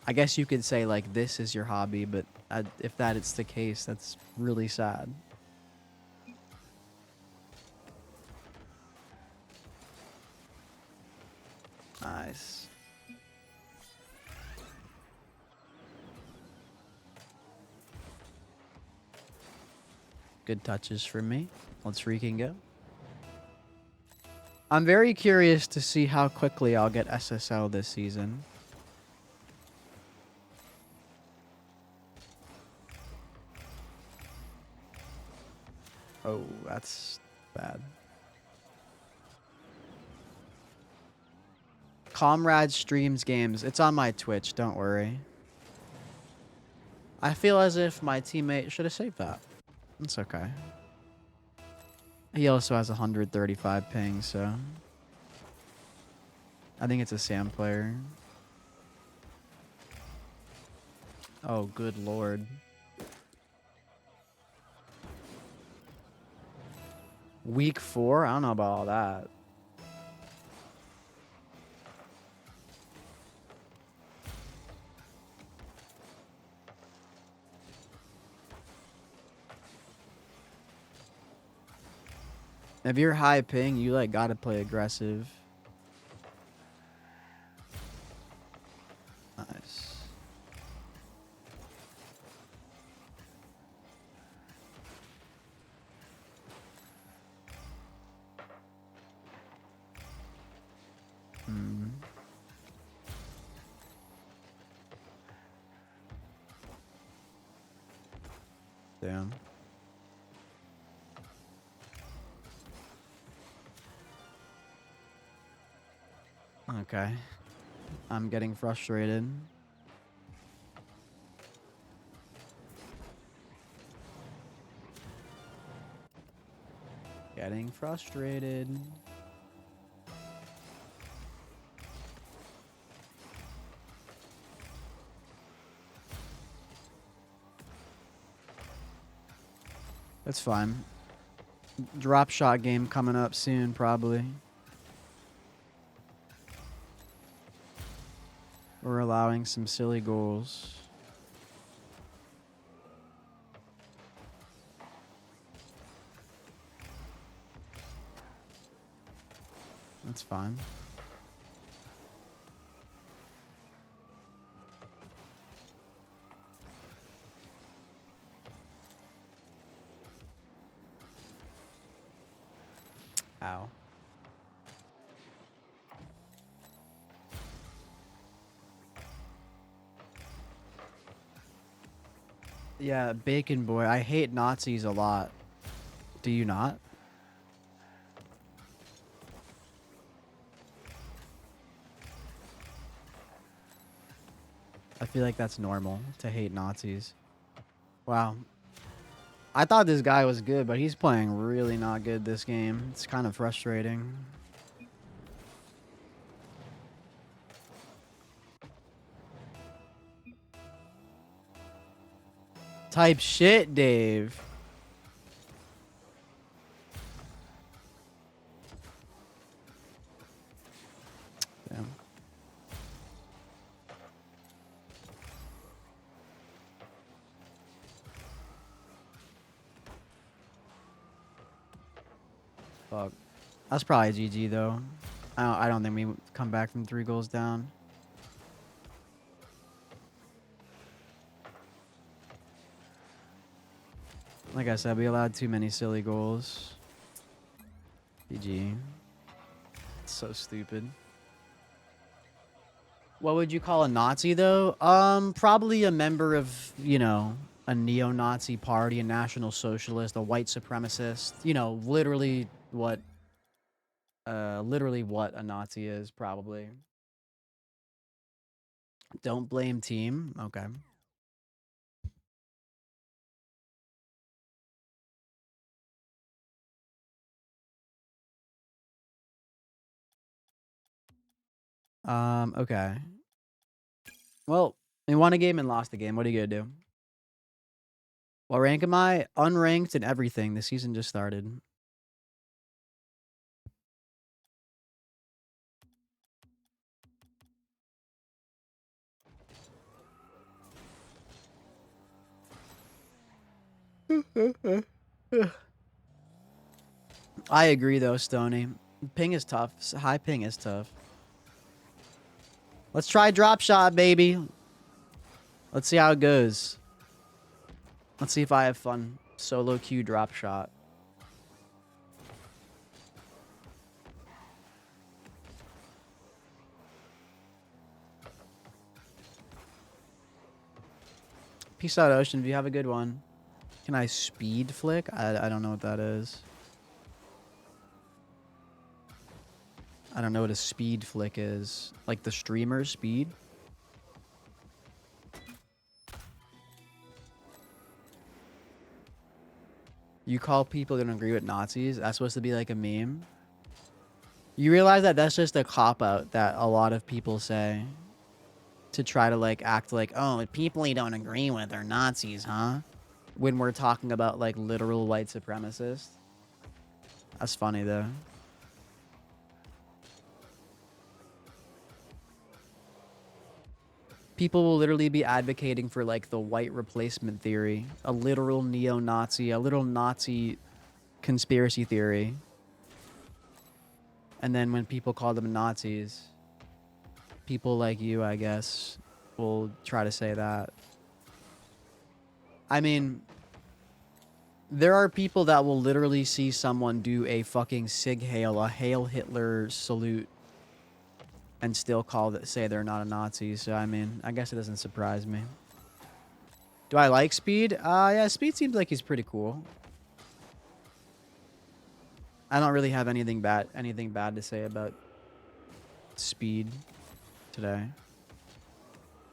I guess you could say, like, this is your hobby, but if that is the case, that's really sad. Nice. Good touches from me. Let's freaking go. I'm very curious to see how quickly I'll get SSL this season. Oh, that's bad. Comrade streams games. It's on my Twitch, don't worry. I feel as if my teammate should have saved that. It's okay. He also has 135 ping, so... I think it's a Sam player. Oh, good lord. Week 4? I don't know about all that. If you're high ping, you like gotta play aggressive. Nice. Hmm. Damn. Okay. I'm getting frustrated. Getting frustrated. That's fine. Drop shot game coming up soon, probably. We're allowing some silly goals. That's fine. Ow. Yeah, Bacon Boy. I hate Nazis a lot. Do you not? I feel like that's normal to hate Nazis. Wow. I thought this guy was good, but he's playing really not good this game. It's kind of frustrating. Type shit, Dave. Damn. Fuck. That's probably GG though. I don't think we come back from 3 goals down. Like I said, we allowed too many silly goals. GG. It's so stupid. What would you call a Nazi though? Probably a member of, you know, a neo-Nazi party, a National Socialist, a white supremacist. You know, literally what a Nazi is, probably. Don't blame team. Okay. Okay. Well, we won a game and lost a game. What are you gonna do? What rank am I? Unranked and everything. The season just started. I agree though, Stony. Ping is tough. High ping is tough. Let's try drop shot, baby. Let's see how it goes. Let's see if I have fun. Solo queue drop shot. Peace out, Ocean. If you have a good one. Can I speed flick? I don't know what that is. I don't know what a speed flick is. Like the streamer speed? You call people that don't agree with Nazis? That's supposed to be like a meme? You realize that that's just a cop-out that a lot of people say to try to like act like, oh, people you don't agree with are Nazis, huh? When we're talking about like literal white supremacists. That's funny though. People will literally be advocating for like the white replacement theory, a literal neo-Nazi, a little Nazi conspiracy theory. And then when people call them Nazis, people like you, I guess, will try to say that. I mean, there are people that will literally see someone do a fucking Sig Heil, a Hail Hitler salute, and still say they're not a Nazi. So, I mean, I guess it doesn't surprise me. Do I like Speed? Yeah, Speed seems like he's pretty cool. I don't really have anything bad to say about Speed today.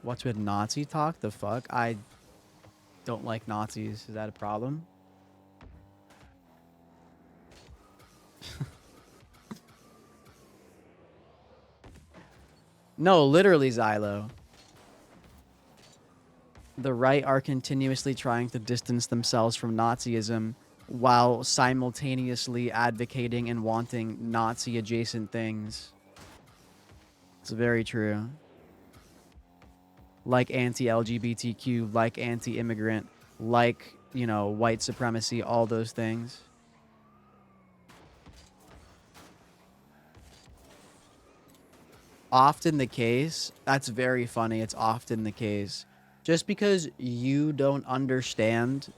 What's with Nazi talk? The fuck? I don't like Nazis. Is that a problem? No, literally, Xylo. The right are continuously trying to distance themselves from Nazism while simultaneously advocating and wanting Nazi-adjacent things. It's very true. Like anti-LGBTQ, like anti-immigrant, like, you know, white supremacy, all those things. Often the case. That's very funny. It's often the case. Just because you don't understand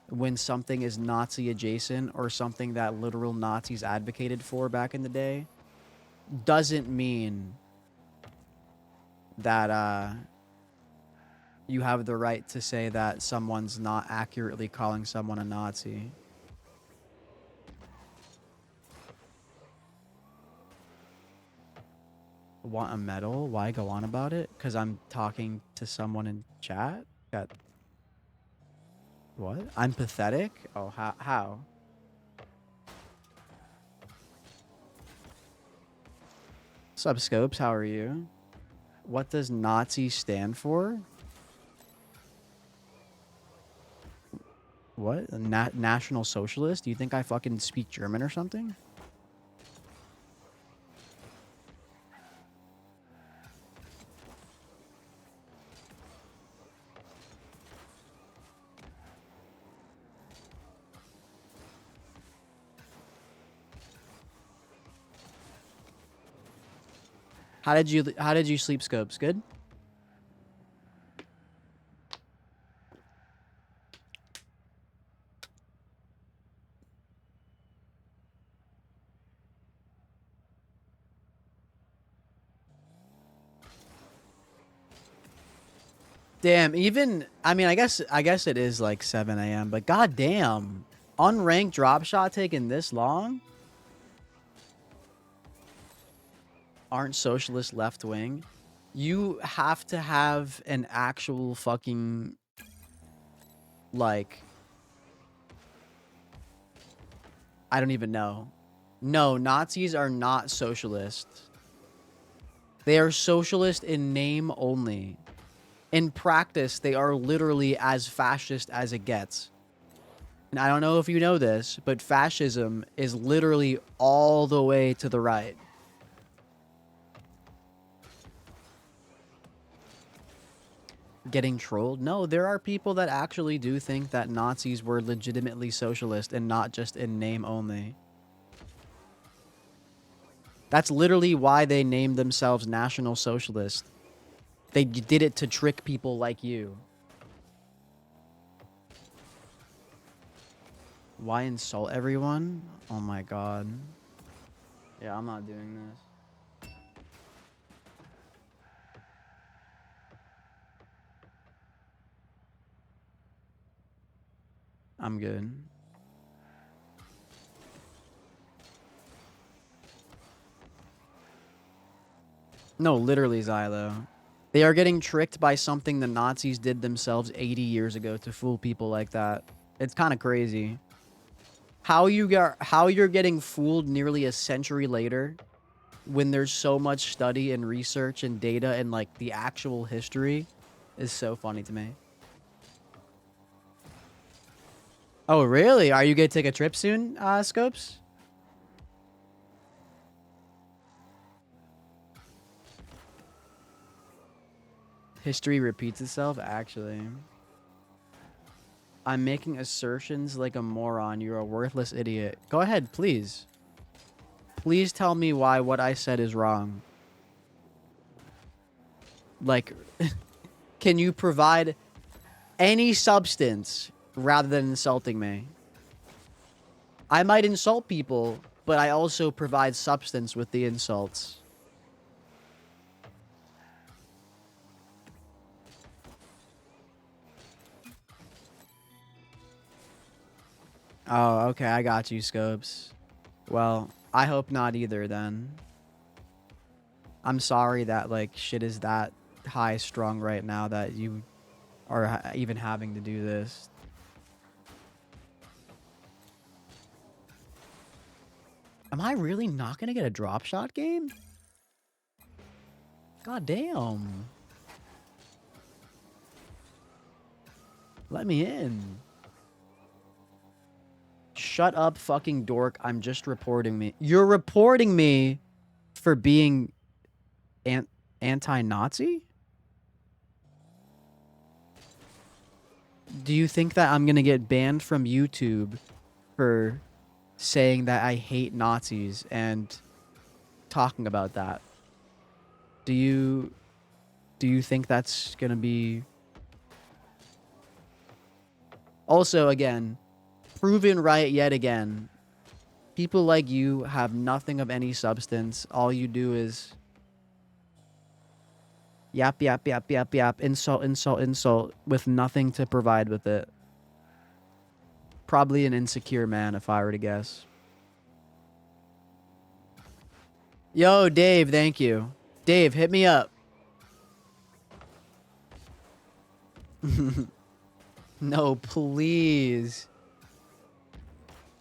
when something is Nazi adjacent or something that literal Nazis advocated for back in the day doesn't mean that you have the right to say that someone's not accurately calling someone a Nazi. Want a medal? Why go on about it? Because I'm talking to someone in chat? Got... What? I'm pathetic? Oh, how? Sup, Scopes? How are you? What does Nazi stand for? What? National Socialist? Do you think I fucking speak German or something? How did you sleep, Scopes? Good? Damn, even I mean, I guess it is like 7 a.m., but goddamn, unranked drop shot taking this long? Aren't socialist left wing? You have to have an actual fucking like I don't even know. No, Nazis are not socialist. They are socialist in name only. In practice, they are literally as fascist as it gets. And I don't know if you know this, but fascism is literally all the way to the right. Getting trolled? No, there are people that actually do think that Nazis were legitimately socialist and not just in name only. That's literally why they named themselves National Socialist. They did it to trick people like you. Why insult everyone? Oh my god. Yeah, I'm not doing this. I'm good. No, literally, Xylo. They are getting tricked by something the Nazis did themselves 80 years ago to fool people like that. It's kind of crazy. How you're getting fooled nearly a century later when there's so much study and research and data and like the actual history is so funny to me. Oh, really? Are you going to take a trip soon, Scopes? History repeats itself, actually. I'm making assertions like a moron. You're a worthless idiot. Go ahead, please. Please tell me why what I said is wrong. Like, can you provide any substance rather than insulting me? I might insult people, but I also provide substance with the insults. Oh, okay, I got you, Scopes. Well, I hope not either, then. I'm sorry that, like, shit is that high strung right now that you are even having to do this. Am I really not gonna get a drop shot game? God damn. Let me in. Shut up, fucking dork. I'm just reporting me. You're reporting me for being anti-Nazi? Do you think that I'm gonna get banned from YouTube for saying that I hate Nazis and talking about that? Do you think that's gonna be... Also, again, proven right yet again. People like you have nothing of any substance. All you do is yap, yap, yap, yap, yap, insult, insult, insult, with nothing to provide with it. Probably an insecure man, if I were to guess. Yo, Dave, thank you. Dave, hit me up. No, please.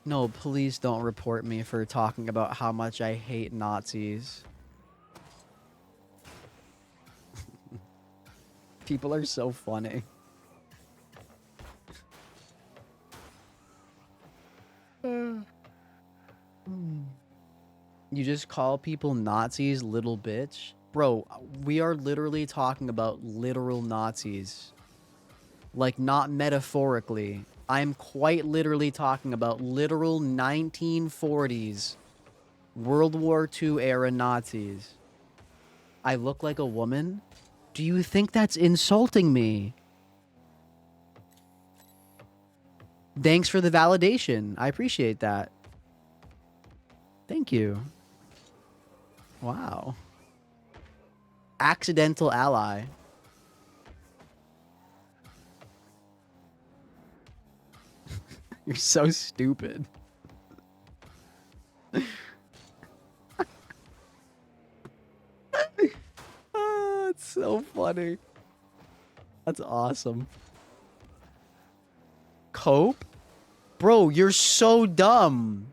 No, please don't report me for talking about how much I hate Nazis. People are so funny. You just call people Nazis, little bitch? Bro, we are literally talking about literal Nazis. Like, not metaphorically. I'm quite literally talking about literal 1940s World War II era Nazis. I look like a woman? Do you think that's insulting me? Thanks for the validation. I appreciate that. Thank you. Wow. Accidental ally. You're so stupid. It's so funny. That's awesome. Cope? Bro, you're so dumb.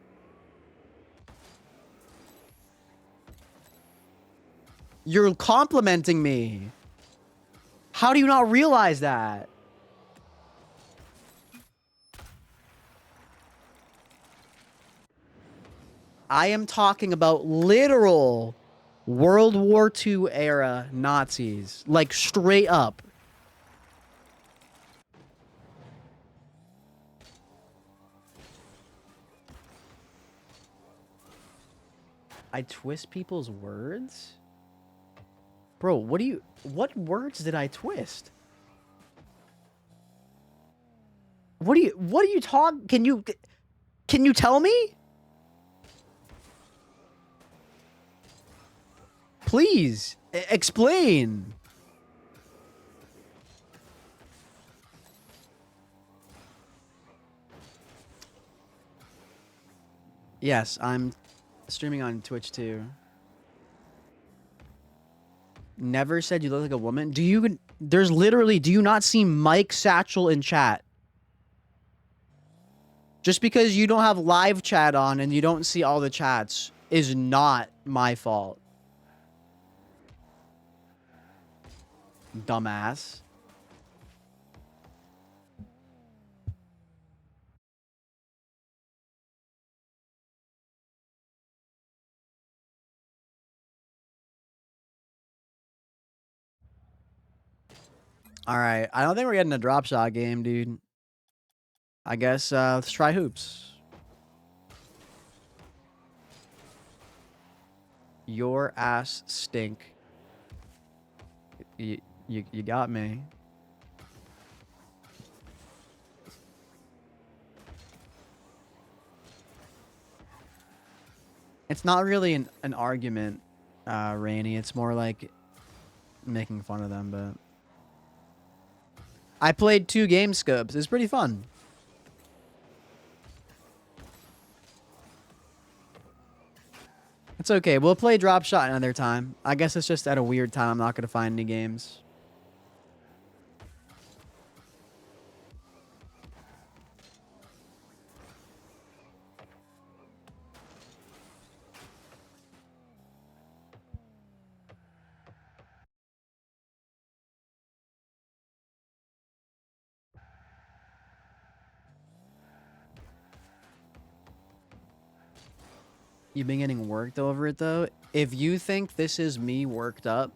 You're complimenting me. How do you not realize that? I am talking about literal World War II era Nazis. Like, straight up. I twist people's words? Bro, what words did I twist? What do you talk? Can you tell me? Please, explain. Yes, I'm streaming on Twitch too. Never said you look like a woman. Do you not see Mike Satchel in chat? Just because you don't have live chat on and you don't see all the chats is not my fault. Dumbass. All right. I don't think we're getting a drop shot game, dude. I guess let's try hoops. Your ass stink. You got me. It's not really an argument, Rainy. It's more like making fun of them, but I played 2 game scopes. It's pretty fun. It's okay. We'll play drop shot another time. I guess it's just at a weird time. I'm not going to find any games. You've been getting worked over it, though. If you think this is me worked up,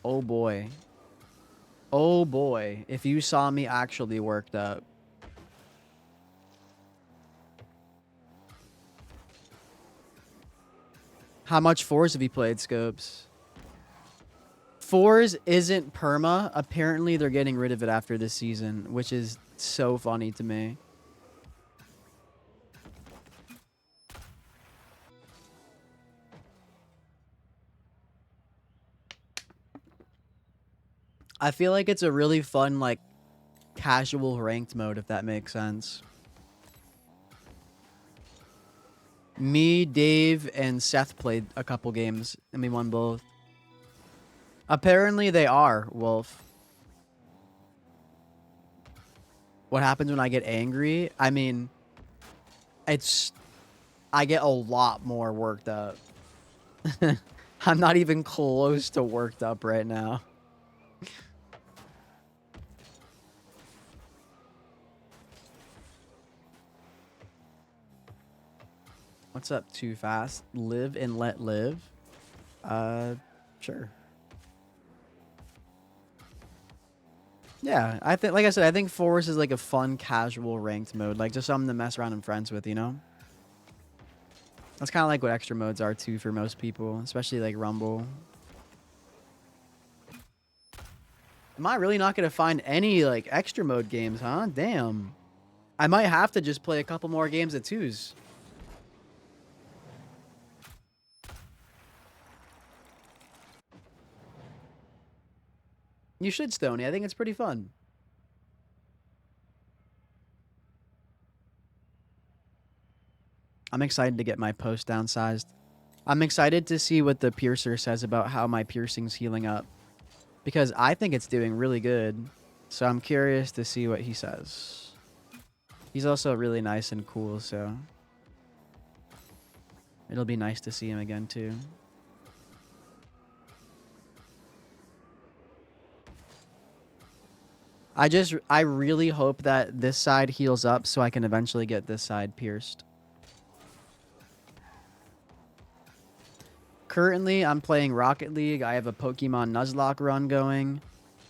oh boy. Oh boy. If you saw me actually worked up. How much fours have you played, Scopes? Fours isn't perma. Apparently, they're getting rid of it after this season, which is so funny to me. I feel like it's a really fun, like, casual ranked mode, if that makes sense. Me, Dave, and Seth played a couple games, and we won both. Apparently they are, Wolf. What happens when I get angry? I mean, I get a lot more worked up. I'm not even close to worked up right now. What's up, Too Fast? Live and let live? Sure. Yeah, I think, like I said, I think Force is like a fun, casual ranked mode. Like, just something to mess around and friends with, you know? That's kind of like what extra modes are, too, for most people. Especially, like, Rumble. Am I really not going to find any, like, extra mode games, huh? Damn. I might have to just play a couple more games at 2s. You should, Stoney. I think it's pretty fun. I'm excited to get my post downsized. I'm excited to see what the piercer says about how my piercing's healing up. Because I think it's doing really good. So I'm curious to see what he says. He's also really nice and cool, so it'll be nice to see him again too. I really hope that this side heals up so I can eventually get this side pierced. Currently, I'm playing Rocket League. I have a Pokemon Nuzlocke run going.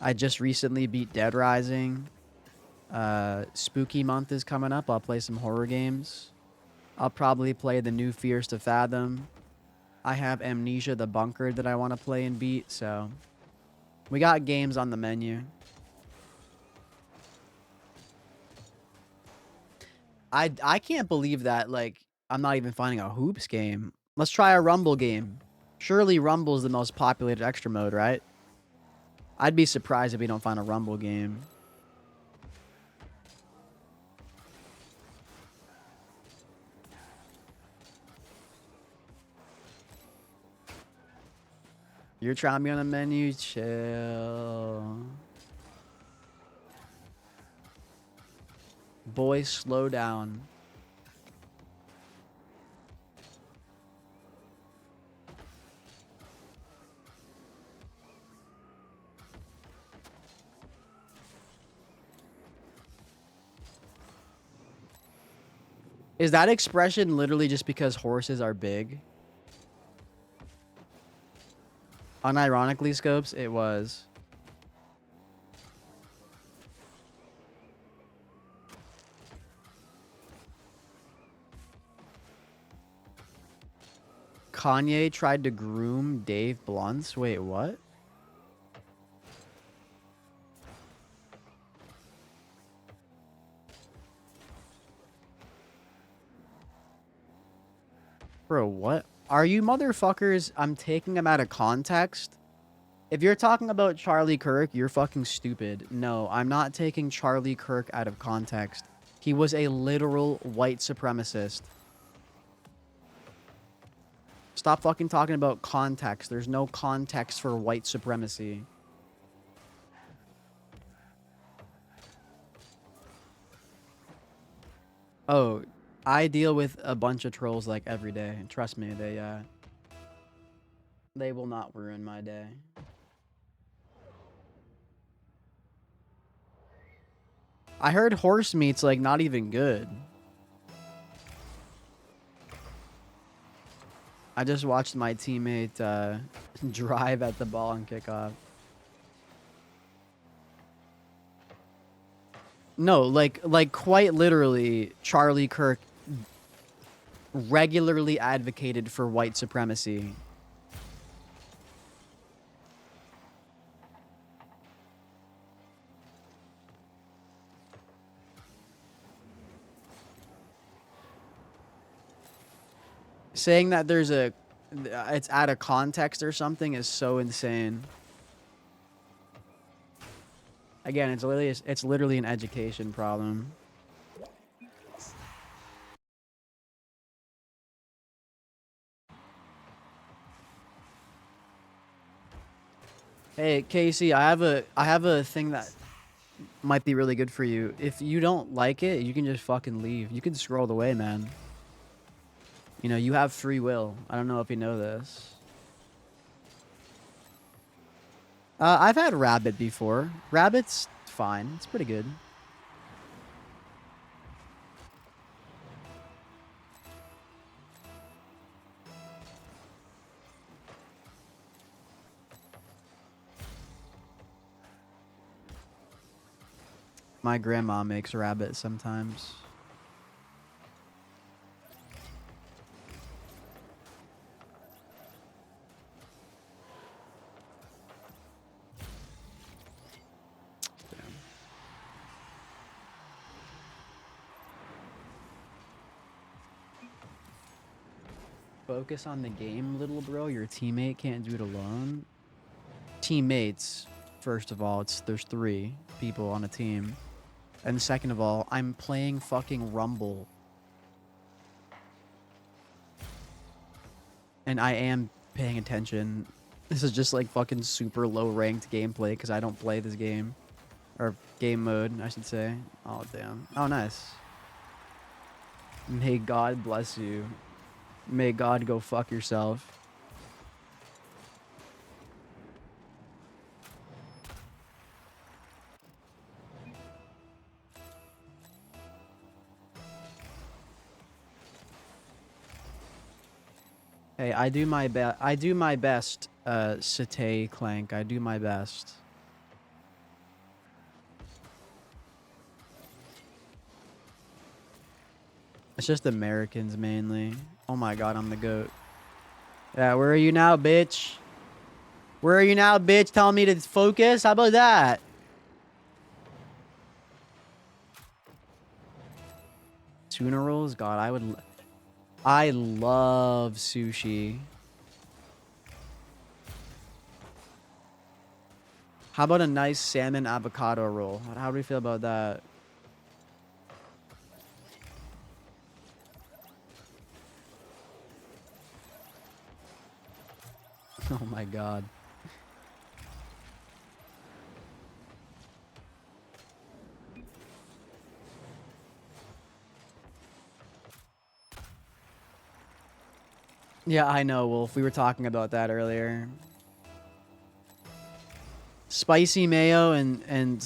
I just recently beat Dead Rising. Spooky month is coming up. I'll play some horror games. I'll probably play the new Fears to Fathom. I have Amnesia the Bunker that I want to play and beat, so we got games on the menu. I can't believe that, like, I'm not even finding a hoops game. Let's try a Rumble game. Surely Rumble's the most populated extra mode, right? I'd be surprised if we don't find a Rumble game. You're trying to be on the menu? Chill. Boy, slow down. Is that expression literally just because horses are big? Unironically, Scopes, it was. Kanye tried to groom Dave Blunts? Wait, what? Bro, what? Are you motherfuckers? I'm taking them out of context. If you're talking about Charlie Kirk, you're fucking stupid. No, I'm not taking Charlie Kirk out of context. He was a literal white supremacist. Stop fucking talking about context. There's no context for white supremacy. Oh, I deal with a bunch of trolls like every day. Trust me, they will not ruin my day. I heard horse meat's like not even good. I just watched my teammate drive at the ball and kick off. No, like quite literally, Charlie Kirk regularly advocated for white supremacy. Saying that it's out of context or something is so insane. Again, it's literally an education problem. Hey, Casey, I have a thing that might be really good for you. If you don't like it, you can just fucking leave. You can scroll away, man. You know, you have free will. I don't know if you know this. I've had Rabbit before. Rabbit's fine. It's pretty good. My grandma makes Rabbit sometimes. Focus on the game, little bro. Your teammate can't do it alone. Teammates, first of all, there's 3 people on a team. And second of all, I'm playing fucking Rumble. and I am paying attention. This is just like fucking super low ranked gameplay because I don't play this game. Or game mode, I should say. Oh, damn. Oh, nice. May God bless you. May God go fuck yourself. Hey, I do my best. I do my best, Satay Clank. I do my best. It's just Americans mainly. Oh my god, I'm the GOAT. Yeah, where are you now, bitch? Where are you now, bitch? Telling me to focus? How about that? Tuna rolls? God, I love sushi. How about a nice salmon avocado roll? How do we feel about that? Oh my god. Yeah, I know, Wolf. We were talking about that earlier. Spicy mayo and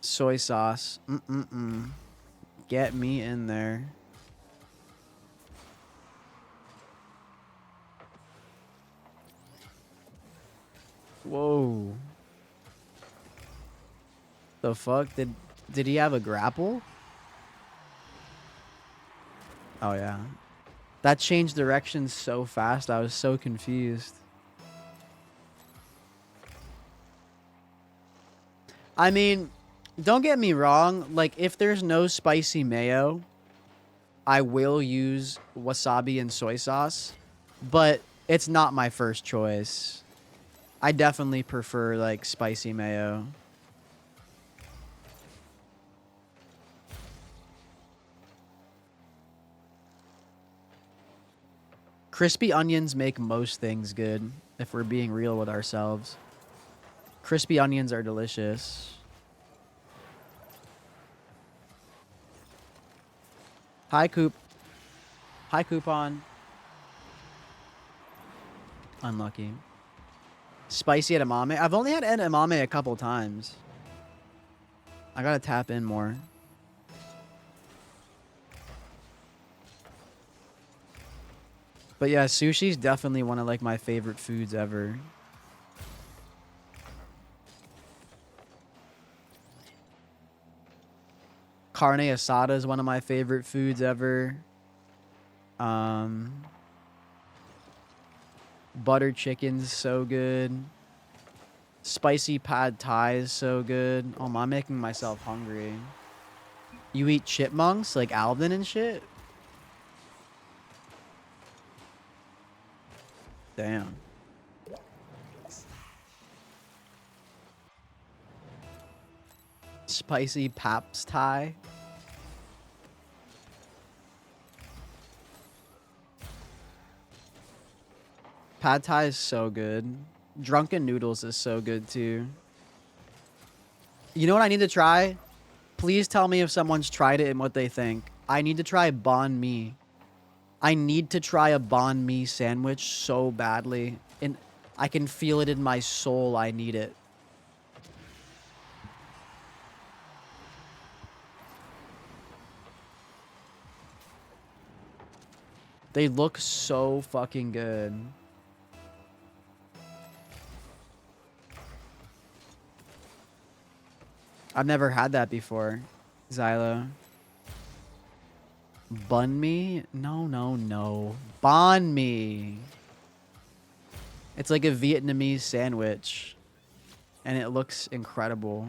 soy sauce. Get me in there. Whoa. The fuck? Did he have a grapple? Oh yeah. That changed directions so fast. I was so confused. I mean, don't get me wrong. Like, if there's no spicy mayo, I will use wasabi and soy sauce. But it's not my first choice. I definitely prefer, like, spicy mayo. Crispy onions make most things good, if we're being real with ourselves. Crispy onions are delicious. Hi, Coop. Hi, Coupon. Unlucky. Spicy edamame. I've only had edamame a couple times. I gotta tap in more. But yeah, sushi's definitely one of like my favorite foods ever. Carne asada is one of my favorite foods ever. Butter chicken's so good. Spicy pad thai is so good. Oh, I'm making myself hungry. You eat chipmunks like Alvin and shit? Damn. Spicy Paps Thai. Pad Thai is so good. Drunken Noodles is so good too. You know what I need to try? Please tell me if someone's tried it and what they think. I need to try banh mi. I need to try a banh mi sandwich so badly. And I can feel it in my soul. I need it. They look so fucking good. I've never had that before, Xylo. Bun mi? No, no, no. Banh mi. It's like a Vietnamese sandwich. And it looks incredible.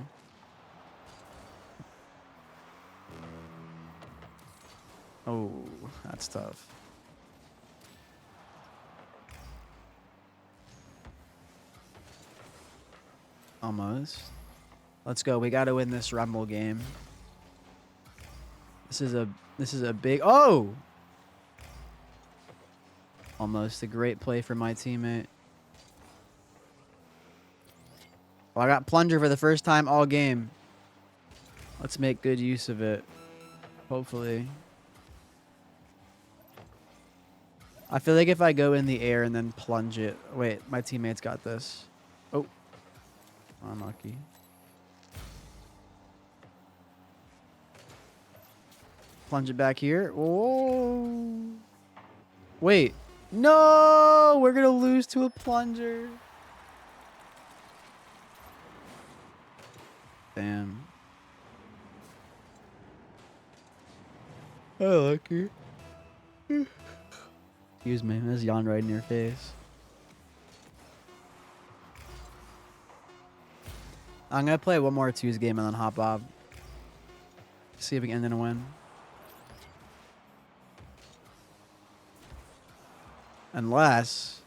Oh, that's tough. Almost. Let's go. We got to win this Rumble game. This is a big... Oh! Almost a great play for my teammate. Well, I got plunger for the first time all game. Let's make good use of it. Hopefully. I feel like if I go in the air and then plunge it... Wait, my teammate's got this. Oh. Unlucky. Plunge it back here. Whoa. Wait. No! We're going to lose to a plunger. Damn. Oh, lucky. Excuse me. There's yawn right in your face. I'm going to play one more twos game and then hop off. See if we can end in a win. Unless...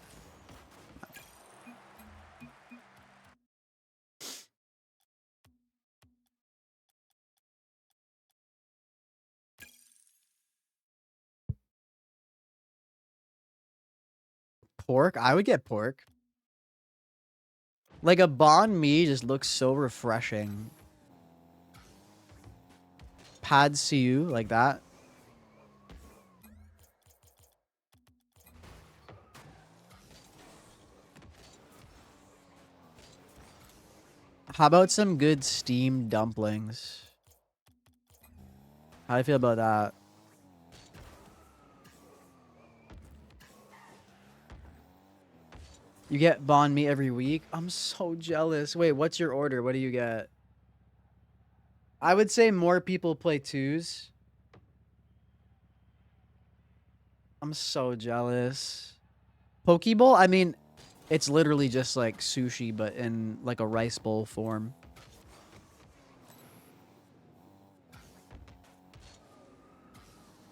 Pork? I would get pork. Like a banh mi just looks so refreshing. Pad siu, like that. How about some good steamed dumplings? How do you feel about that? You get banh mi every week? I'm so jealous. Wait, what's your order? What do you get? I would say more people play twos. I'm so jealous. Poke bowl? I mean, it's literally just like sushi, but in like a rice bowl form.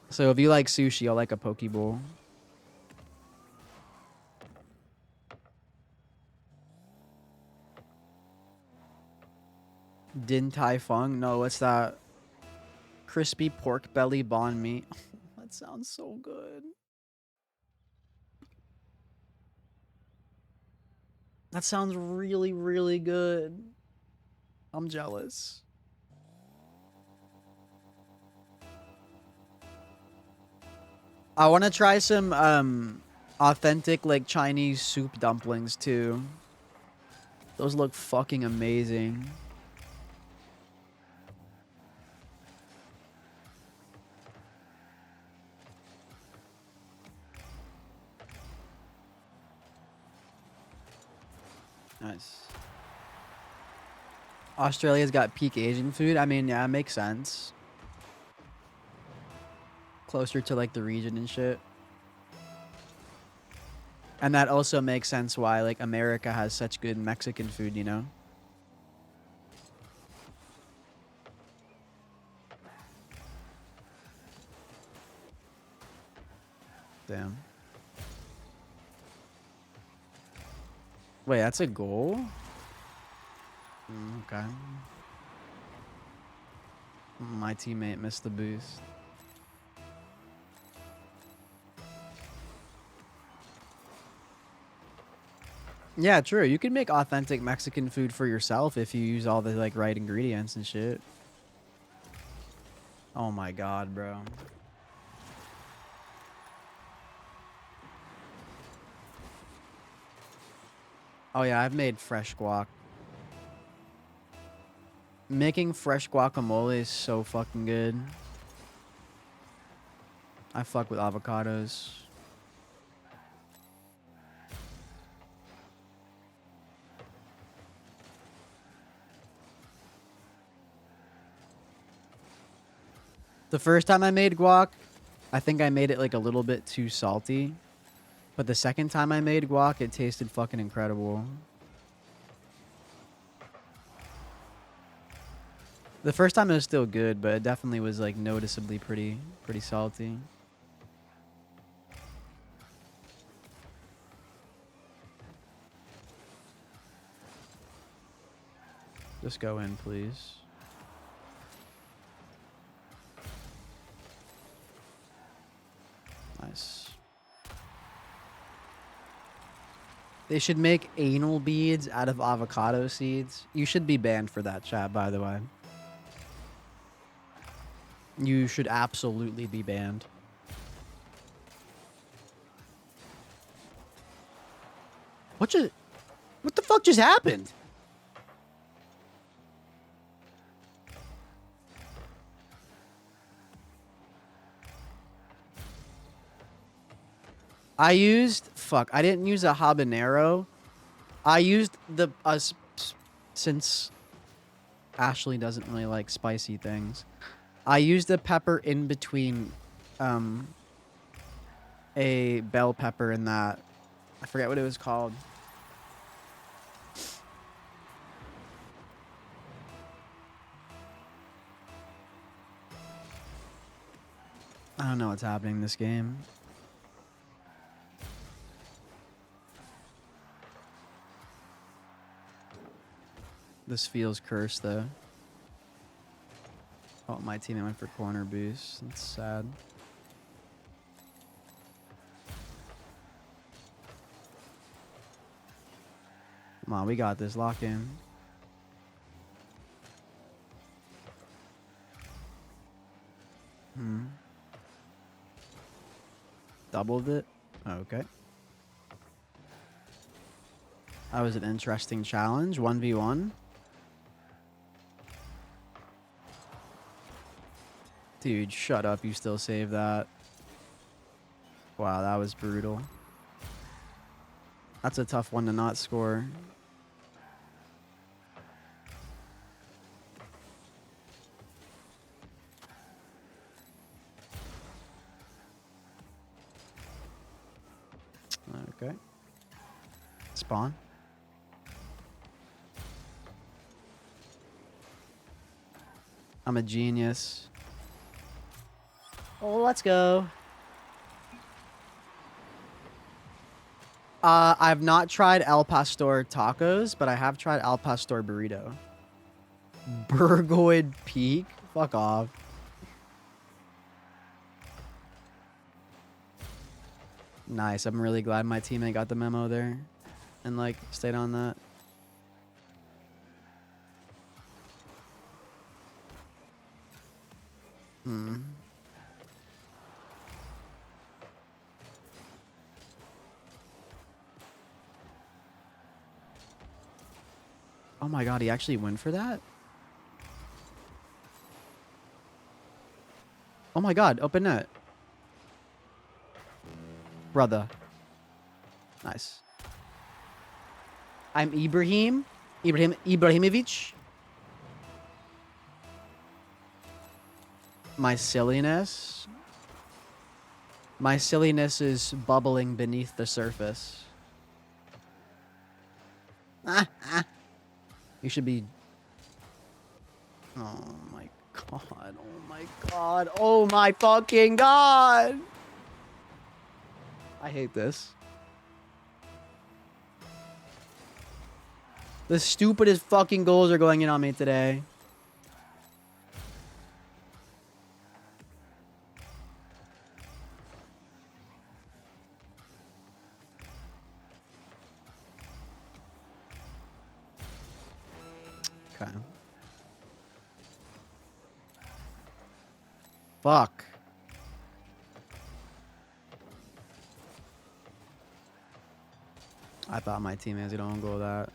So if you like sushi, you'll like a poke bowl. Din Tai Fung? No, what's that? Crispy pork belly banh mi. That sounds so good. That sounds really, really good. I'm jealous. I want to try some authentic like Chinese soup dumplings too. Those look fucking amazing. Nice. Australia's got peak Asian food. I mean, yeah, it makes sense. Closer to like the region and shit. And that also makes sense why like America has such good Mexican food, you know? Damn. Wait, that's a goal? Okay. My teammate missed the boost. Yeah, true. You can make authentic Mexican food for yourself if you use all the like right ingredients and shit. Oh my god, bro. Oh yeah, I've made fresh guac. Making fresh guacamole is so fucking good. I fuck with avocados. The first time I made guac, I think I made it like a little bit too salty. But the second time I made guac, it tasted fucking incredible. The first time it was still good, but it definitely was like noticeably pretty salty. Just go in, please. Nice. They should make anal beads out of avocado seeds. You should be banned for that, chat, by the way. You should absolutely be banned. What the fuck just happened? I didn't use a habanero. I used since Ashley doesn't really like spicy things. I used a pepper in between a bell pepper and that. I forget what it was called. I don't know what's happening in this game. This feels cursed, though. Oh, my teammate went for corner boost. That's sad. Come on, we got this. Lock in. Doubled it? Okay. That was an interesting challenge. 1v1. Dude, shut up. You still save that. Wow, that was brutal. That's a tough one to not score. Okay. Spawn. I'm a genius. Oh, let's go. I've not tried El Pastor tacos, but I have tried El Pastor burrito. Burgoid Peak? Fuck off. Nice. I'm really glad my teammate got the memo there and like stayed on that. Oh my god, he actually went for that? Oh my god, open net. Brother. Nice. I'm Ibrahimovic. My silliness is bubbling beneath the surface. You should be... Oh my god. Oh my god. Oh my fucking god. I hate this. The stupidest fucking goals are going in on me today. Okay. Fuck. I thought my team was gonna go that.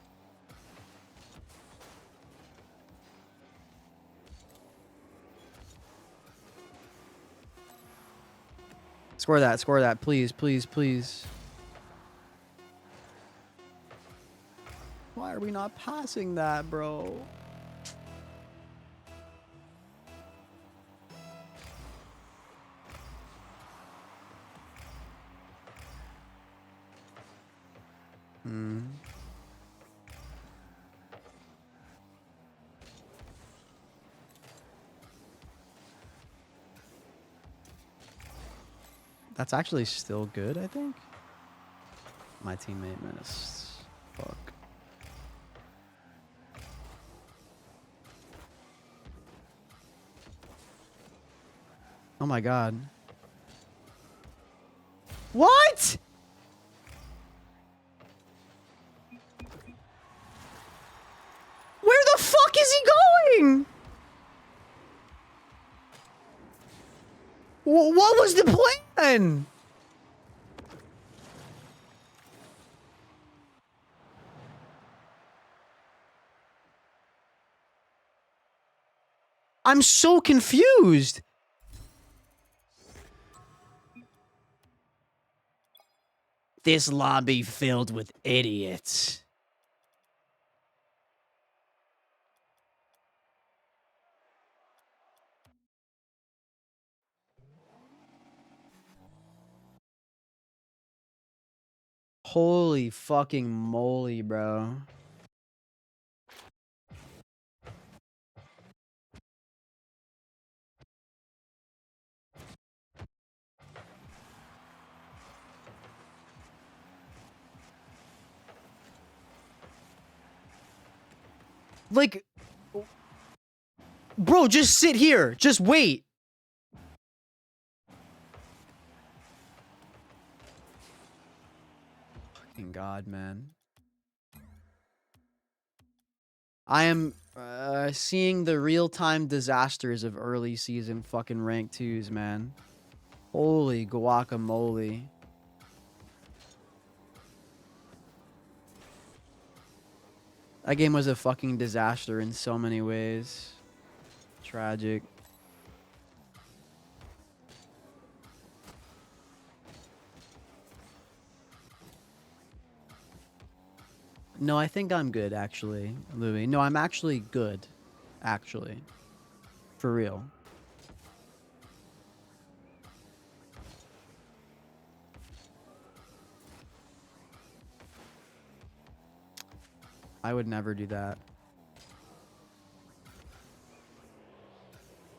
Score that, please, please, please. Why are we not passing that, bro? That's actually still good, I think. My teammate missed. Fuck. Oh my god. What? doing? What was the plan? I'm so confused. This lobby filled with idiots. Holy fucking moly, bro. Like, bro, just sit here. Just wait. Fucking God, man. I am seeing the real-time disasters of early season fucking rank 2s, man. Holy guacamole. That game was a fucking disaster in so many ways. Tragic. No, I think I'm good, actually, Louis. No, I'm actually good. Actually. For real. I would never do that.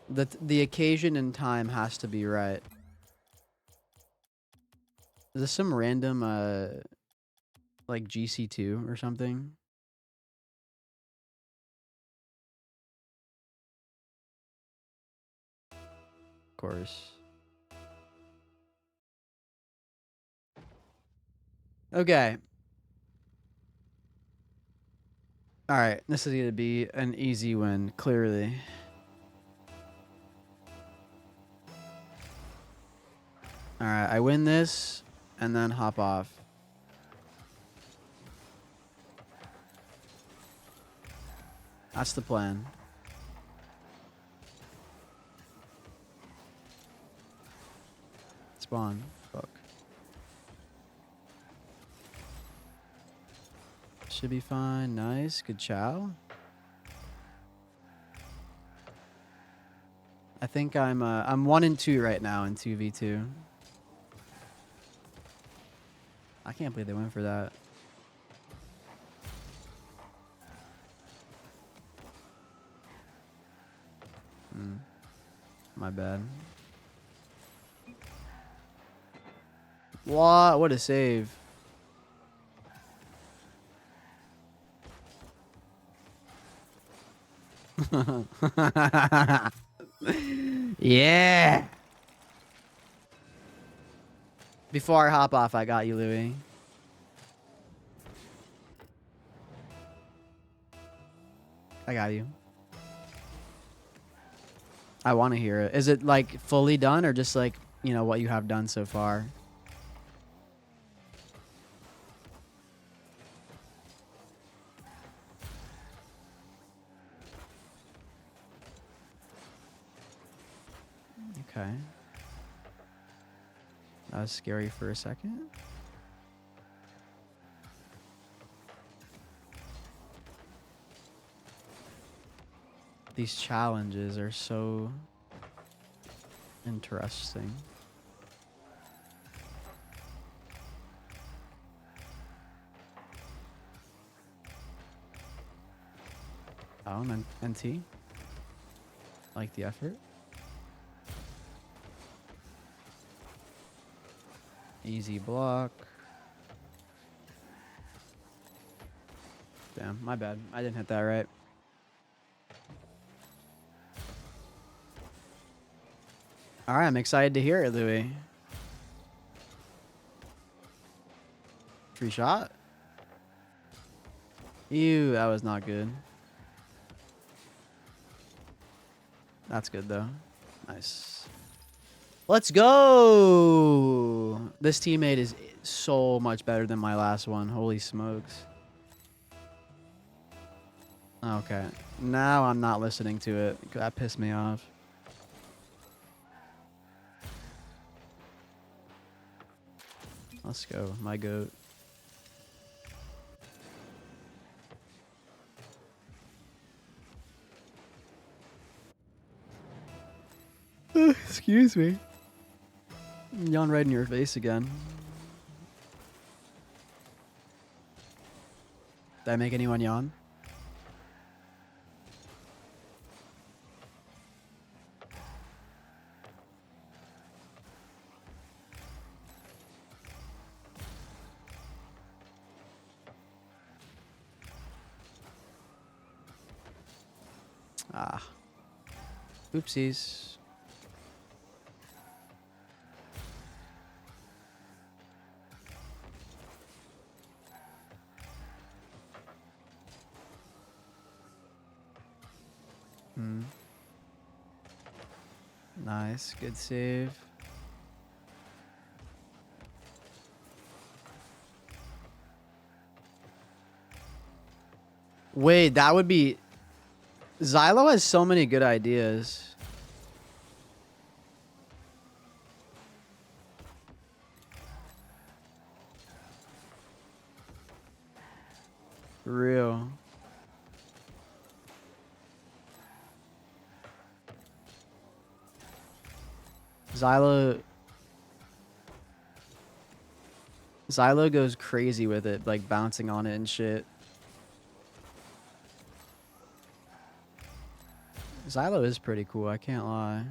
The occasion and time has to be right. Is this some random, like GC2 or something? Of course. Okay. Alright, this is gonna be an easy win, clearly. Alright, I win this, and then hop off. That's the plan. Spawn. Fuck. Should be fine. Nice. Good chow. I think I'm 1 and 2 right now in 2v2. I can't believe they went for that. My bad. What a save. Yeah. Before I hop off, I got you, Louis. I got you. I want to hear it. Is it like fully done or just like, you know, what you have done so far? Okay. That was scary for a second. These challenges are so interesting. Oh, and then NT. Like the effort. Easy block. Damn, my bad. I didn't hit that right. All right, I'm excited to hear it, Louis. Free shot? Ew, that was not good. That's good, though. Nice. Let's go! This teammate is so much better than my last one. Holy smokes. Okay. Now I'm not listening to it. That pissed me off. Let's go, my goat. Excuse me. Yawn right in your face again. Did I make anyone yawn? Ah. Oopsies. Hmm. Nice. Good save. Wait, that would be... Xylo has so many good ideas. For real. Xylo goes crazy with it, like bouncing on it and shit. Xylo is pretty cool, I can't lie.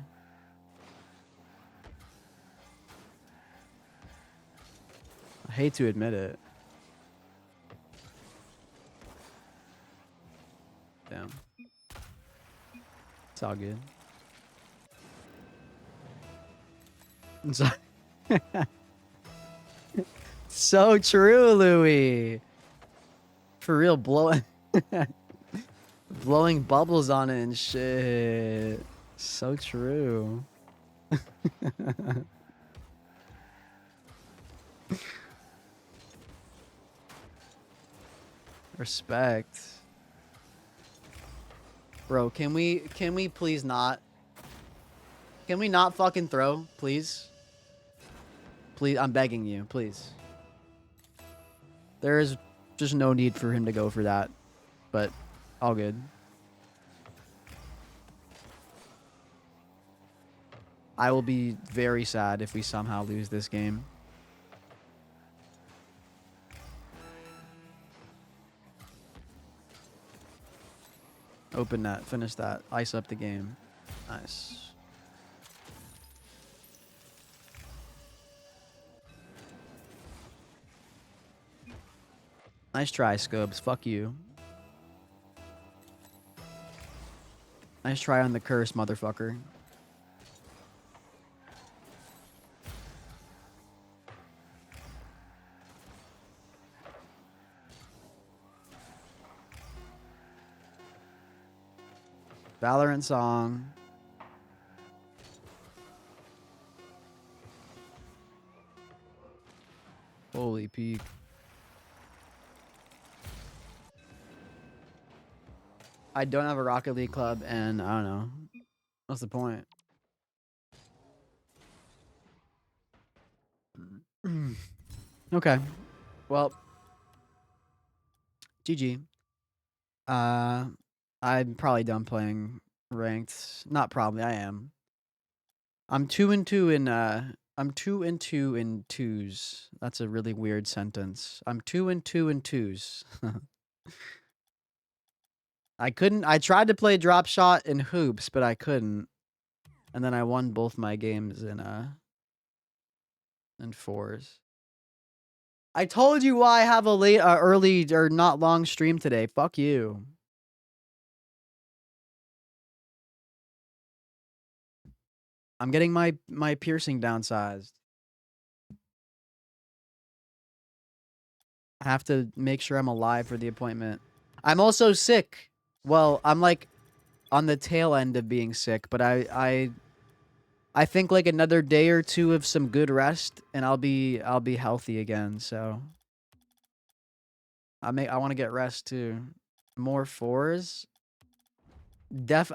I hate to admit it. Damn. It's all good. So true, Louis. For real, blowing blowing bubbles on it and shit. So true. Respect. Bro, can we please not? Can we not fucking throw, please? Please, I'm begging you, please. There is just no need for him to go for that, but all good. I will be very sad if we somehow lose this game. Open that, finish that, ice up the game. Nice. Nice try, Scobes. Fuck you. Nice try on the curse, motherfucker. Valorant song. Holy peak. I don't have a Rocket League club, and I don't know. What's the point? Okay. Well, GG. I'm probably done playing ranked. Not probably, I am. I'm 2-2 in I'm 2-2 in twos. That's a really weird sentence. I'm 2-2 in twos. I tried to play drop shot in hoops, but I couldn't. And then I won both my games in fours. I told you why I have a late early or not long stream today. Fuck you. I'm getting my piercing downsized. I have to make sure I'm alive for the appointment. I'm also sick. Well, I'm like on the tail end of being sick, but I think like another day or two of some good rest and I'll be healthy again. So I want to get rest too. More fours.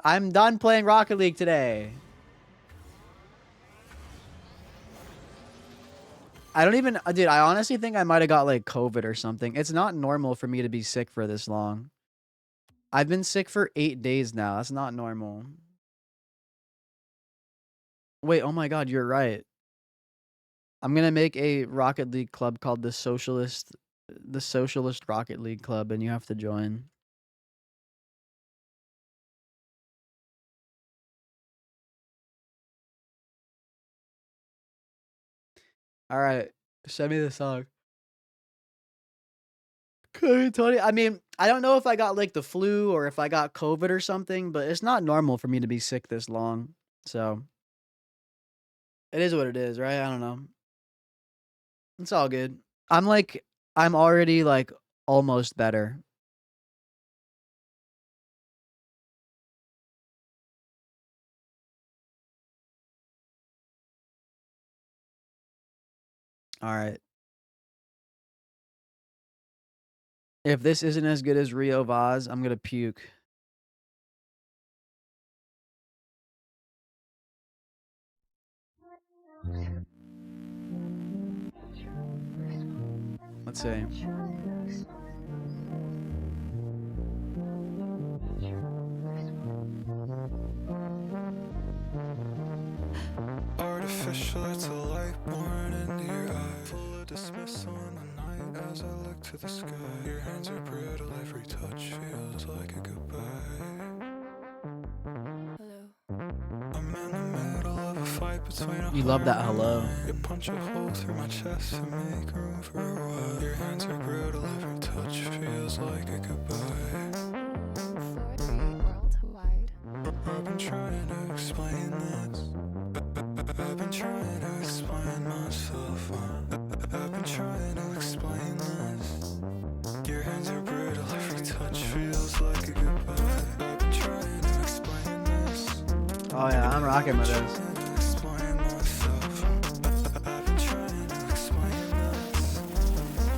I'm done playing Rocket League today. I don't even, dude, I honestly think I might have got like COVID or something. It's not normal for me to be sick for this long. I've been sick for 8 days now. That's not normal. Wait, oh my God, you're right. I'm gonna make a Rocket League club called the Socialist Rocket League Club, and you have to join. All right, send me the song. Tony, I mean, I don't know if I got like the flu or if I got COVID or something, but it's not normal for me to be sick this long. So it is what it is, right? I don't know. It's all good. I'm already like almost better. All right. If this isn't as good as Rio Vaz, I'm gonna puke. Let's see. Artificial, it's a light born into your eye. Full of dismissal in the night as I look to the sky. Your hands are brittle, every touch feels like a goodbye. I'm in the middle of a fight between a You love that hello. You punch a hole through my chest to make room for a while. Your hands are brittle, every touch feels like a goodbye. I've been trying to explain this. I've been trying to explain myself. I've been trying to explain this. Your hands are brittle, every touch feels like a goodbye. I've been trying to explain this. Oh yeah, I'm rocking with this. Explain myself. I've been trying to explain this.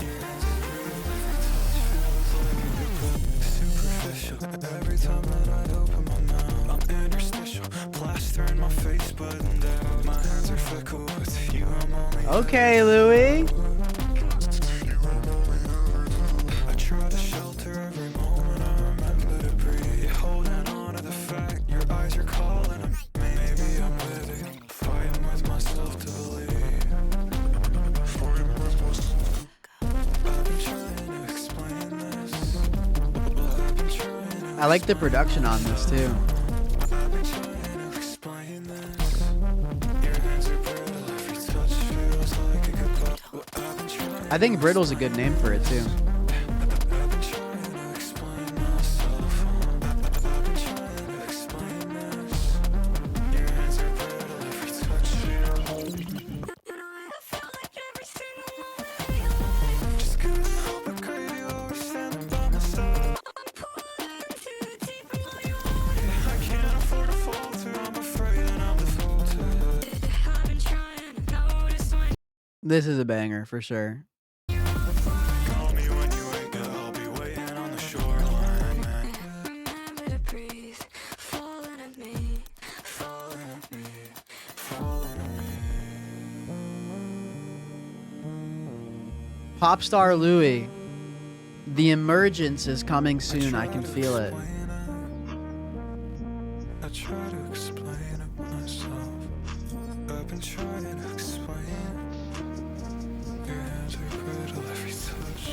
Your hands are brittle, every touch feels like a goodbye. Superficial, every time that I open my mouth, I'm interstitial, plaster in my face buttoned down. My hands are fickle with you, I'm only Okay, Louis. I try to shelter every moment, I remember to breathe. You're holding on to the fact, your eyes are calling to me. Maybe I'm living, fighting with myself to believe. Fighting with myself. I've been trying to explain this. I've been trying to I like the production on this too. I've been trying to explain this. Your hands are brittle, every touch feels like a goodbye. I've been trying. I think Brittle's a good name for it too. I've been trying to explain myself. I've been trying to explain this. Your hands are brittle, every touch feels. Just couldn't help but crave you, always standing by my side. I can't afford to falter, I'm afraid that I'm defaulted. I've been trying to notice when This is a banger for sure. call me when you wake up, I'll be waiting on the shoreline. Remember to breathe, falling at me, falling at me, falling at me. Popstar Louis. The emergence is coming soon. I can feel it. I try to explain it myself. I've been trying to explain. Your hands are brittle, every touch.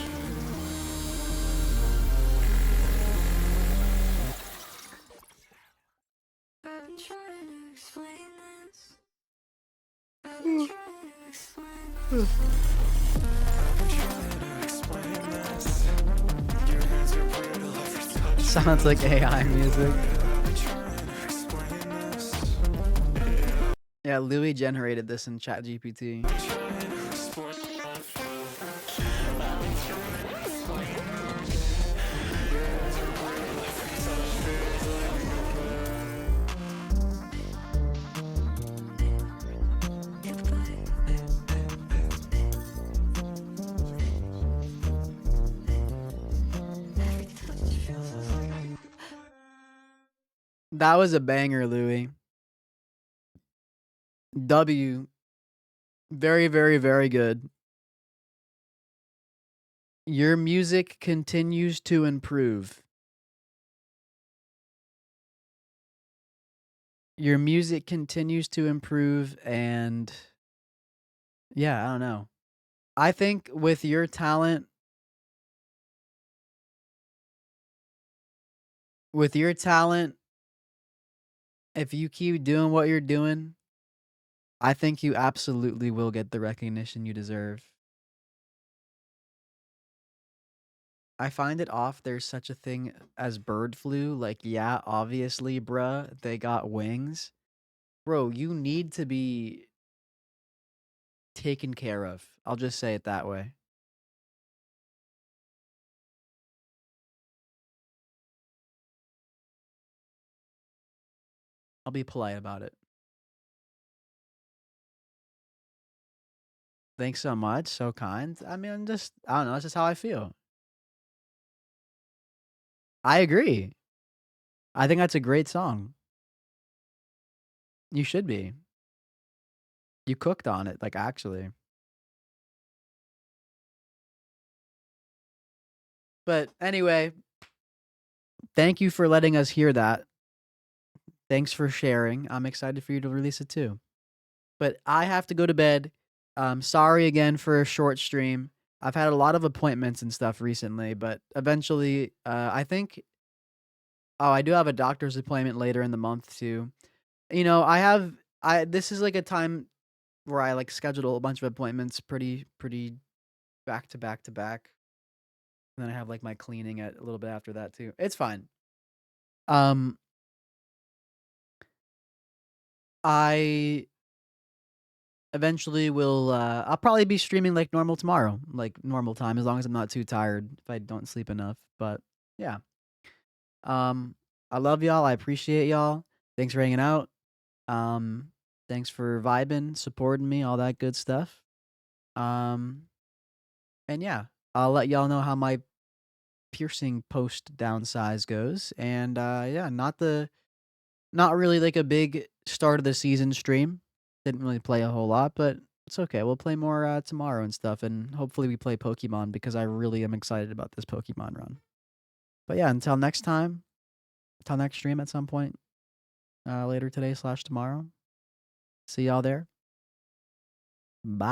I've been trying to explain this. I've been trying to explain this. I've been trying to explain this. Your hands are brittle, every touch. Sounds like AI music. I've been trying to explain this. Yeah, Louis generated this in ChatGPT. That was a banger, Louis. W. Very, very, very good. Your music continues to improve. Your music continues to improve, and yeah, I don't know. I think with your talent, with your talent, if you keep doing what you're doing, I think you absolutely will get the recognition you deserve. I find it off there's such a thing as bird flu. Like, yeah, obviously, bruh, they got wings. Bro, you need to be taken care of. I'll just say it that way. I'll be polite about it. Thanks so much. So kind. I mean, I don't know. That's just how I feel. I agree. I think that's a great song. You should be. You cooked on it, like, actually. But anyway, thank you for letting us hear that. Thanks for sharing. I'm excited for you to release it too. But I have to go to bed. Sorry again for a short stream. I've had a lot of appointments and stuff recently, but eventually, I think. Oh, I do have a doctor's appointment later in the month too. You know, This is like a time where I like schedule a bunch of appointments, pretty back to back to back. And then I have like my cleaning at a little bit after that too. It's fine. Um, I eventually will. I'll probably be streaming like normal tomorrow, like normal time, as long as I'm not too tired if I don't sleep enough. But yeah. Um, I love y'all. I appreciate y'all. Thanks for hanging out. Um, Thanks for vibing, supporting me, all that good stuff. Um, and yeah, I'll let y'all know how my piercing post downsize goes. And yeah, not really like a big start of the season stream. Didn't really play a whole lot, but it's okay. We'll play more tomorrow and stuff, and hopefully we play Pokemon because I really am excited about this Pokemon run. But yeah, until next time, until next stream at some point later today / tomorrow. See y'all there. Bye.